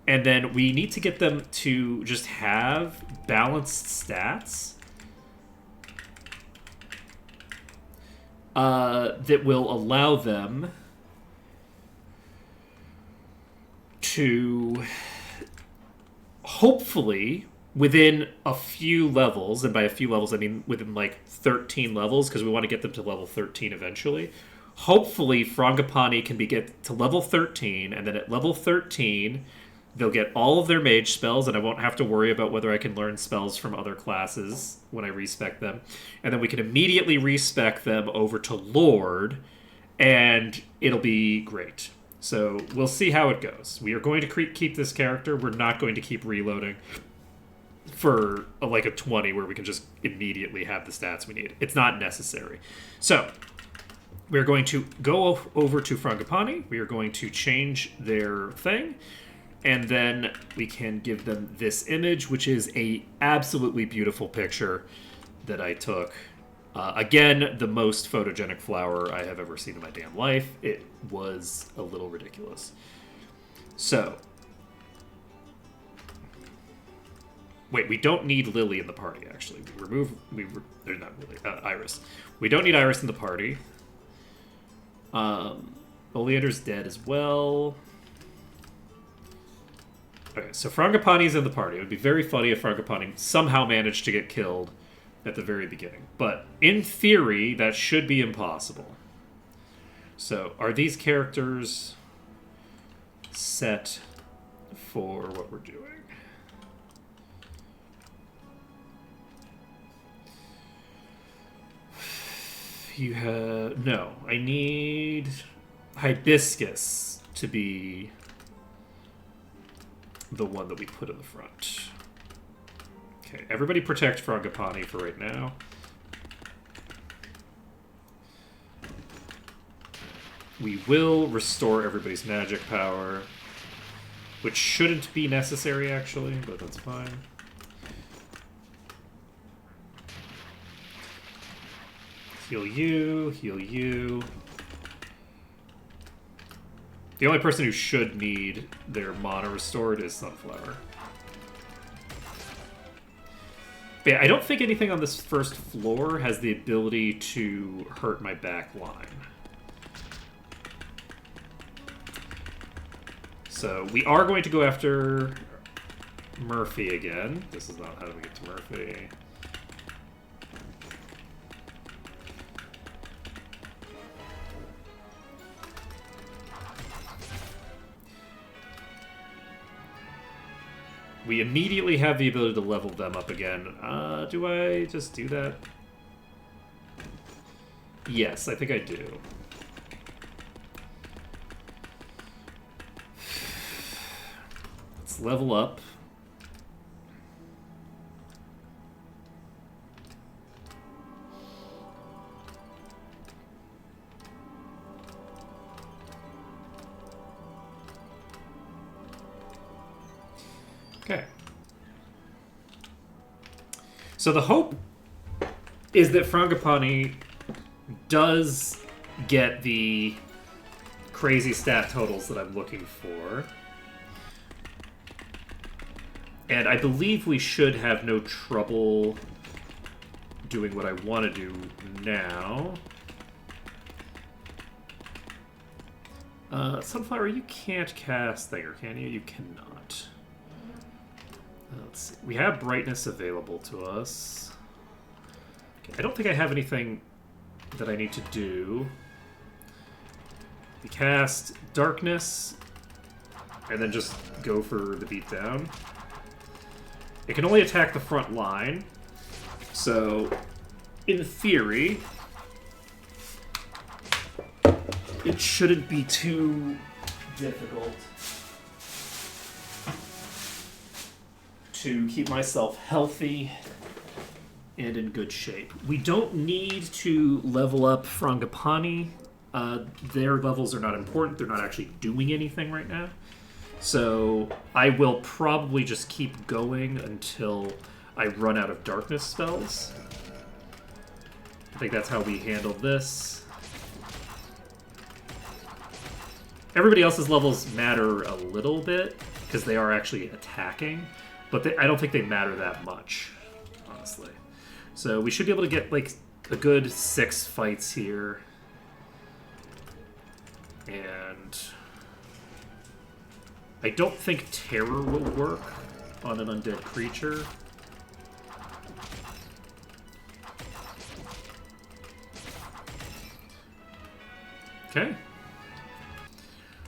S2: And then we need to get them to just have balanced stats that will allow them to hopefully, within a few levels, and by a few levels I mean within like 13 levels, because we want to get them to level 13 eventually. Hopefully Frangipani can get to level 13, and then at level 13 they'll get all of their mage spells, and I won't have to worry about whether I can learn spells from other classes when I respec them. And then we can immediately respec them over to Lord, and it'll be great. So we'll see how it goes. We are going to keep this character. We're not going to keep reloading for like a 20 where we can just immediately have the stats we need. It's not necessary. So we're going to go over to Frangipani. We are going to change their thing. And then we can give them this image, which is a absolutely beautiful picture that I took. Again, the most photogenic flower I have ever seen in my damn life. It was a little ridiculous. So, wait, we don't need Lily in the party, actually. Not Lily, Iris. We don't need Iris in the party. Oleander's dead as well. Okay, so Frangipani's in the party. It would be very funny if Frangipani somehow managed to get killed at the very beginning. But in theory, that should be impossible. So, are these characters set for what we're doing? You have... No, I need Hibiscus to be the one that we put in the front. Okay, everybody protect Frangipani for right now. We will restore everybody's magic power, which shouldn't be necessary, actually, but that's fine. Heal you, heal you. The only person who should need their mana restored is Sunflower. But yeah, I don't think anything on this first floor has the ability to hurt my back line. So we are going to go after Murphy again. This is not how do we get to Murphy. We immediately have the ability to level them up again. Do I just do that? Yes, I think I do. Let's level up. Okay. So the hope is that Frangipani does get the crazy stat totals that I'm looking for. And I believe we should have no trouble doing what I want to do now. Sunflower, you can't cast Thinger, can you? You cannot. Let's see. We have brightness available to us. Okay, I don't think I have anything that I need to do. We cast darkness and then just go for the beatdown. It can only attack the front line, so in theory it shouldn't be too difficult to keep myself healthy and in good shape. We don't need to level up Frangipani. Their levels are not important. They're not actually doing anything right now. So I will probably just keep going until I run out of darkness spells. I think that's how we handle this. Everybody else's levels matter a little bit because they are actually attacking, but I don't think they matter that much, honestly. So we should be able to get like a good 6 fights here. And I don't think Terror will work on an undead creature. Okay.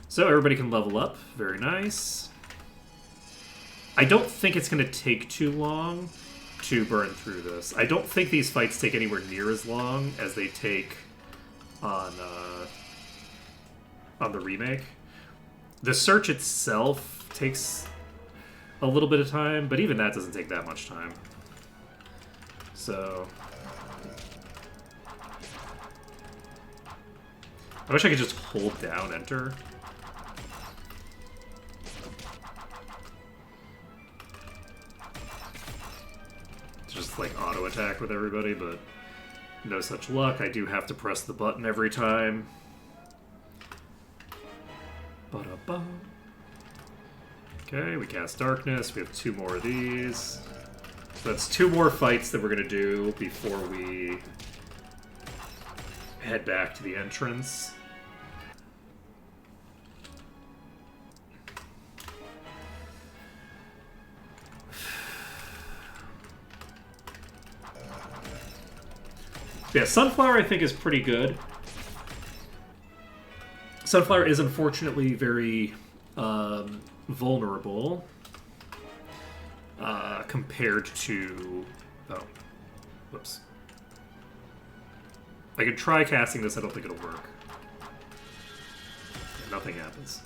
S2: So everybody can level up. Very nice. I don't think it's going to take too long to burn through this. I don't think these fights take anywhere near as long as they take on the remake. The search itself takes a little bit of time, but even that doesn't take that much time. So I wish I could just hold down enter. Just like auto attack with everybody, but no such luck. I do have to press the button every time. Ba-da-ba. Okay, we cast darkness. We have 2 more of these. So that's 2 more fights that we're gonna do before we head back to the entrance. Yeah, Sunflower I think is pretty good. Sunflower is unfortunately very vulnerable compared to... Oh, whoops. I could try casting this, I don't think it'll work. Yeah, nothing happens.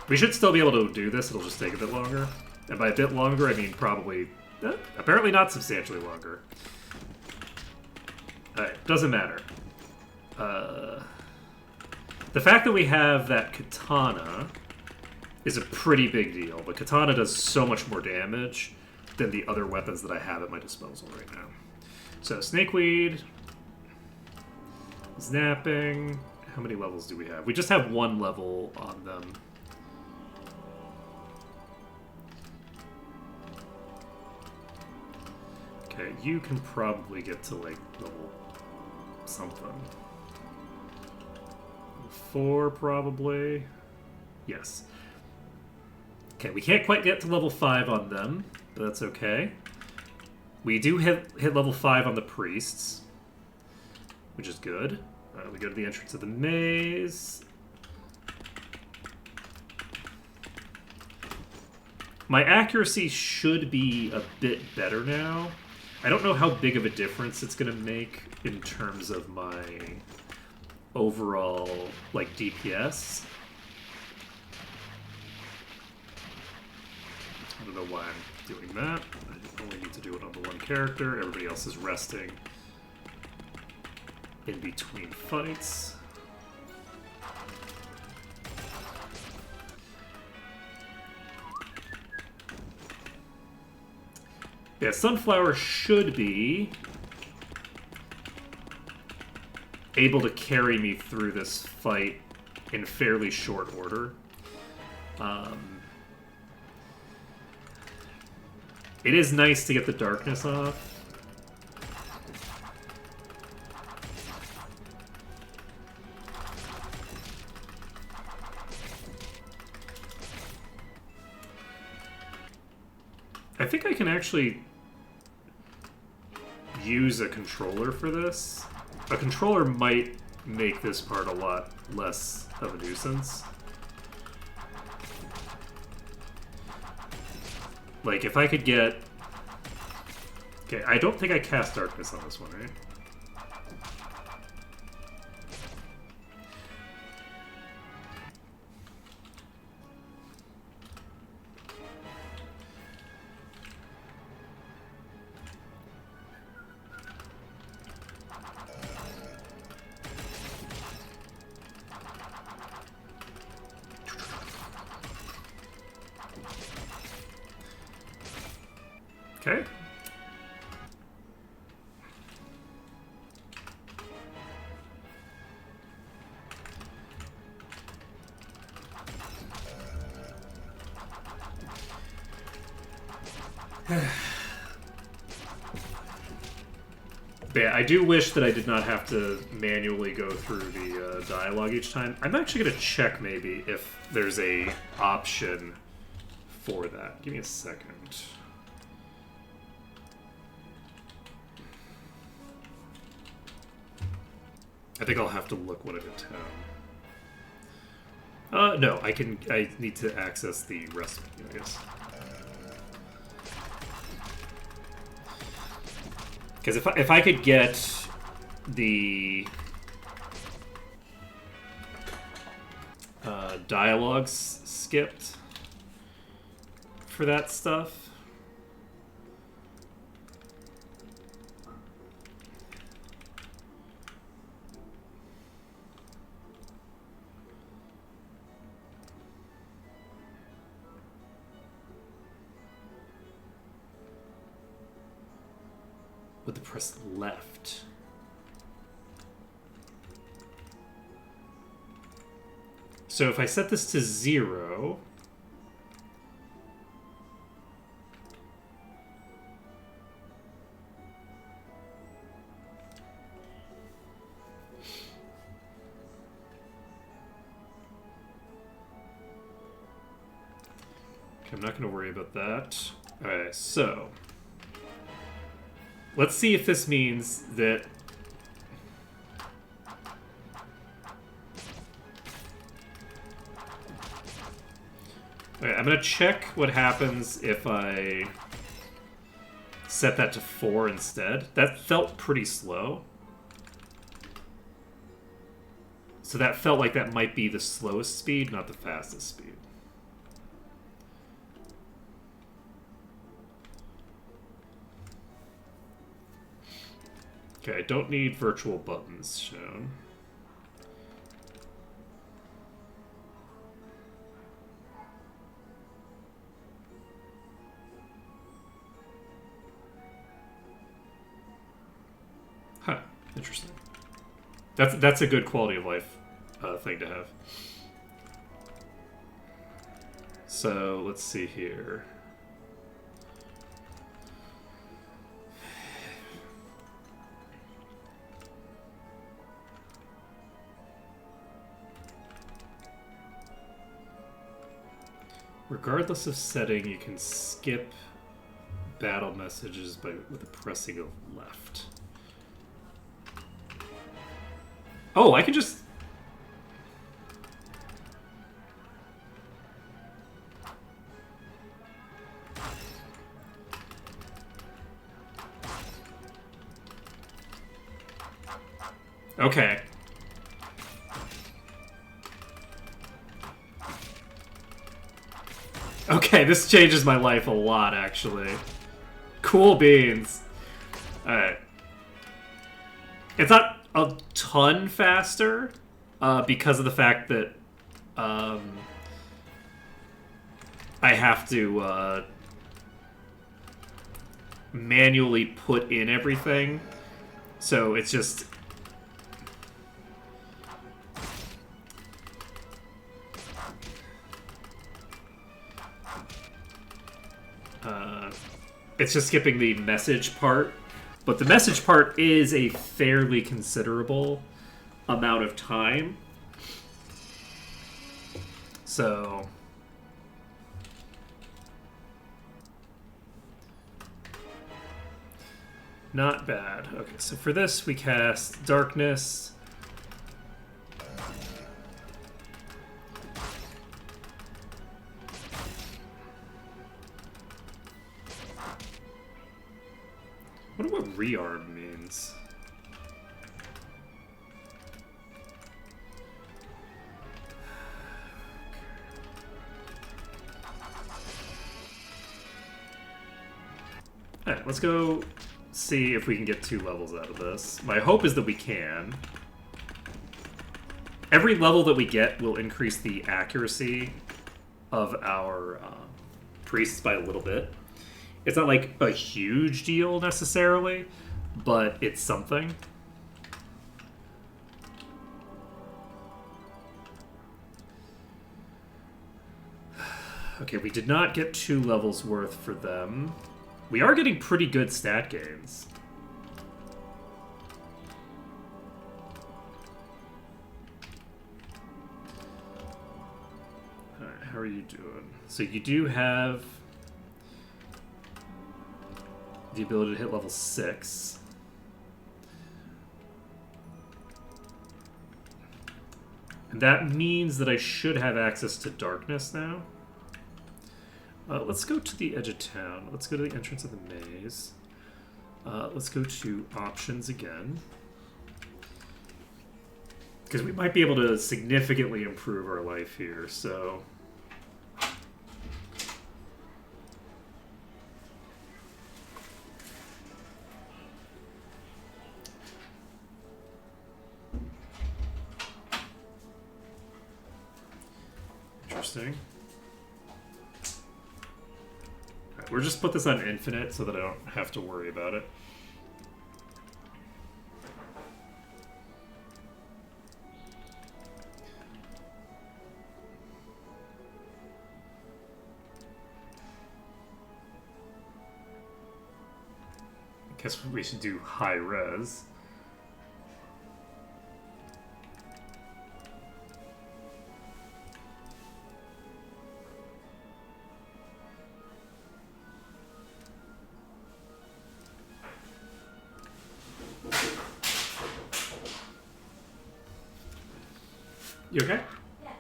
S2: We should still be able to do this, it'll just take a bit longer. And by a bit longer, I mean probably... apparently not substantially longer. Alright, doesn't matter. The fact that we have that katana is a pretty big deal, but katana does so much more damage than the other weapons that I have at my disposal right now. So, Snakeweed, Snapping, how many levels do we have? We just have 1 level on them. Okay, you can probably get to, like, level something. 4 probably. Yes. Okay, we can't quite get to level 5 on them, but that's okay. We do hit level 5 on the priests, which is good. We go to the entrance of the maze. My accuracy should be a bit better now. I don't know how big of a difference it's going to make in terms of my overall, like, DPS. I don't know why I'm doing that. I only need to do it on the one character. Everybody else is resting in between fights. Yeah, Sunflower should be able to carry me through this fight in fairly short order. It is nice to get the darkness off. I think I can actually use a controller for this. A controller might make this part a lot less of a nuisance. Like, if I could get... Okay, I don't think I cast Darkness on this one, right? Okay. Yeah, I do wish that I did not have to manually go through the dialogue each time. I'm actually going to check maybe if there's a option for that. Give me a second. I think I'll have to look one at a time. No, I need to access the rest menu, I guess. Because if I could get the dialogues skipped for that stuff. With the press left. So if I set this to 0, okay, I'm not going to worry about that. Alright, so let's see if this means that... Okay, I'm going to check what happens if I set that to 4 instead. That felt pretty slow. So that felt like that might be the slowest speed, not the fastest speed. Okay, I don't need virtual buttons shown. Huh, interesting. That's a good quality of life thing to have. So, let's see here. Regardless of setting, you can skip battle messages with the pressing of left. Oh, I can just... Okay. Okay, this changes my life a lot, actually. Cool beans. Alright. It's not a ton faster, because of the fact that I have to manually put in everything. So it's just... it's just skipping the message part. But the message part is a fairly considerable amount of time. So... not bad. Okay, so for this we cast Darkness. I wonder what rearm means. Alright, let's go see if we can get 2 levels out of this. My hope is that we can. Every level that we get will increase the accuracy of our priests by a little bit. It's not like a huge deal necessarily, but it's something. Okay, we did not get 2 levels worth for them. We are getting pretty good stat gains. Alright, how are you doing? So you do have the ability to hit level 6. And that means that I should have access to darkness now. Let's go to the edge of town. Let's go to the entrance of the maze. Let's go to options again. Because we might be able to significantly improve our life here, so... Interesting. Right, we'll just put this on infinite so that I don't have to worry about it. I guess we should do high res. You okay?
S3: Yeah.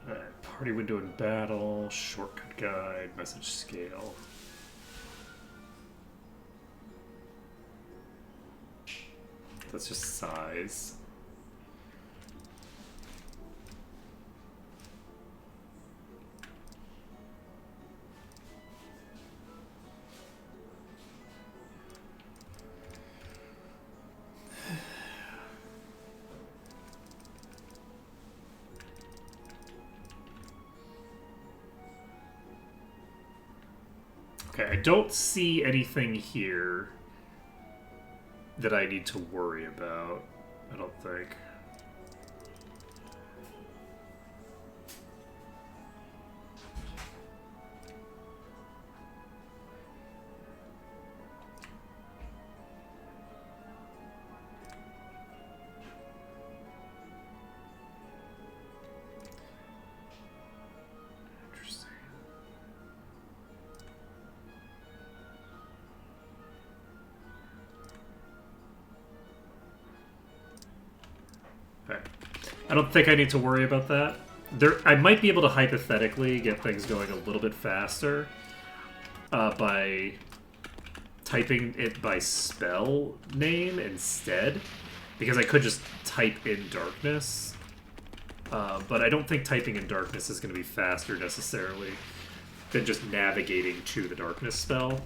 S2: Alright, party window in battle, shortcut guide, message scale. That's just size. Okay, I don't see anything here that I need to worry about, I don't think. Okay. I don't think I need to worry about that. I might be able to hypothetically get things going a little bit faster by typing it by spell name instead, because I could just type in darkness. But I don't think typing in darkness is going to be faster necessarily than just navigating to the darkness spell.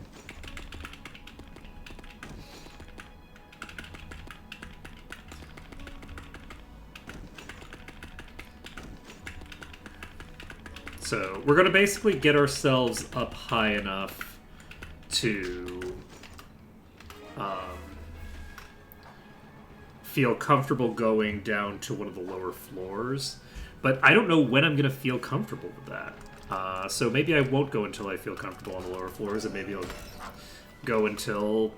S2: So we're going to basically get ourselves up high enough to feel comfortable going down to one of the lower floors. But I don't know when I'm going to feel comfortable with that. So maybe I won't go until I feel comfortable on the lower floors, and maybe I'll go until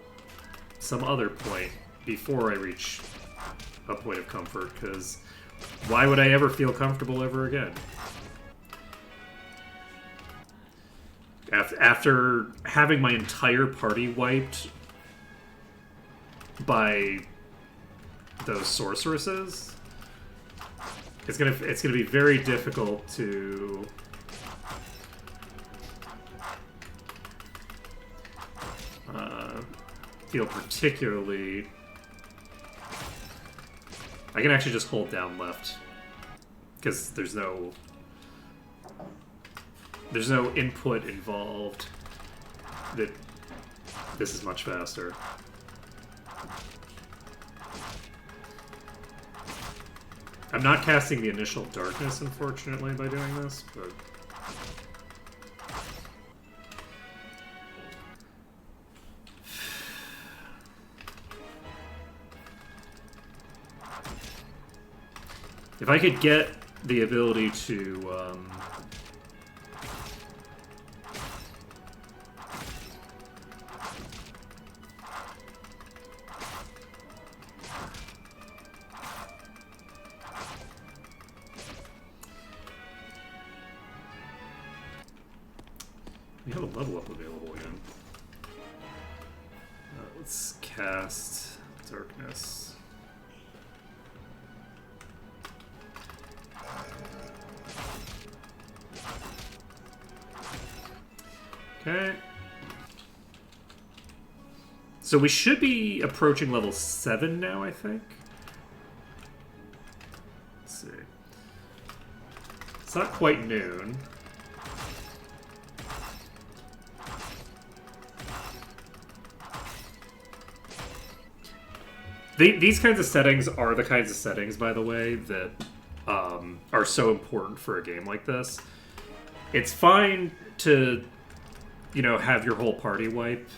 S2: some other point before I reach a point of comfort, because why would I ever feel comfortable ever again? After having my entire party wiped by those sorceresses, it's gonna be very difficult to feel particularly. I can actually just hold down left because there's no input involved. That this is much faster. I'm not casting the initial darkness, unfortunately, by doing this, but if I could get the ability to we have a level up available again. Let's cast darkness. Okay. So we should be approaching level 7 now, I think. Let's see. It's not quite noon. These kinds of settings are the kinds of settings, by the way, that are so important for a game like this. It's fine to, you know, have your whole party wiped.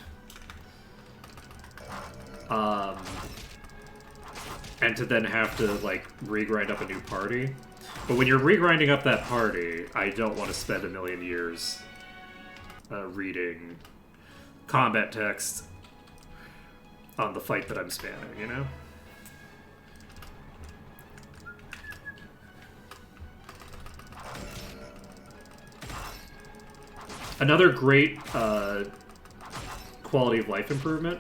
S2: And to then have to, like, regrind up a new party. But when you're regrinding up that party, I don't want to spend a million years reading combat text on the fight that I'm spamming, you know? Another great quality of life improvement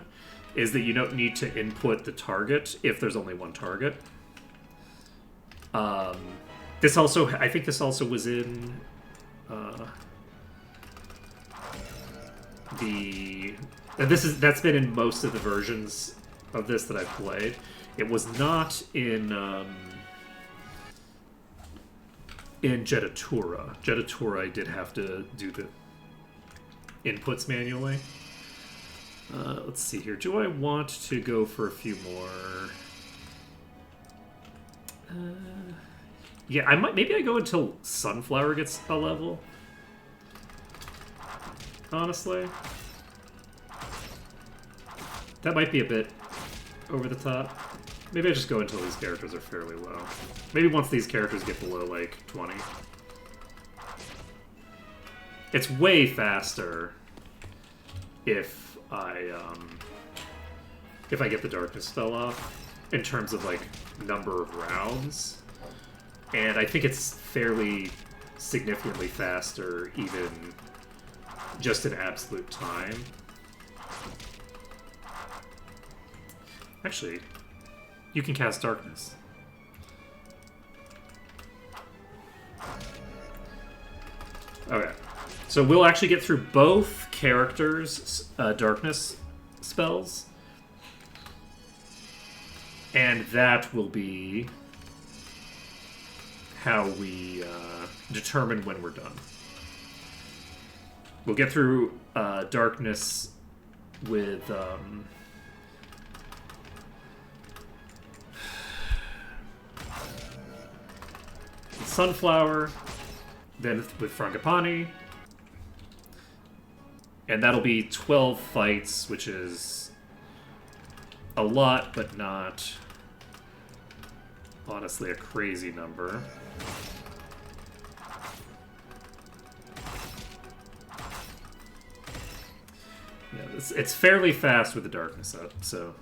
S2: is that you don't need to input the target if there's only one target. This also, I think this also was in that's been in most of the versions of this that I've played. It was not in Jetatura. Jetatura, I did have to do the inputs manually. Let's see here. Do I want to go for a few more? Yeah, I might. Maybe I go until Sunflower gets a level. Honestly, that might be a bit over the top. Maybe I just go until these characters are fairly low. Maybe once these characters get below, like, 20. It's way faster if I get the darkness spell off in terms of, like, number of rounds. And I think it's fairly significantly faster even just in absolute time. Actually, you can cast darkness. Okay. So we'll actually get through both characters' darkness spells. And that will be how we determine when we're done. We'll get through darkness with Sunflower, then with Frangipani, and that'll be 12 fights, which is a lot, but not honestly a crazy number. Yeah, it's fairly fast with the darkness up, so.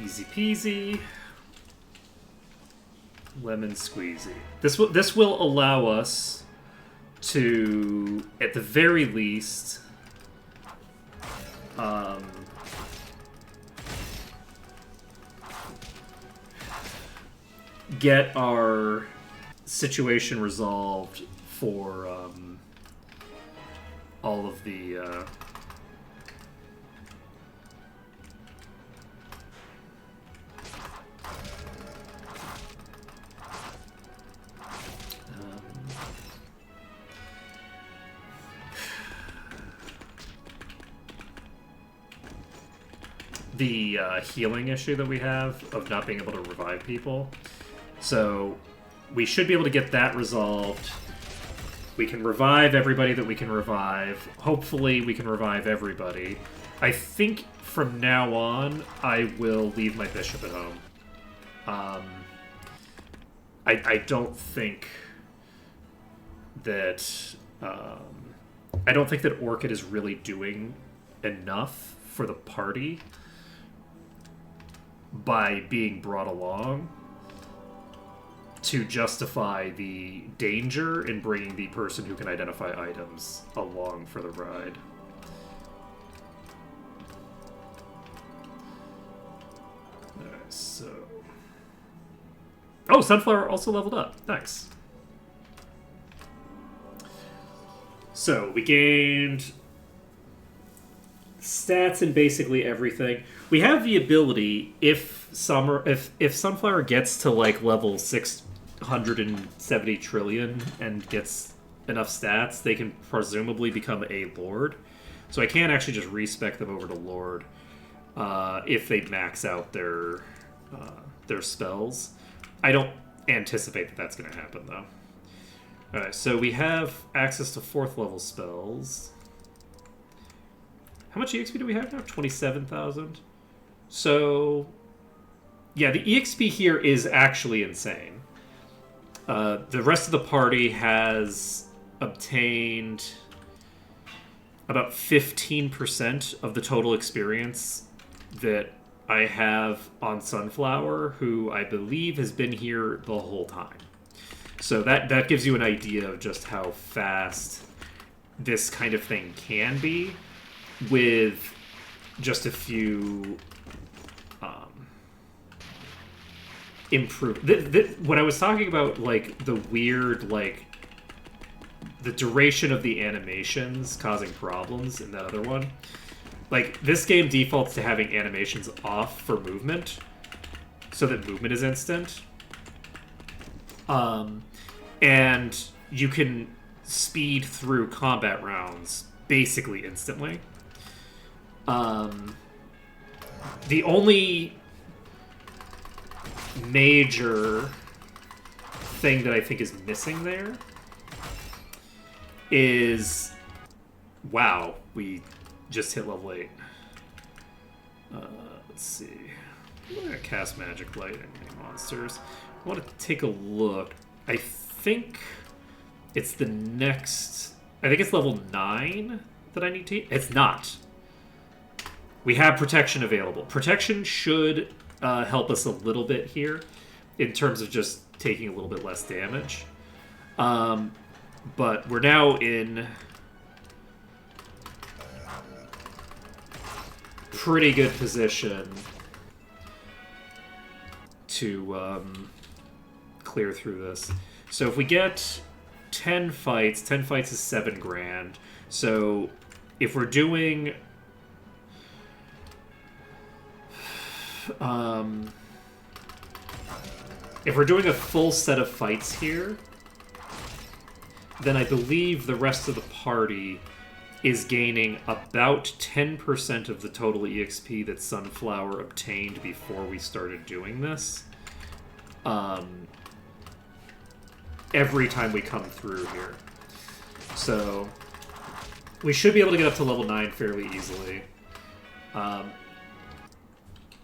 S2: Easy peasy. Lemon squeezy. This will allow us to, at the very least, get our situation resolved for all of the healing issue that we have of not being able to revive people. So we should be able to get that resolved. We can revive everybody that we can revive. Hopefully we can revive everybody. I think from now on I will leave my bishop at home. I don't think that I don't think that Orchid is really doing enough for the party by being brought along to justify the danger in bringing the person who can identify items along for the ride. Alright, so... Oh, Sunflower also leveled up. Nice. So, we gained stats in basically everything. We have the ability, if Sunflower gets to like level 670 trillion and gets enough stats, they can presumably become a Lord. So I can actually just respec them over to Lord if they max out their spells. I don't anticipate that that's going to happen though. Alright, so we have access to 4th level spells. How much EXP do we have now? 27,000. So, yeah, the EXP here is actually insane. The rest of the party has obtained about 15% of the total experience that I have on Sunflower, who I believe has been here the whole time. So that gives you an idea of just how fast this kind of thing can be with just a few when I was talking about like the weird, like the duration of the animations causing problems in that other one, like this game defaults to having animations off for movement so that movement is instant, and you can speed through combat rounds basically instantly. The only major thing that I think is missing there is... Wow, we just hit level 8. Let's see. I'm going to cast Magic Light on any monsters. I want to take a look. I think it's the next... I think it's level 9 that I need to... It's not. We have protection available. Protection should help us a little bit here in terms of just taking a little bit less damage. But we're now in pretty good position to clear through this. So if we get 10 fights is 7 grand. So if we're doing a full set of fights here, then I believe the rest of the party is gaining about 10% of the total EXP that Sunflower obtained before we started doing this. Every time we come through here. So we should be able to get up to level 9 fairly easily.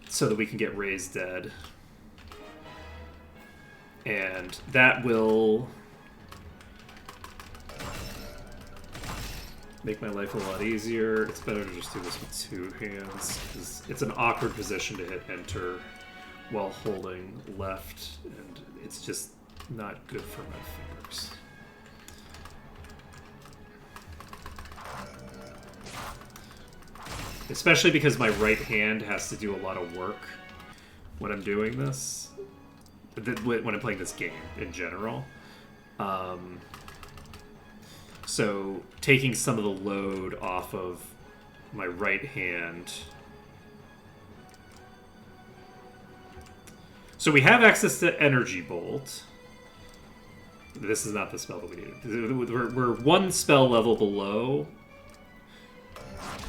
S2: So that we can get Raised Dead. And that will make my life a lot easier. It's better to just do this with 2 hands, because it's an awkward position to hit enter while holding left, and it's just not good for my fingers. Especially because my right hand has to do a lot of work when I'm doing this. When I'm playing this game in general. So taking some of the load off of my right hand. So we have access to Energy Bolt. This is not the spell that we need. We're 1 spell level below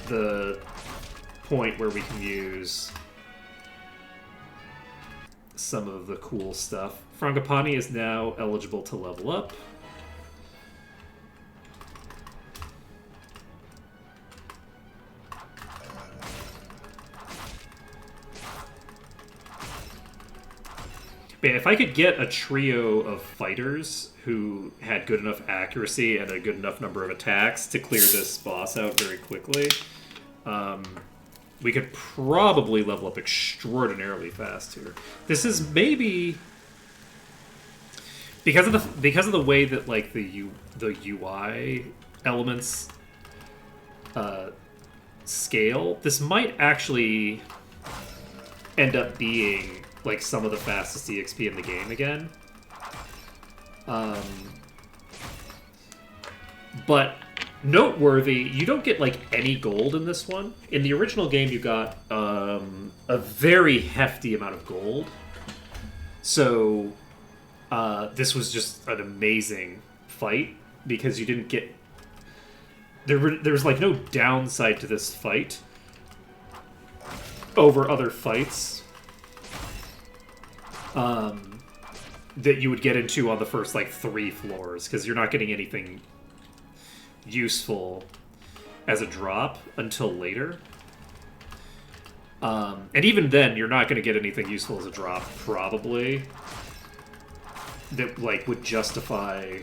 S2: the point where we can use some of the cool stuff. Frangipani is now eligible to level up. But if I could get a trio of fighters who had good enough accuracy and a good enough number of attacks to clear this boss out very quickly, we could probably level up extraordinarily fast here. This is maybe because of the way that like the UI elements scale. This might actually end up being like some of the fastest EXP in the game again. But noteworthy, you don't get like any gold in this one. In the original game, you got a very hefty amount of gold. So this was just an amazing fight because you didn't get... There was like no downside to this fight over other fights that you would get into on the first like 3 floors, because you're not getting anything useful as a drop until later. And even then, you're not going to get anything useful as a drop, probably, that like would justify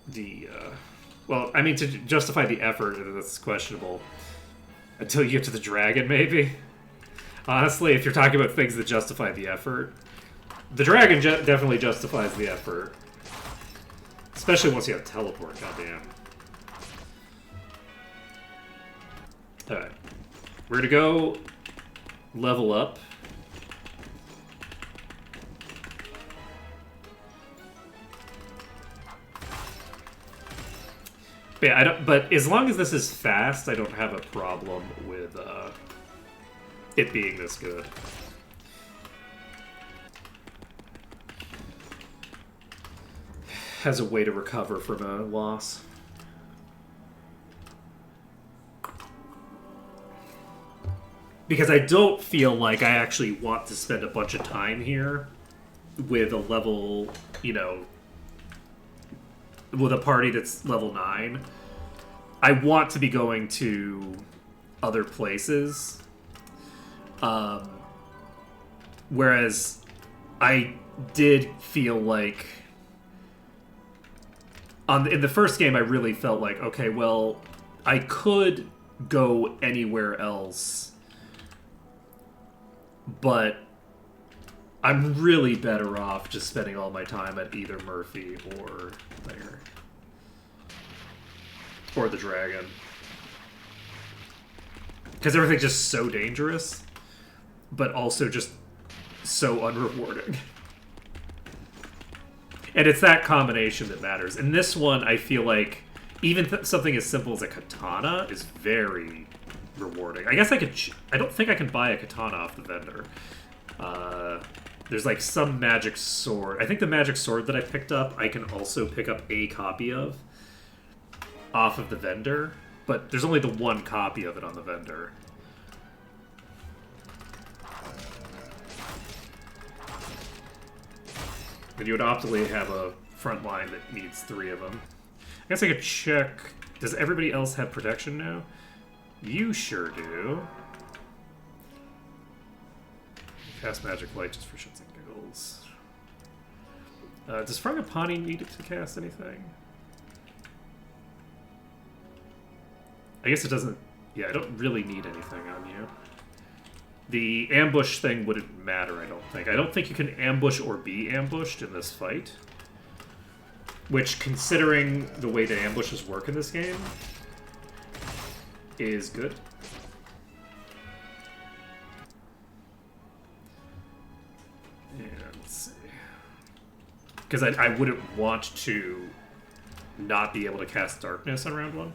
S2: the well, I mean, to justify the effort, that's questionable until you get to the dragon, maybe. Honestly, if you're talking about things that justify the effort, the dragon definitely justifies the effort. Especially once you have teleport, goddamn. Alright. We're gonna go level up. But yeah, but as long as this is fast, I don't have a problem with it being this good. Has a way to recover from a loss. Because I don't feel like I actually want to spend a bunch of time here with a level, you know, with a party that's level 9. I want to be going to other places. Whereas I did feel like in the first game I really felt like, okay, well, I could go anywhere else, but I'm really better off just spending all my time at either Murphy or there. Or the dragon. Because everything's just so dangerous, but also just so unrewarding. And it's that combination that matters. In this one, I feel like even something as simple as a katana is very rewarding. I guess I could... I don't think I can buy a katana off the vendor. There's like some magic sword. I think the magic sword that I picked up, I can also pick up a copy of off of the vendor. But there's only the one copy of it on the vendor. And you would optimally have a front line that needs 3 of them. I guess I could check... Does everybody else have protection now? You sure do. Cast Magic Light just for shits and giggles. Does Frangipani need it to cast anything? I guess it doesn't... Yeah, I don't really need anything on you. The ambush thing wouldn't matter, I don't think. I don't think you can ambush or be ambushed in this fight. Which, considering the way that ambushes work in this game, is good. And let's see. Because I wouldn't want to not be able to cast Darkness on round 1.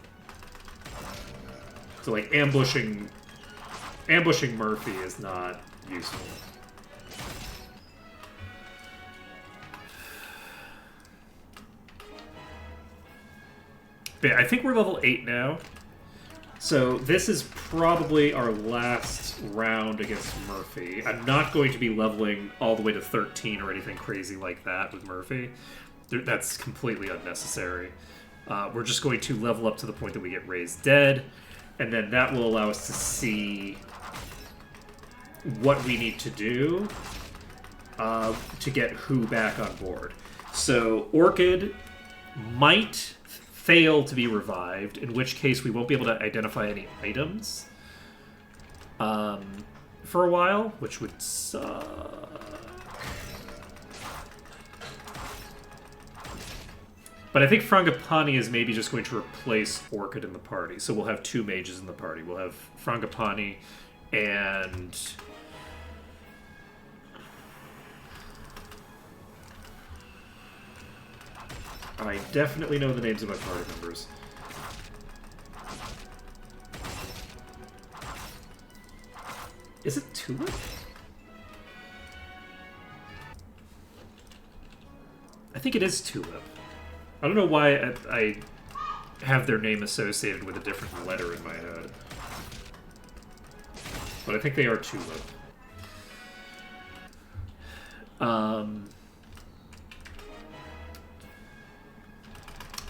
S2: So, like, ambushing Murphy is not useful. But yeah, I think we're level 8 now. So this is probably our last round against Murphy. I'm not going to be leveling all the way to 13 or anything crazy like that with Murphy. That's completely unnecessary. We're just going to level up to the point that we get raised dead, and then that will allow us to see what we need to do to get who back on board. So Orchid might fail to be revived, in which case we won't be able to identify any items for a while, which would suck. But I think Frangipani is maybe just going to replace Orchid in the party. So we'll have 2 mages in the party. We'll have Frangipani and... I definitely know the names of my party members. Is it Tulip? I think it is Tulip. I don't know why I have their name associated with a different letter in my head. But I think they are Tulip.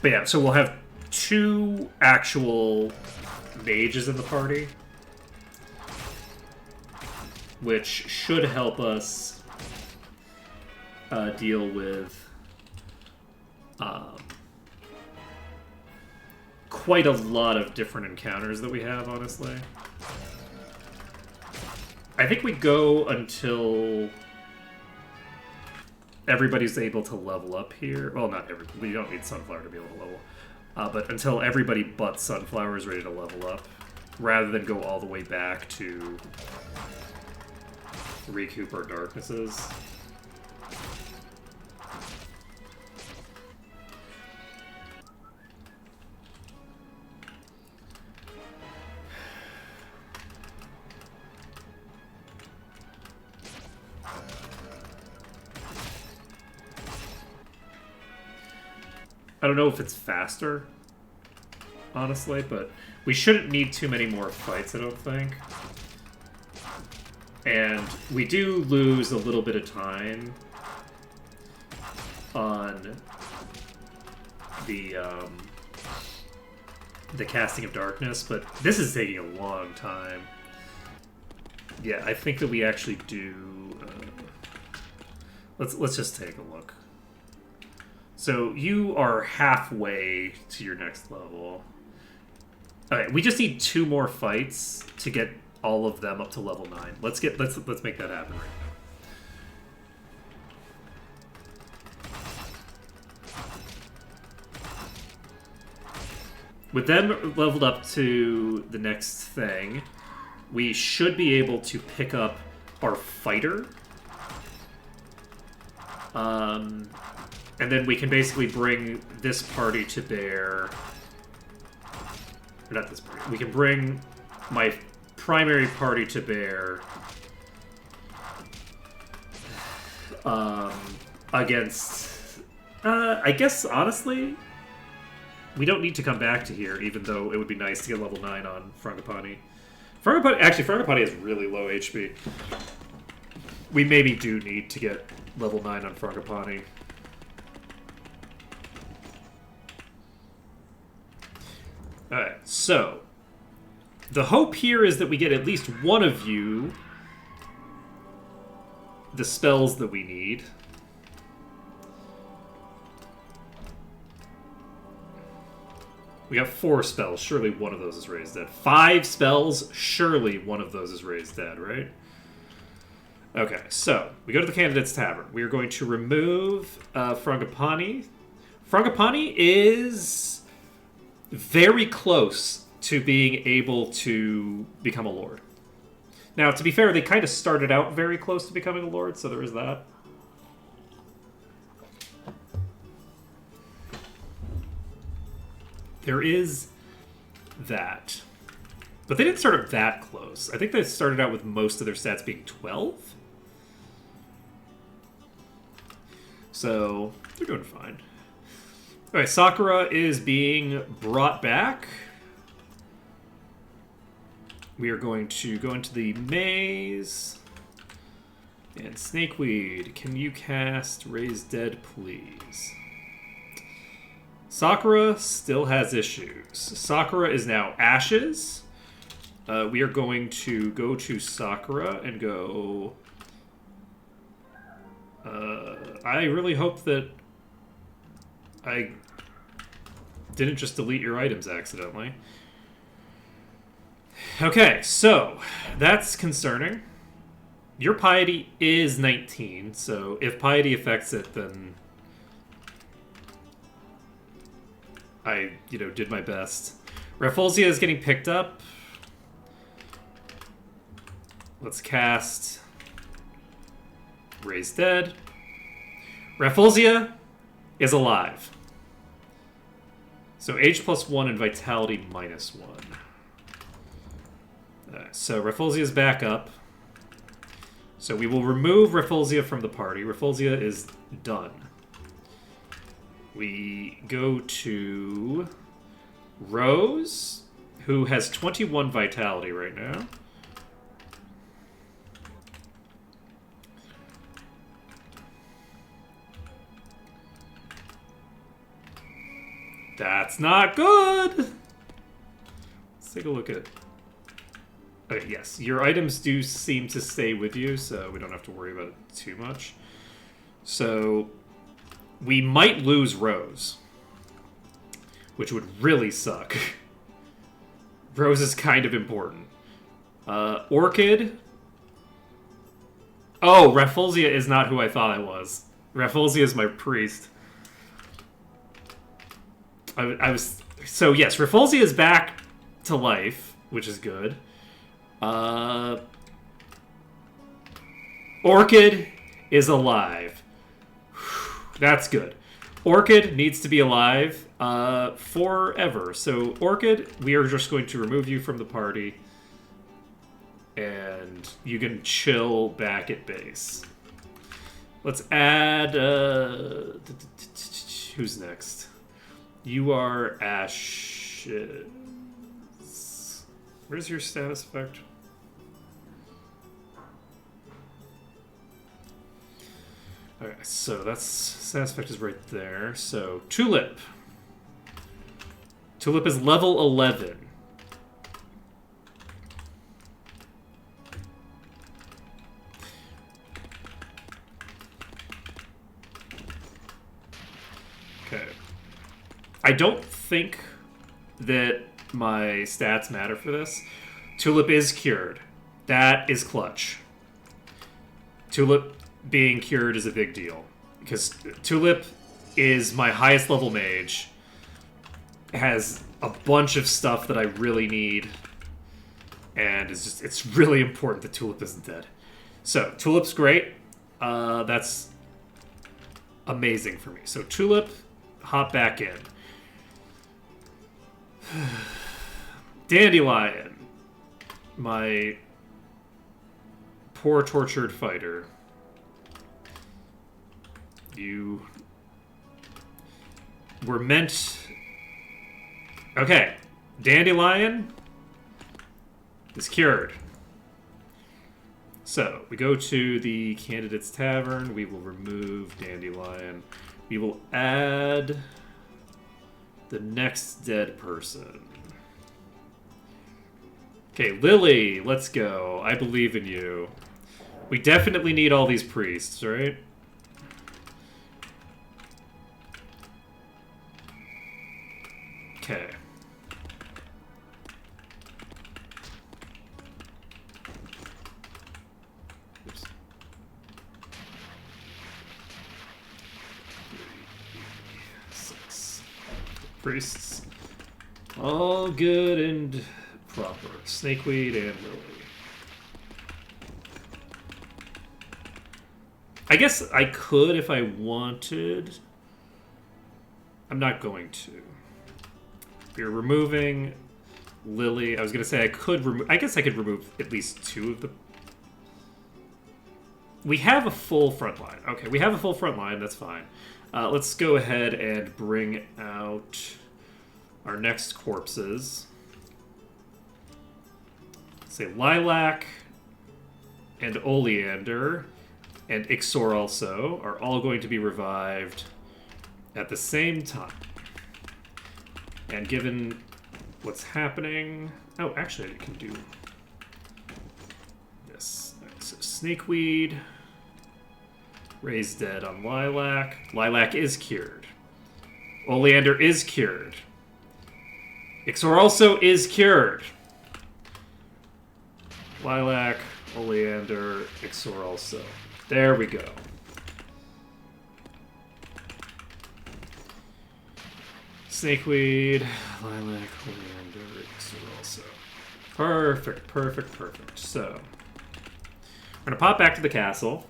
S2: But yeah, so we'll have 2 actual mages in the party, which should help us deal with quite a lot of different encounters that we have, honestly. I think we go until everybody's able to level up here. Well, not everybody. We don't need Sunflower to be able to level. But until everybody but Sunflower is ready to level up, rather than go all the way back to recoup our darknesses. I don't know if it's faster, honestly, but we shouldn't need too many more fights, I don't think. And we do lose a little bit of time on the casting of darkness, but this is taking a long time. Yeah, I think that we actually do... let's just take a look. So you are halfway to your next level. Okay, we just need 2 more fights to get all of them up to level 9. Let's make that happen right now. With them leveled up to the next thing, we should be able to pick up our fighter. And then we can basically bring this party to bear. Or not this party. We can bring my primary party to bear against... I guess, honestly, we don't need to come back to here, even though it would be nice to get level 9 on Frangipani. Actually, Frangipani has really low HP. We maybe do need to get level 9 on Frangipani. Alright, so the hope here is that we get at least one of you the spells that we need. We got 4 spells. Surely one of those is raised dead. 5 spells. Surely one of those is raised dead, right? Okay, so we go to the Candidate's Tavern. We are going to remove Frangipani. Frangipani is very close to being able to become a lord. Now, to be fair, they kind of started out very close to becoming a lord, so there is that. There is that. But they didn't start out that close. I think they started out with most of their stats being 12. So, they're doing fine. Alright, Sakura is being brought back. We are going to go into the maze. And Snakeweed, can you cast Raise Dead, please? Sakura still has issues. Sakura is now Ashes. We are going to go to Sakura and go... I really hope that I didn't just delete your items accidentally. Okay, so that's concerning. Your piety is 19, so if piety affects it, then I, did my best. Rafflesia is getting picked up. Let's cast Raise Dead. Rafflesia is alive. So age +1 and vitality -1. So Rafflesia is back up. So we will remove Rafflesia from the party. Rafflesia is done. We go to Rose, who has 21 vitality right now. That's not good! Let's take a look at... Okay, yes, your items do seem to stay with you, so we don't have to worry about it too much. So, we might lose Rose, which would really suck. Rose is kind of important. Orchid. Oh, Rafflesia is not who I thought I was. Rafflesia is my priest. I was... So, yes, Rafflesia is back to life, which is good. Orchid is alive. That's good. Orchid needs to be alive forever. So, Orchid, we are just going to remove you from the party. And you can chill back at base. Let's add... who's next? You are Ashes. Where's your status effect? Okay, so that's status effect is right there. So Tulip. Tulip is level 11. Okay. I don't think that my stats matter for this. Tulip is cured. That is clutch. Tulip being cured is a big deal. Because Tulip is my highest level mage. Has a bunch of stuff that I really need. And it's really important that Tulip isn't dead. So, Tulip's great. That's amazing for me. So, Tulip, hop back in. Dandelion, my poor tortured fighter. You were meant... Okay, Dandelion is cured. So, we go to the Candidate's Tavern. We will remove Dandelion. We will add the next dead person. Okay, Lily, let's go. I believe in you. We definitely need all these priests, right? Okay. Oops. Six. Priests. All good and proper. Snakeweed and Lily. I guess I could if I wanted. I'm not going to. We're removing Lily. I was going to say I could remove... I guess I could remove at least two of the... We have a full front line. Okay, we have a full front line. That's fine. Let's go ahead and bring out our next corpses. Say Lilac and Oleander and Ixor also are all going to be revived at the same time. And given what's happening... Oh, actually, I can do this. Right, so Snakeweed. Raise dead on Lilac. Lilac is cured. Oleander is cured. Ixor also is cured. Lilac, Oleander, Ixor also. There we go. Snakeweed, Lilac, Oleander, Ixor also. Perfect, perfect, perfect. So, we're going to pop back to the castle.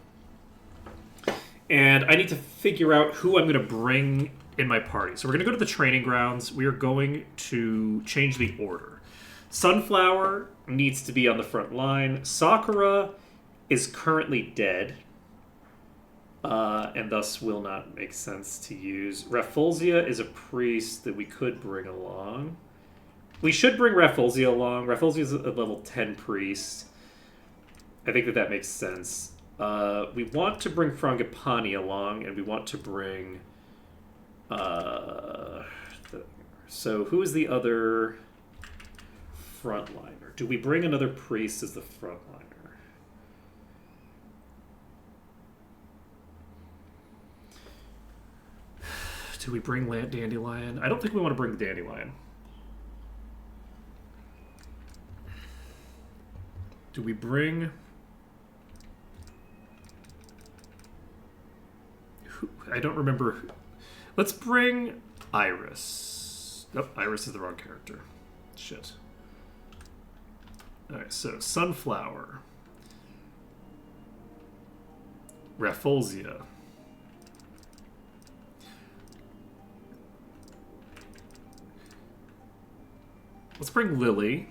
S2: And I need to figure out who I'm going to bring in my party. So we're going to go to the training grounds. We are going to change the order. Sunflower needs to be on the front line. Sakura is currently dead. And thus will not make sense to use. Rafflesia is a priest that we could bring along. We should bring Rafflesia along. Rafflesia is a level 10 priest. I think that makes sense. We want to bring Frangipani along, and we want to bring... So who is the other frontliner? Do we bring another priest as the frontliner? Do we bring Dandelion? I don't think we want to bring the Dandelion. Do we bring... I don't remember. Let's bring Iris. Nope, Iris is the wrong character. Shit. Alright, so Sunflower. Rafflesia. Let's bring Lily.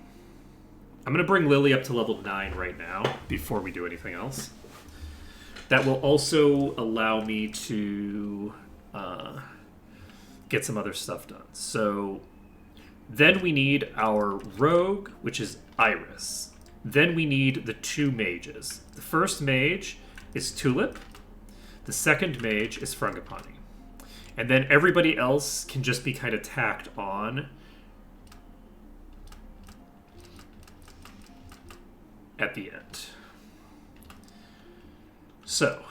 S2: I'm going to bring Lily up to level 9 right now before we do anything else. That will also allow me to get some other stuff done. So then we need our rogue, which is Iris. Then we need the two mages. The first mage is Tulip. The second mage is Frangipani. And then everybody else can just be kind of tacked on at the end. So,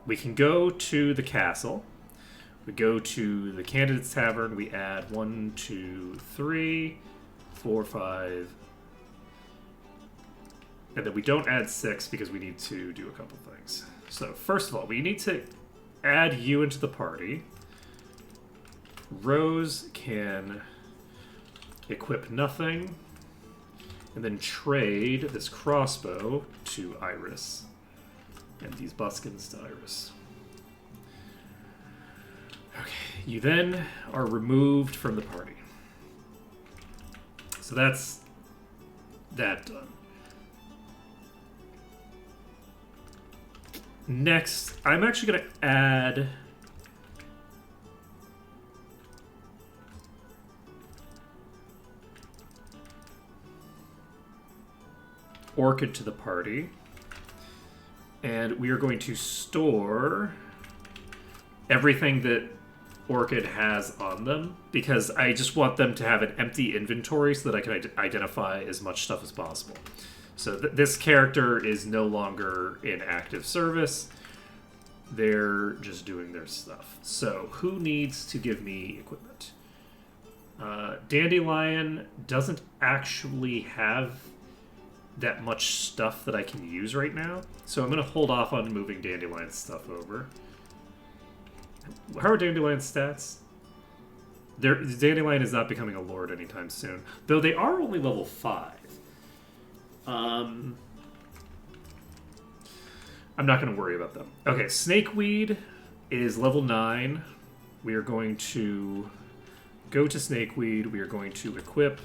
S2: we can go to the castle. We go to the Candidate's Tavern. We add 1, 2, 3, 4, 5. And then we don't add 6 because we need to do a couple things. So, first of all, we need to add you into the party. Rose can equip nothing. And then trade this crossbow to Iris. And these buskins to Iris. Okay, you then are removed from the party. So that's that done. Next, I'm actually going to add Orchid to the party. And we are going to store everything that Orchid has on them, because I just want them to have an empty inventory so that I can identify as much stuff as possible. So this character is no longer in active service. They're just doing their stuff. So who needs to give me equipment? Dandelion doesn't actually have that much stuff that I can use right now. So I'm going to hold off on moving Dandelion's stuff over. How are Dandelion's stats? Dandelion is not becoming a lord anytime soon. Though they are only level 5. I'm not going to worry about them. Okay, Snakeweed is level 9. We are going to go to Snakeweed. We are going to equip.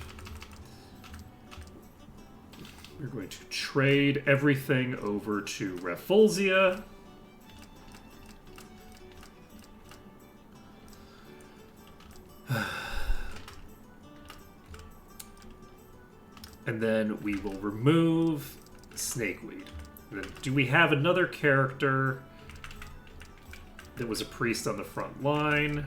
S2: We're going to trade everything over to Rafflesia. And then we will remove Snakeweed. And then do we have another character that was a priest on the front line?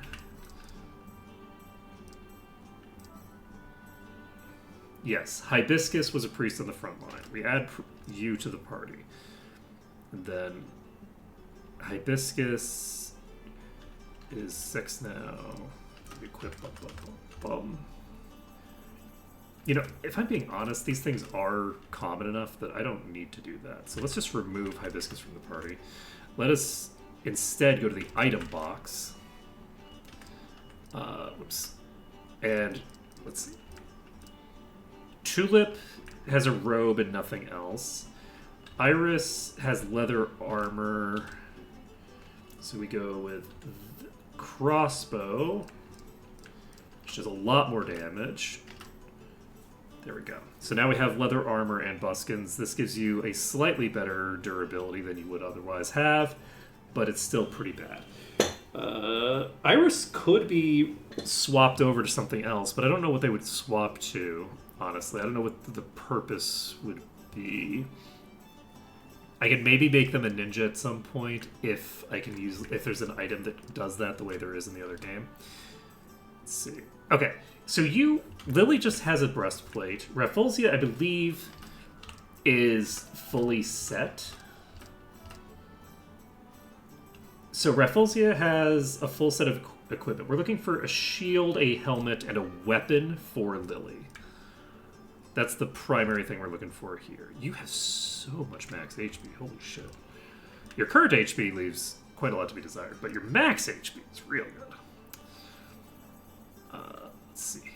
S2: Yes, Hibiscus was a priest on the front line. We add you to the party. And then Hibiscus is 6 now. Equip, You know, if I'm being honest, these things are common enough that I don't need to do that. So let's just remove Hibiscus from the party. Let us instead go to the item box. Whoops. And let's see. Tulip has a robe and nothing else. Iris has leather armor. So we go with the crossbow, which does a lot more damage. There we go. So now we have leather armor and buskins. This gives you a slightly better durability than you would otherwise have, but it's still pretty bad. Iris could be swapped over to something else, but I don't know what they would swap to, honestly. I don't know what the purpose would be. I could maybe make them a ninja at some point if there's an item that does that the way there is in the other game. Let's see. Okay, so Lily just has a breastplate. Rafflesia, I believe, is fully set. So Rafflesia has a full set of equipment. We're looking for a shield, a helmet, and a weapon for Lily. That's the primary thing we're looking for here. You have so much max HP. Holy shit. Your current HP leaves quite a lot to be desired, but your max HP is real good. Let's see here.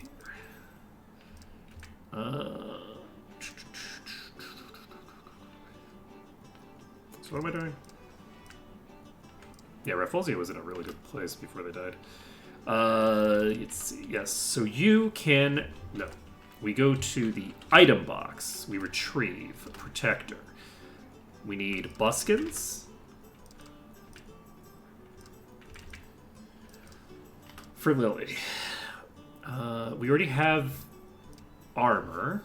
S2: So what am I doing? Yeah, Rafflesia was in a really good place before they died. Let's see. Yes, so you can... No. We go to the item box. We retrieve a protector. We need buskins. For Lily. We already have armor.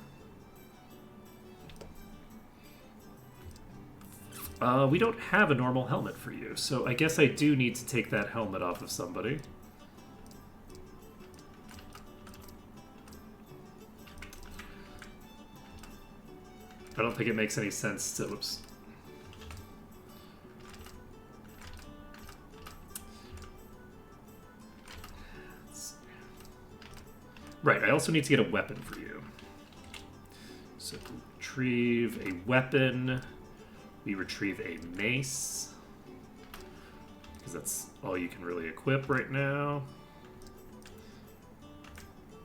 S2: We don't have a normal helmet for you, so I guess I do need to take that helmet off of somebody. I don't think it makes any sense to... Whoops. Right, I also need to get a weapon for you. So retrieve a weapon. We retrieve a mace. Because that's all you can really equip right now.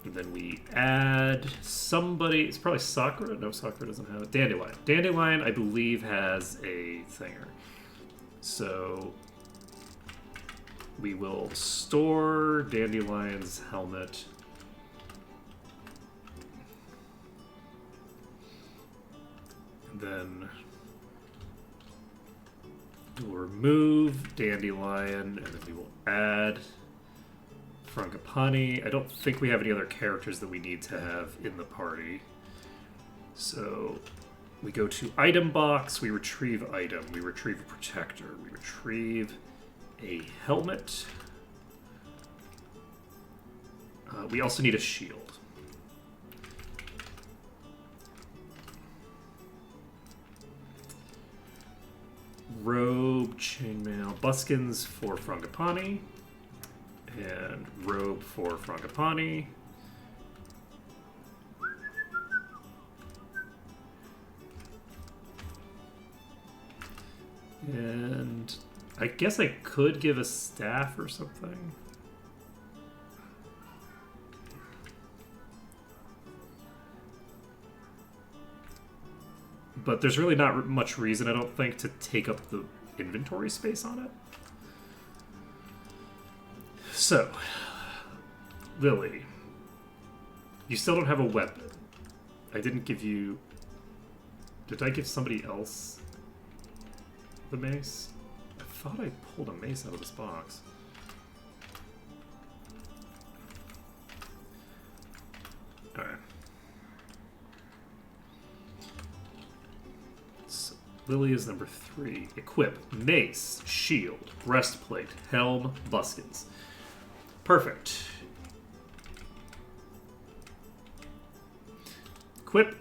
S2: And then we add somebody. It's probably Sakura. No, Sakura doesn't have it. Dandelion. Dandelion, I believe, has a thinger. So we will store Dandelion's helmet. And then we'll remove Dandelion, and then we will add Frangipani. I don't think we have any other characters that we need to have in the party. So we go to item box, we retrieve item, we retrieve a protector, we retrieve a helmet. We also need a shield. Robe, chainmail, buskins for Frangipani. And robe for Frangipani. And I guess I could give a staff or something. But there's really not much reason, I don't think, to take up the inventory space on it. So, Lily, you still don't have a weapon. I didn't give you... Did I give somebody else the mace? I thought I pulled a mace out of this box. Alright. So, Lily is number 3. Equip, mace, shield, breastplate, helm, buskins. Perfect. Equip,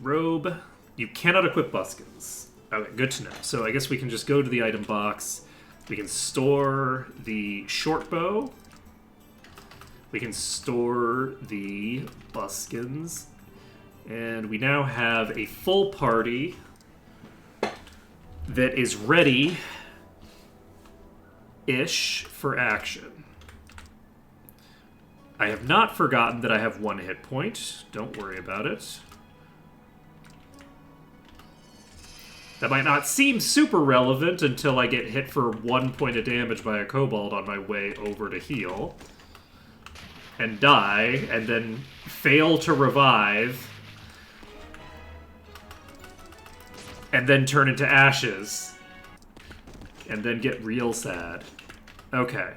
S2: robe. You cannot equip buskins. Okay, good to know. So I guess we can just go to the item box. We can store the short bow. We can store the buskins. And we now have a full party that is ready-ish for action. I have not forgotten that I have 1 hit point. Don't worry about it. That might not seem super relevant until I get hit for 1 point of damage by a kobold on my way over to heal. And die, and then fail to revive. And then turn into ashes. And then get real sad. Okay.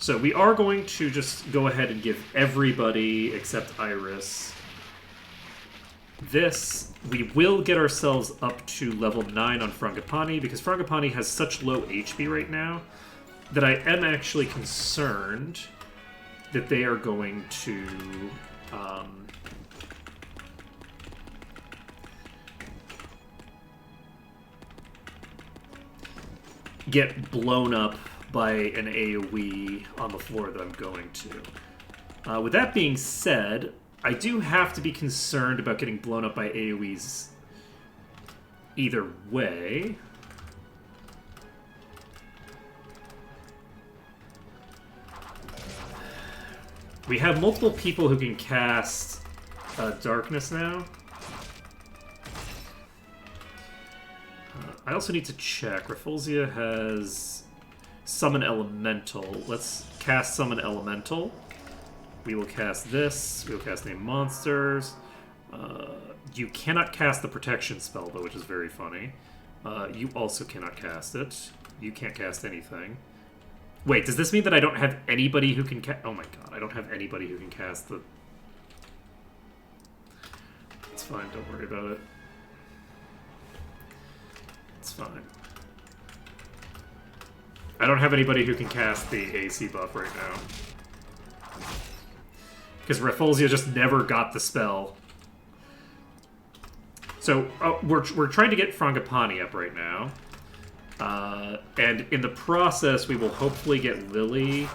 S2: So we are going to just go ahead and give everybody, except Iris, this. We will get ourselves up to level 9 on Frangipani, because Frangipani has such low HP right now that I am actually concerned that they are going to get blown up by an AoE on the floor that I'm going to. With that being said, I do have to be concerned about getting blown up by AoEs either way. We have multiple people who can cast Darkness now. I also need to check. Rafflesia has Summon Elemental. Let's cast Summon Elemental. We will cast this. We will cast Name Monsters. You cannot cast the Protection spell, though, which is very funny. You also cannot cast it. You can't cast anything. Wait, does this mean that I don't have anybody who can cast... Oh my god, I don't have anybody who can cast the... It's fine, don't worry about it. It's fine. I don't have anybody who can cast the AC buff right now. Because Rafflesia just never got the spell. So, we're trying to get Frangipani up right now. And in the process, we will hopefully get Lily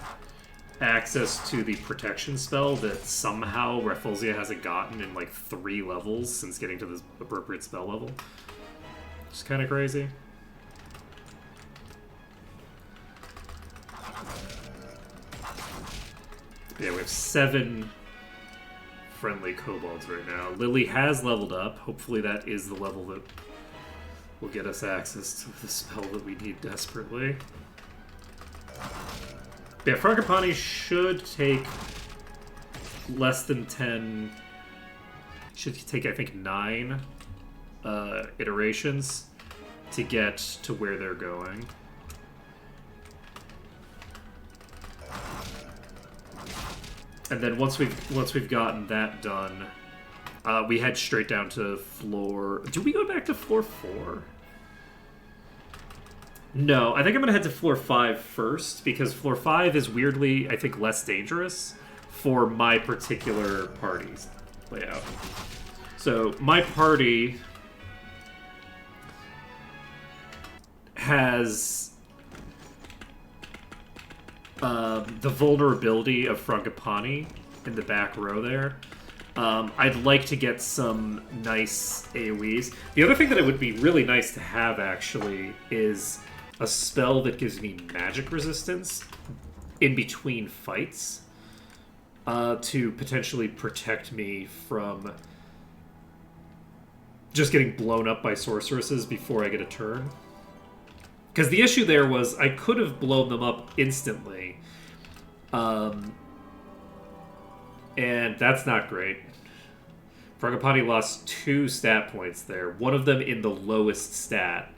S2: access to the protection spell that somehow Rafflesia hasn't gotten in like 3 levels since getting to this appropriate spell level. It's kind of crazy. Yeah, we have 7 friendly kobolds right now. Lily has leveled up. Hopefully that is the level that will get us access to the spell that we need desperately. Yeah, Frangipani should take less than 10... Should take, I think, 9 iterations to get to where they're going. And then once we've gotten that done, we head straight down to floor... Do we go back to floor 4? No, I think I'm going to head to floor 5 first, because floor 5 is weirdly, I think, less dangerous for my particular party's layout. So, my party has the vulnerability of Frangipani in the back row there. I'd like to get some nice AoEs. The other thing that it would be really nice to have, actually, is a spell that gives me magic resistance in between fights to potentially protect me from just getting blown up by sorceresses before I get a turn. Because the issue there was I could have blown them up instantly. And that's not great. Frangipani lost 2 stat points there. One of them in the lowest stat.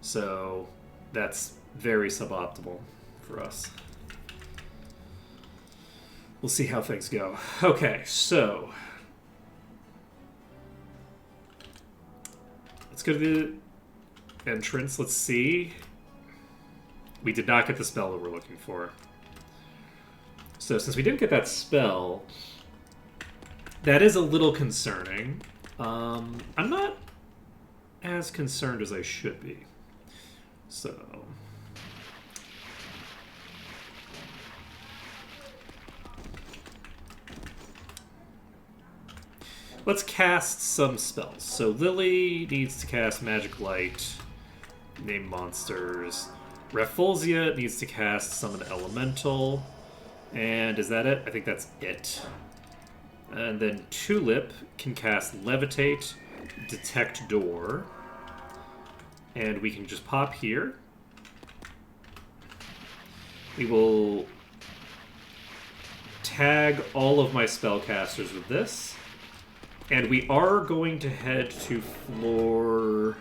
S2: So that's very suboptimal for us. We'll see how things go. Okay, so let's go to the entrance. Let's see. We did not get the spell that we're looking for. So since we didn't get that spell, that is a little concerning. I'm not as concerned as I should be. So let's cast some spells. So Lily needs to cast Magic Light, name monsters. Rafflesia needs to cast Summon Elemental. And is that it? I think that's it. And then Tulip can cast Levitate, Detect Door. And we can just pop here. We will tag all of my spellcasters with this. And we are going to head to floor...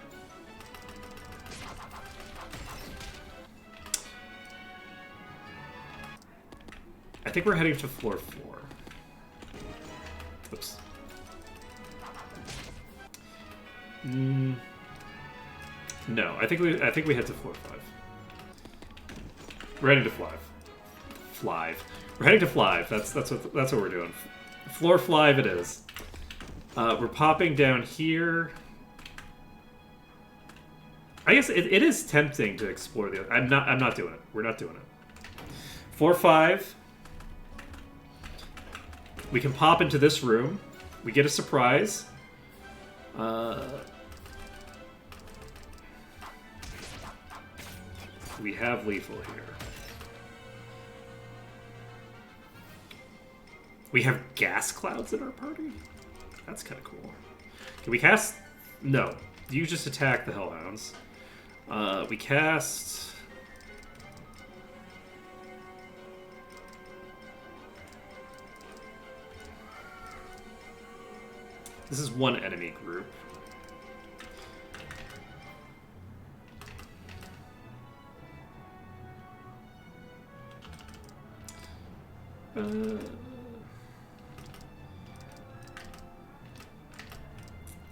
S2: I think we're heading to floor 4. Oops. No, I think we head to floor 5. We're heading to Flive. We're heading to Flive. That's what we're doing. Floor 5 it is. We're popping down here. I guess it is tempting to explore the other. I'm not doing it. We're not doing it. Floor 5. We can pop into this room. We get a surprise. We have lethal here. We have gas clouds in our party? That's kind of cool. Can we cast... No. You just attack the Hellhounds. We cast... This is one enemy group.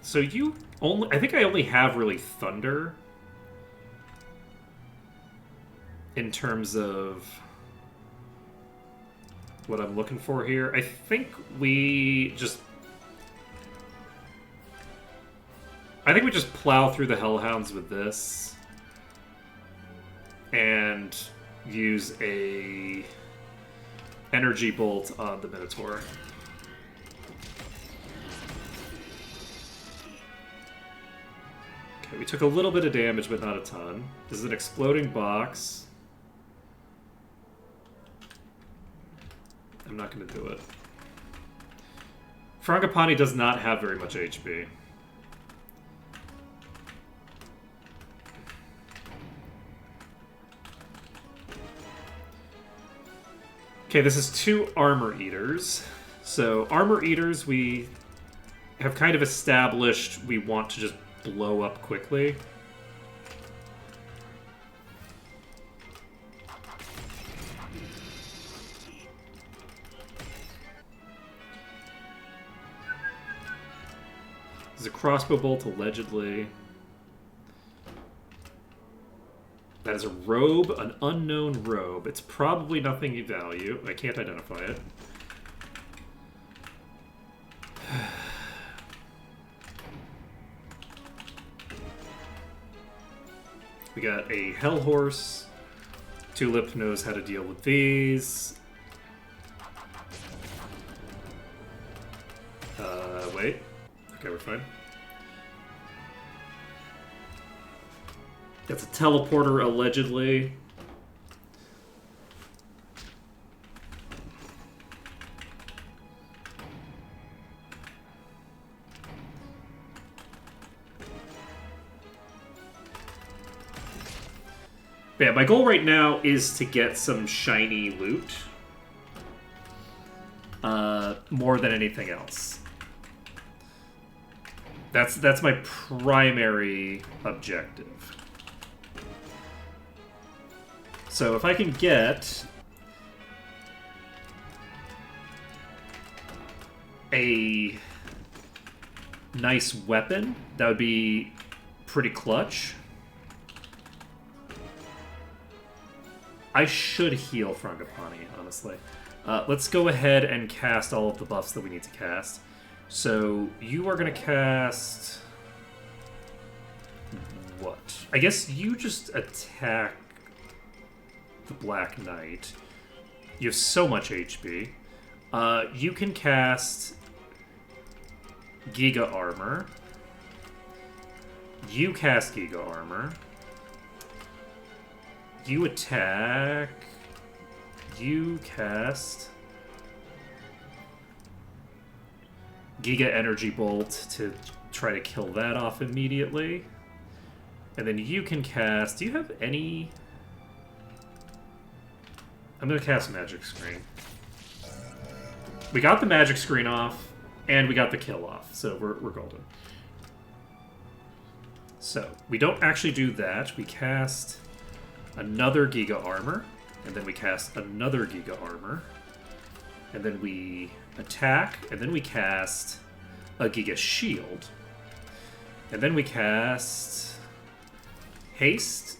S2: So you only... I think I only have really Thunder in terms of what I'm looking for here. I think we just plow through the Hellhounds with this and use a energy bolt on the Minotaur. Okay, we took a little bit of damage, but not a ton. This is an exploding box. I'm not going to do it. Frangipani does not have very much HP. Okay, this is 2 Armor Eaters. So, Armor Eaters, we have kind of established we want to just blow up quickly. There's a crossbow bolt, allegedly. That is a robe, an unknown robe. It's probably nothing you value. I can't identify it. We got a Hell Horse. Tulip knows how to deal with these. Wait. Okay, we're fine. That's a teleporter, allegedly. But yeah, my goal right now is to get some shiny loot. More than anything else. That's my primary objective. So if I can get a nice weapon, that would be pretty clutch. I should heal Frangipani, honestly. Let's go ahead and cast all of the buffs that we need to cast. So you are going to cast... what? I guess you just attack the Black Knight. You have so much HP. You can cast Giga Armor. You cast Giga Armor. You attack. You cast Giga Energy Bolt to try to kill that off immediately. And then you can cast... do you have any... I'm going to cast Magic Screen. We got the Magic Screen off, and we got the kill off, so we're golden. So, we don't actually do that. We cast another Giga Armor, and then we cast another Giga Armor, and then we attack, and then we cast a Giga Shield, and then we cast Haste.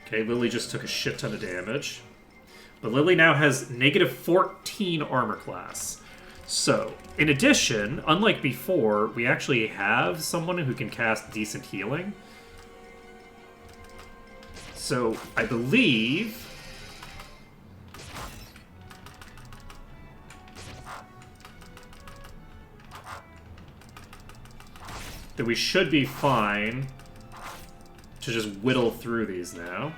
S2: Okay, Lily just took a shit ton of damage. But Lily now has negative 14 armor class. So, in addition, unlike before, we actually have someone who can cast decent healing. So, I believe... that we should be fine to just whittle through these now.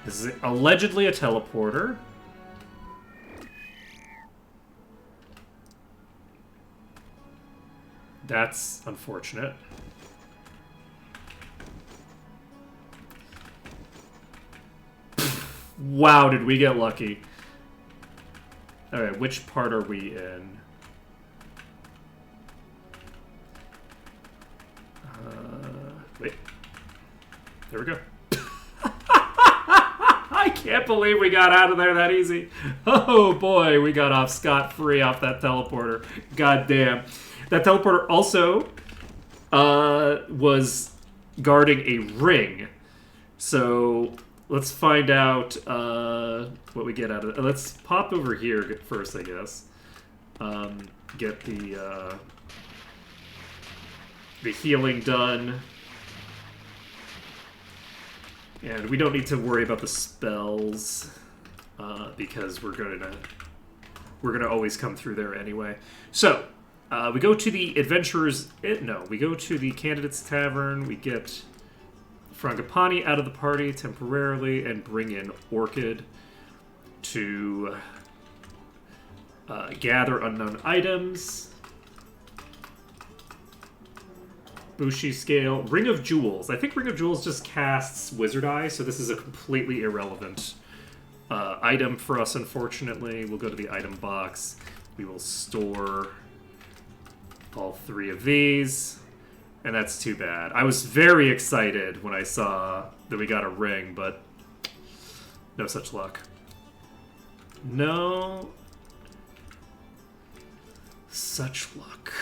S2: This is allegedly a teleporter. That's unfortunate. Wow, did we get lucky. Alright, which part are we in? Wait. There we go. I can't believe we got out of there that easy. Oh boy, we got off scot-free off that teleporter. God damn. That teleporter also was guarding a ring. So let's find out what we get out of it. Let's pop over here first, I guess. Get the healing done. And we don't need to worry about the spells because we're gonna always come through there anyway. So we go to the adventurers. We go to the candidates tavern. We get Frangipani out of the party temporarily and bring in Orchid. to gather unknown items. Bushi scale. Ring of Jewels. I think Ring of Jewels just casts Wizard Eye, so this is a completely irrelevant item for us, unfortunately. We'll go to the item box. We will store all 3 of these, and that's too bad. I was very excited when I saw that we got a ring, but no such luck. No such luck.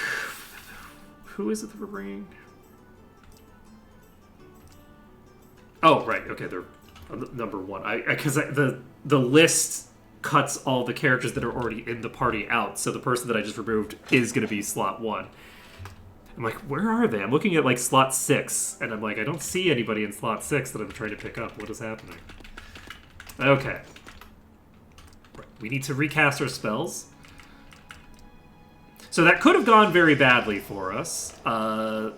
S2: Who is it that we're bringing? Oh, right. Okay, they're number 1. Because the list cuts all the characters that are already in the party out, so the person that I just removed is going to be slot 1. I'm like, where are they? I'm looking at, like, slot 6, and I'm like, I don't see anybody in slot 6 that I'm trying to pick up. What is happening? Okay. Right. We need to recast our spells. So that could have gone very badly for us. That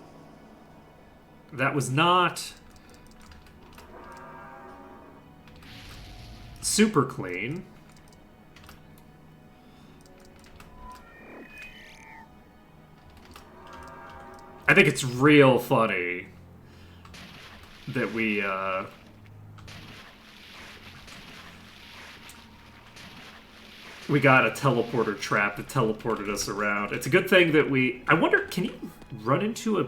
S2: was not super clean. I think it's real funny that we got a teleporter trap that teleported us around. It's a good thing that we... I wonder, can you run into a...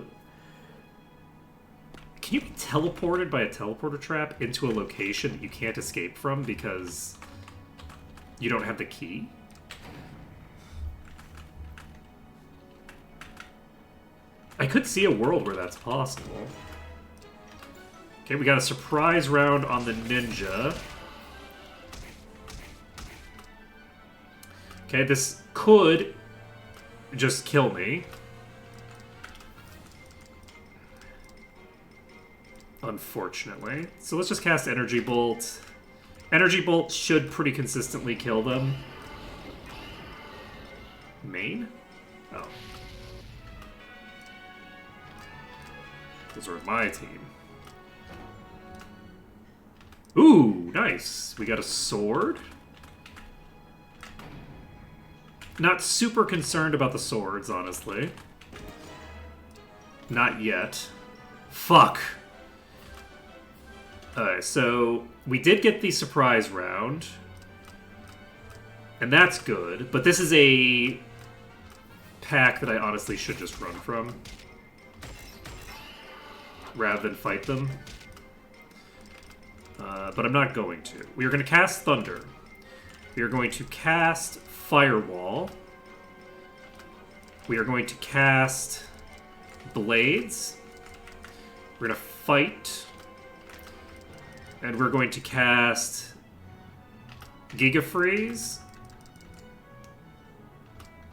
S2: Can you be teleported by a teleporter trap into a location that you can't escape from because you don't have the key? I could see a world where that's possible. Okay, we got a surprise round on the ninja. Okay, this could just kill me. Unfortunately. So let's just cast Energy Bolt. Energy Bolt should pretty consistently kill them. Main? Oh. Those are my team. Ooh, nice. We got a sword. Not super concerned about the swords, honestly. Not yet. Fuck. Alright, so we did get the surprise round. And that's good. But this is a pack that I honestly should just run from, rather than fight them. But I'm not going to. We are going to cast Thunder. We are going to cast Firewall. We are going to cast Blades. We're going to fight. And we're going to cast Giga Freeze.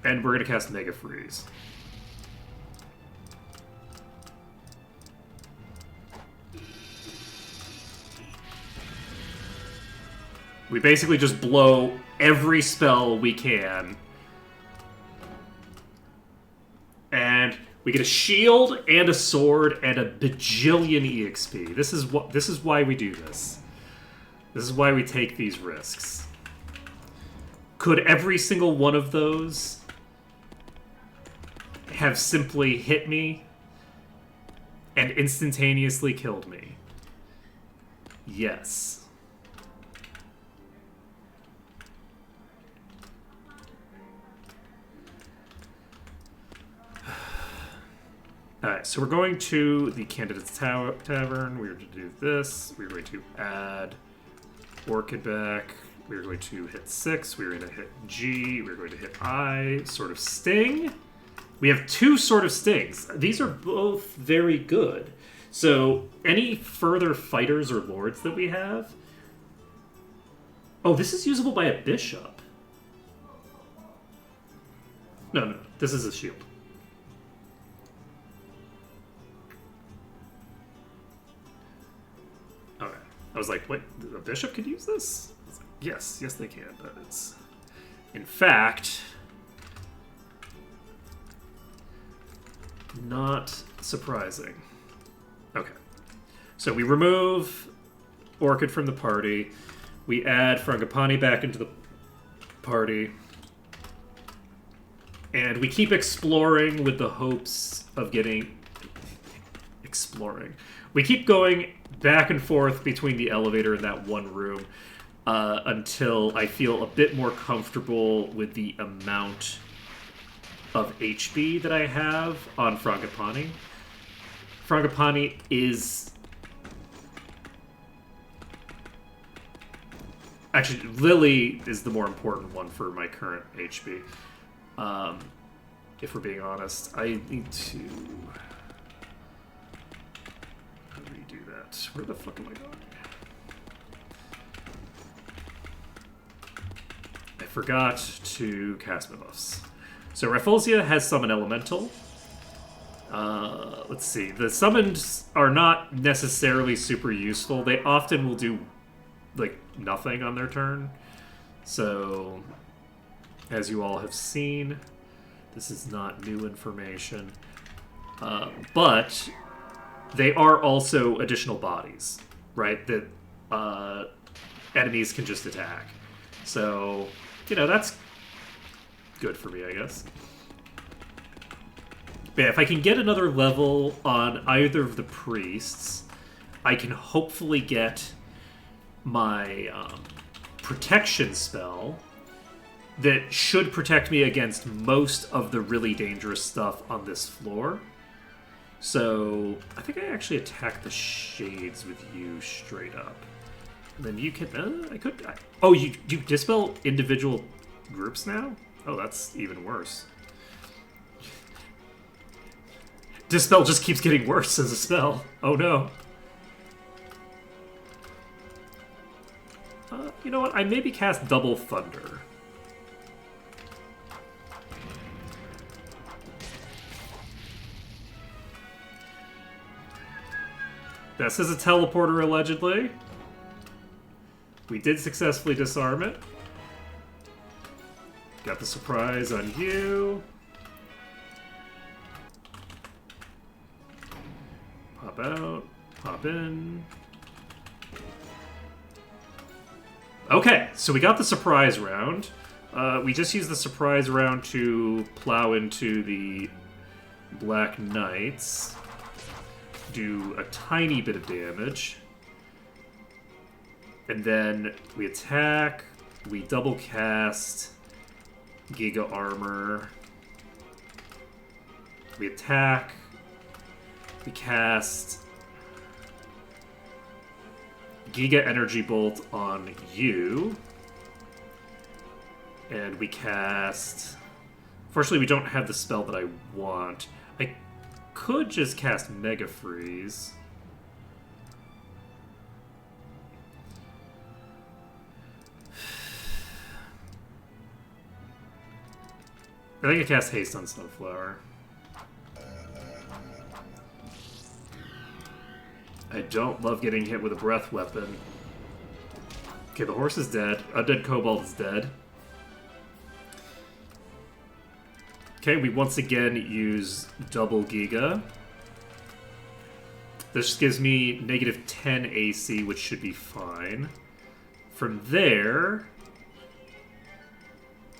S2: And we're going to cast Mega Freeze. We basically just blow every spell we can. And we get a shield and a sword and a bajillion EXP. This is why we do this. This is why we take these risks. Could every single one of those have simply hit me and instantaneously killed me? Yes. Alright, so we're going to the Candidate's Tavern. We're going to do this. We're going to add Orchid back. We're going to hit 6. We're going to hit G. We're going to hit I. Sword of Sting. We have 2 Sword of Stings. These are both very good. So any further fighters or lords that we have... Oh, this is usable by a bishop. No. This is a shield. I was like, wait, a bishop could use this? I was like, yes, they can, but it's... In fact... not surprising. Okay. So we remove Orchid from the party. We add Frangipani back into the party. And we keep exploring with the hopes of getting... Exploring. We keep going back and forth between the elevator and that one room until I feel a bit more comfortable with the amount of HP that I have on Frangipani. Frangipani is... Actually, Lily is the more important one for my current HP. If we're being honest, I need to redo that. Where the fuck am I going? I forgot to cast my buffs. So Rafflesia has Summon Elemental. Let's see. The summons are not necessarily super useful. They often will do, like, nothing on their turn. So, as you all have seen, this is not new information. But they are also additional bodies, right? That enemies can just attack. So, you know, that's good for me, I guess. But yeah, if I can get another level on either of the priests, I can hopefully get my protection spell that should protect me against most of the really dangerous stuff on this floor. So I think I actually attack the shades with you straight up. And then you can... oh, you dispel individual groups now? Oh, that's even worse. Dispel just keeps getting worse as a spell. Oh no. You know what? I maybe cast Double Thunder. This is a teleporter, allegedly. We did successfully disarm it. Got the surprise on you. Pop out, pop in. Okay, so we got the surprise round. We just used the surprise round to plow into the Black Knights. Do a tiny bit of damage. And then we attack, we double cast Giga Armor. We attack, we cast Giga Energy Bolt on you. And we cast... Unfortunately, we don't have the spell that I want. I could just cast Mega Freeze. I think I cast Haste on Sunflower. I don't love getting hit with a breath weapon. Okay, the horse is dead. Undead Kobold is dead. Okay, we once again use double Giga. This gives me negative 10 AC, which should be fine. From there,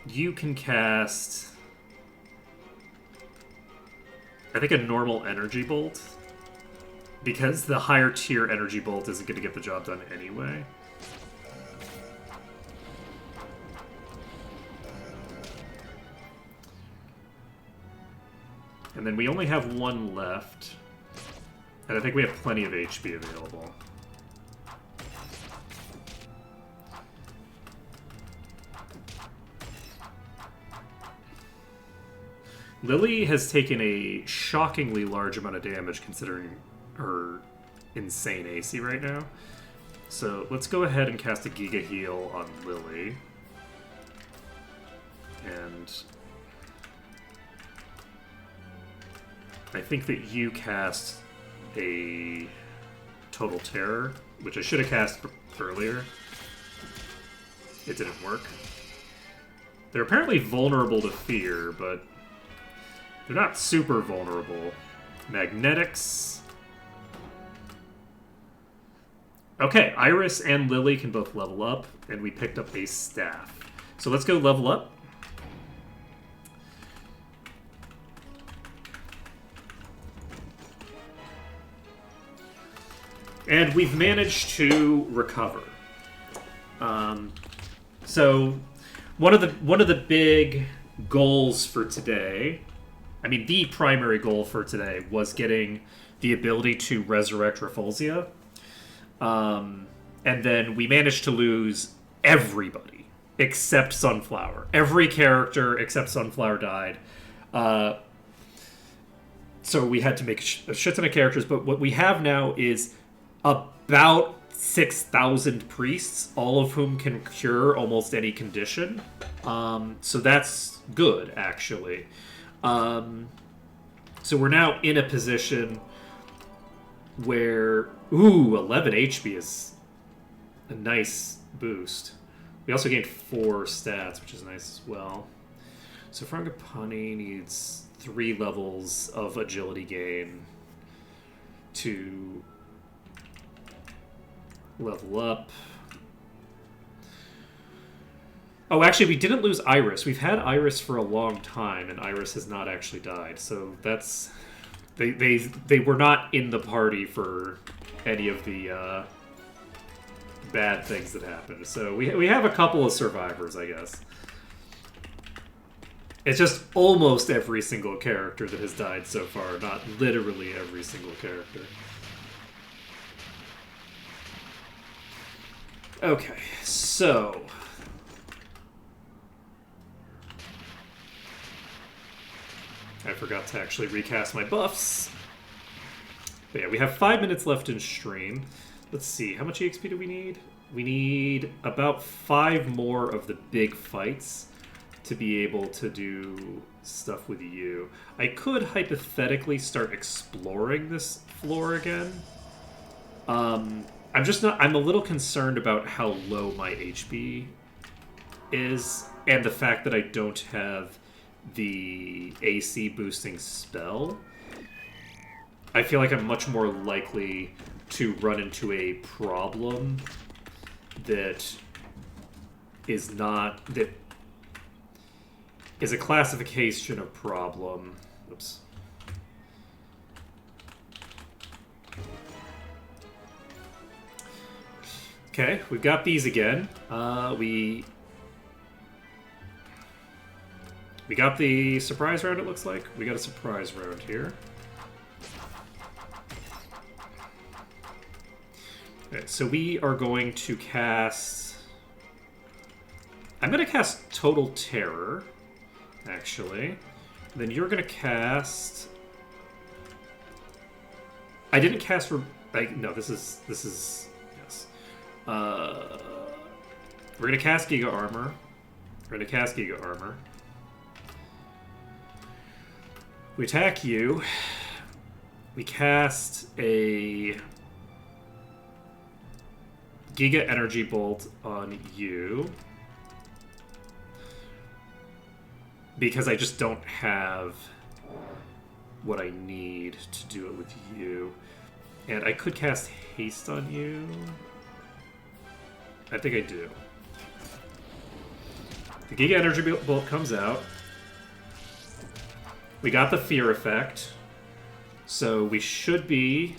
S2: you can cast... I think a normal Energy Bolt. Because the higher tier Energy Bolt isn't going to get the job done anyway. And then we only have one left. And I think we have plenty of HP available. Lily has taken a shockingly large amount of damage considering her insane AC right now. So let's go ahead and cast a Giga Heal on Lily. And I think that you cast a Total Terror, which I should have cast earlier. It didn't work. They're apparently vulnerable to fear, but they're not super vulnerable. Magnetics. Okay, Iris and Lily can both level up, and we picked up a staff. So let's go level up. And we've managed to recover. So one of the big goals for today, I mean the primary goal for today, was getting the ability to resurrect Rafflesia. And then we managed to lose everybody except Sunflower. Every character except Sunflower died. So we had to make a shit ton of characters, but what we have now is about 6,000 priests, all of whom can cure almost any condition. So that's good, actually. So we're now in a position where... Ooh, 11 HP is a nice boost. We also gained 4 stats, which is nice as well. So Frangipani needs 3 levels of agility gain to level up. Oh, actually, we didn't lose Iris. We've had Iris for a long time, and Iris has not actually died. So that's... They were not in the party for any of the bad things that happened. So we have a couple of survivors, I guess. It's just almost every single character that has died so far, not literally every single character. Okay, so... I forgot to actually recast my buffs. But yeah, we have 5 minutes left in stream. Let's see, how much EXP do we need? We need about 5 more of the big fights to be able to do stuff with you. I could hypothetically start exploring this floor again. I'm a little concerned about how low my HP is, and the fact that I don't have the AC boosting spell. I feel like I'm much more likely to run into a problem that is a classification of problem. Oops. Okay, we've got these again. We got the surprise round, it looks like. We got a surprise round here. Okay, so we are going to cast... I'm going to cast Total Terror, actually. Then you're going to cast... I didn't cast... No, this is... Yes. We're going to cast Giga Armor. We're going to cast Giga Armor. We attack you. We cast a Giga Energy Bolt on you. Because I just don't have what I need to do it with you. And I could cast Haste on you. I think I do. The Giga Energy Bolt comes out. We got the Fear effect, so we should be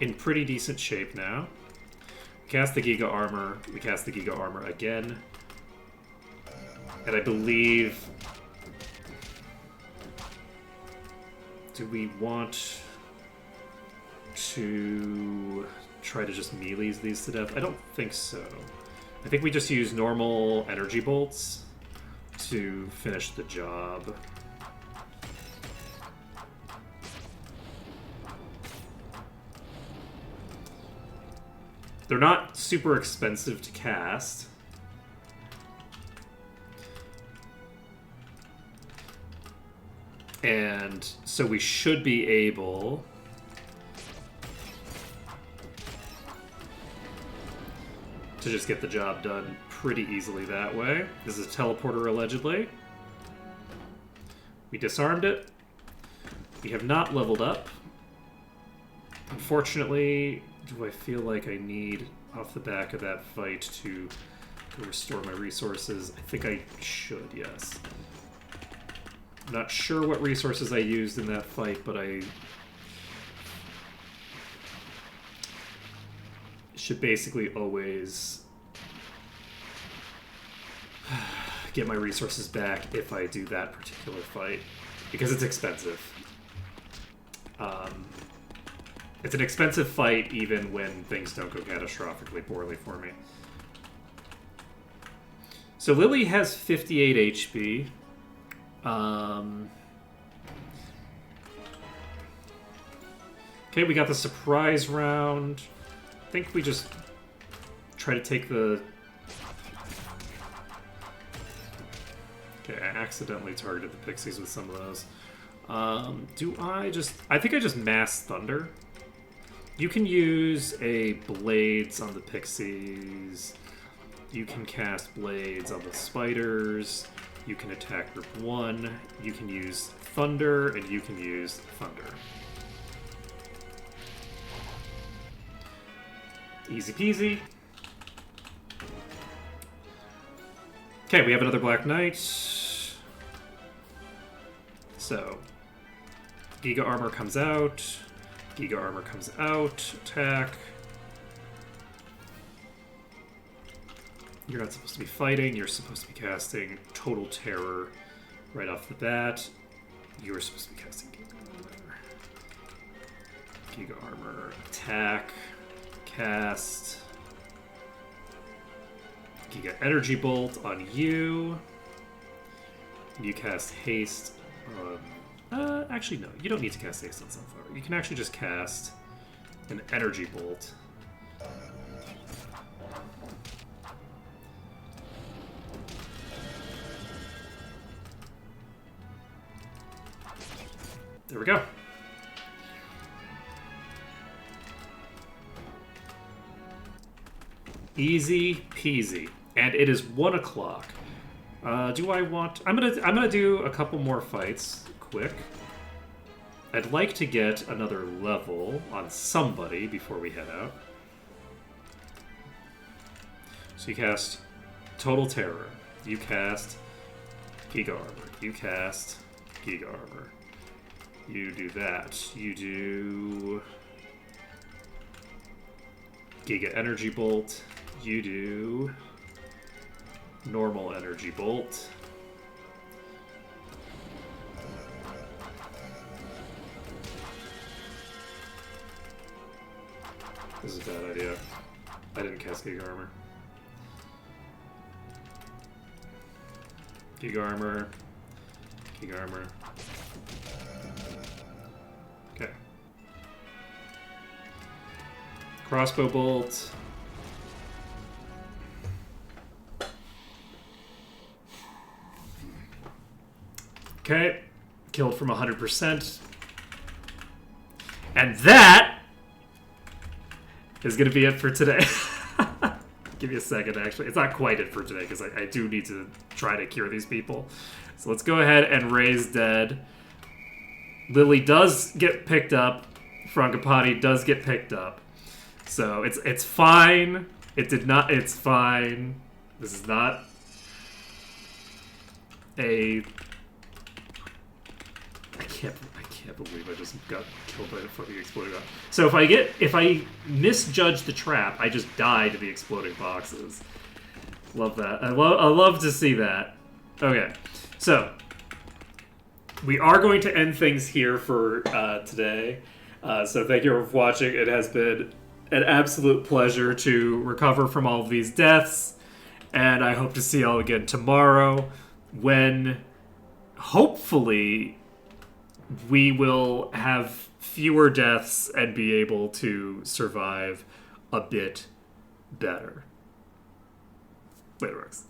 S2: in pretty decent shape now. We cast the Giga Armor. We cast the Giga Armor again. And I believe... Do we want to try to just melee these to death? I don't think so. I think we just use normal energy bolts to finish the job. They're not super expensive to cast. And so we should be able to just get the job done pretty easily that way. This is a teleporter, allegedly. We disarmed it. We have not leveled up. Unfortunately, do I feel like I need, off the back of that fight, to restore my resources? I think I should, yes. I'm not sure what resources I used in that fight, but I should basically always get my resources back if I do that particular fight, because it's expensive. It's an expensive fight even when things don't go catastrophically poorly for me. So Lily has 58 HP. Okay, we got the surprise round. I think we just try to take the... Okay, I accidentally targeted the pixies with some of those. Do I just... I think I just mass Thunder. You can use a Blades on the pixies. You can cast Blades on the spiders. You can attack group 1. You can use Thunder, and you can use Thunder. Easy peasy. Okay, we have another Black Knight. So, Giga Armor comes out. Giga Armor comes out. Attack. You're not supposed to be fighting. You're supposed to be casting Total Terror right off the bat. You're supposed to be casting Giga Armor. Giga Armor. Attack. Cast. Giga Energy Bolt on you. You cast Haste on... actually, no. You don't need to cast Haste on Sunflower. You can actually just cast an Energy Bolt. There we go. Easy peasy. And it is 1 o'clock. Do I want... I'm gonna do a couple more fights quick. I'd like to get another level on somebody before we head out. So you cast Total Terror. You cast Giga Armor. You cast Giga Armor. You do that. You do Giga Energy Bolt. You do Normal Energy Bolt. This is a bad idea. I didn't cast Giga Armor. Giga Armor. Giga Armor. Okay. Crossbow Bolt. Okay. Killed from 100%. And that is going to be it for today. Give me a second, actually. It's not quite it for today, because I do need to try to cure these people. So let's go ahead and raise dead. Lily does get picked up. Frangipani does get picked up. So it's fine. It did not... It's fine. This is not a... I can't believe I just got killed by the fucking exploding box. So if I misjudge the trap, I just die to the exploding boxes. Love that. I love to see that. Okay, so we are going to end things here for today. So thank you for watching. It has been an absolute pleasure to recover from all of these deaths, and I hope to see y'all again tomorrow when hopefully we will have fewer deaths and be able to survive a bit better. Wait, it works.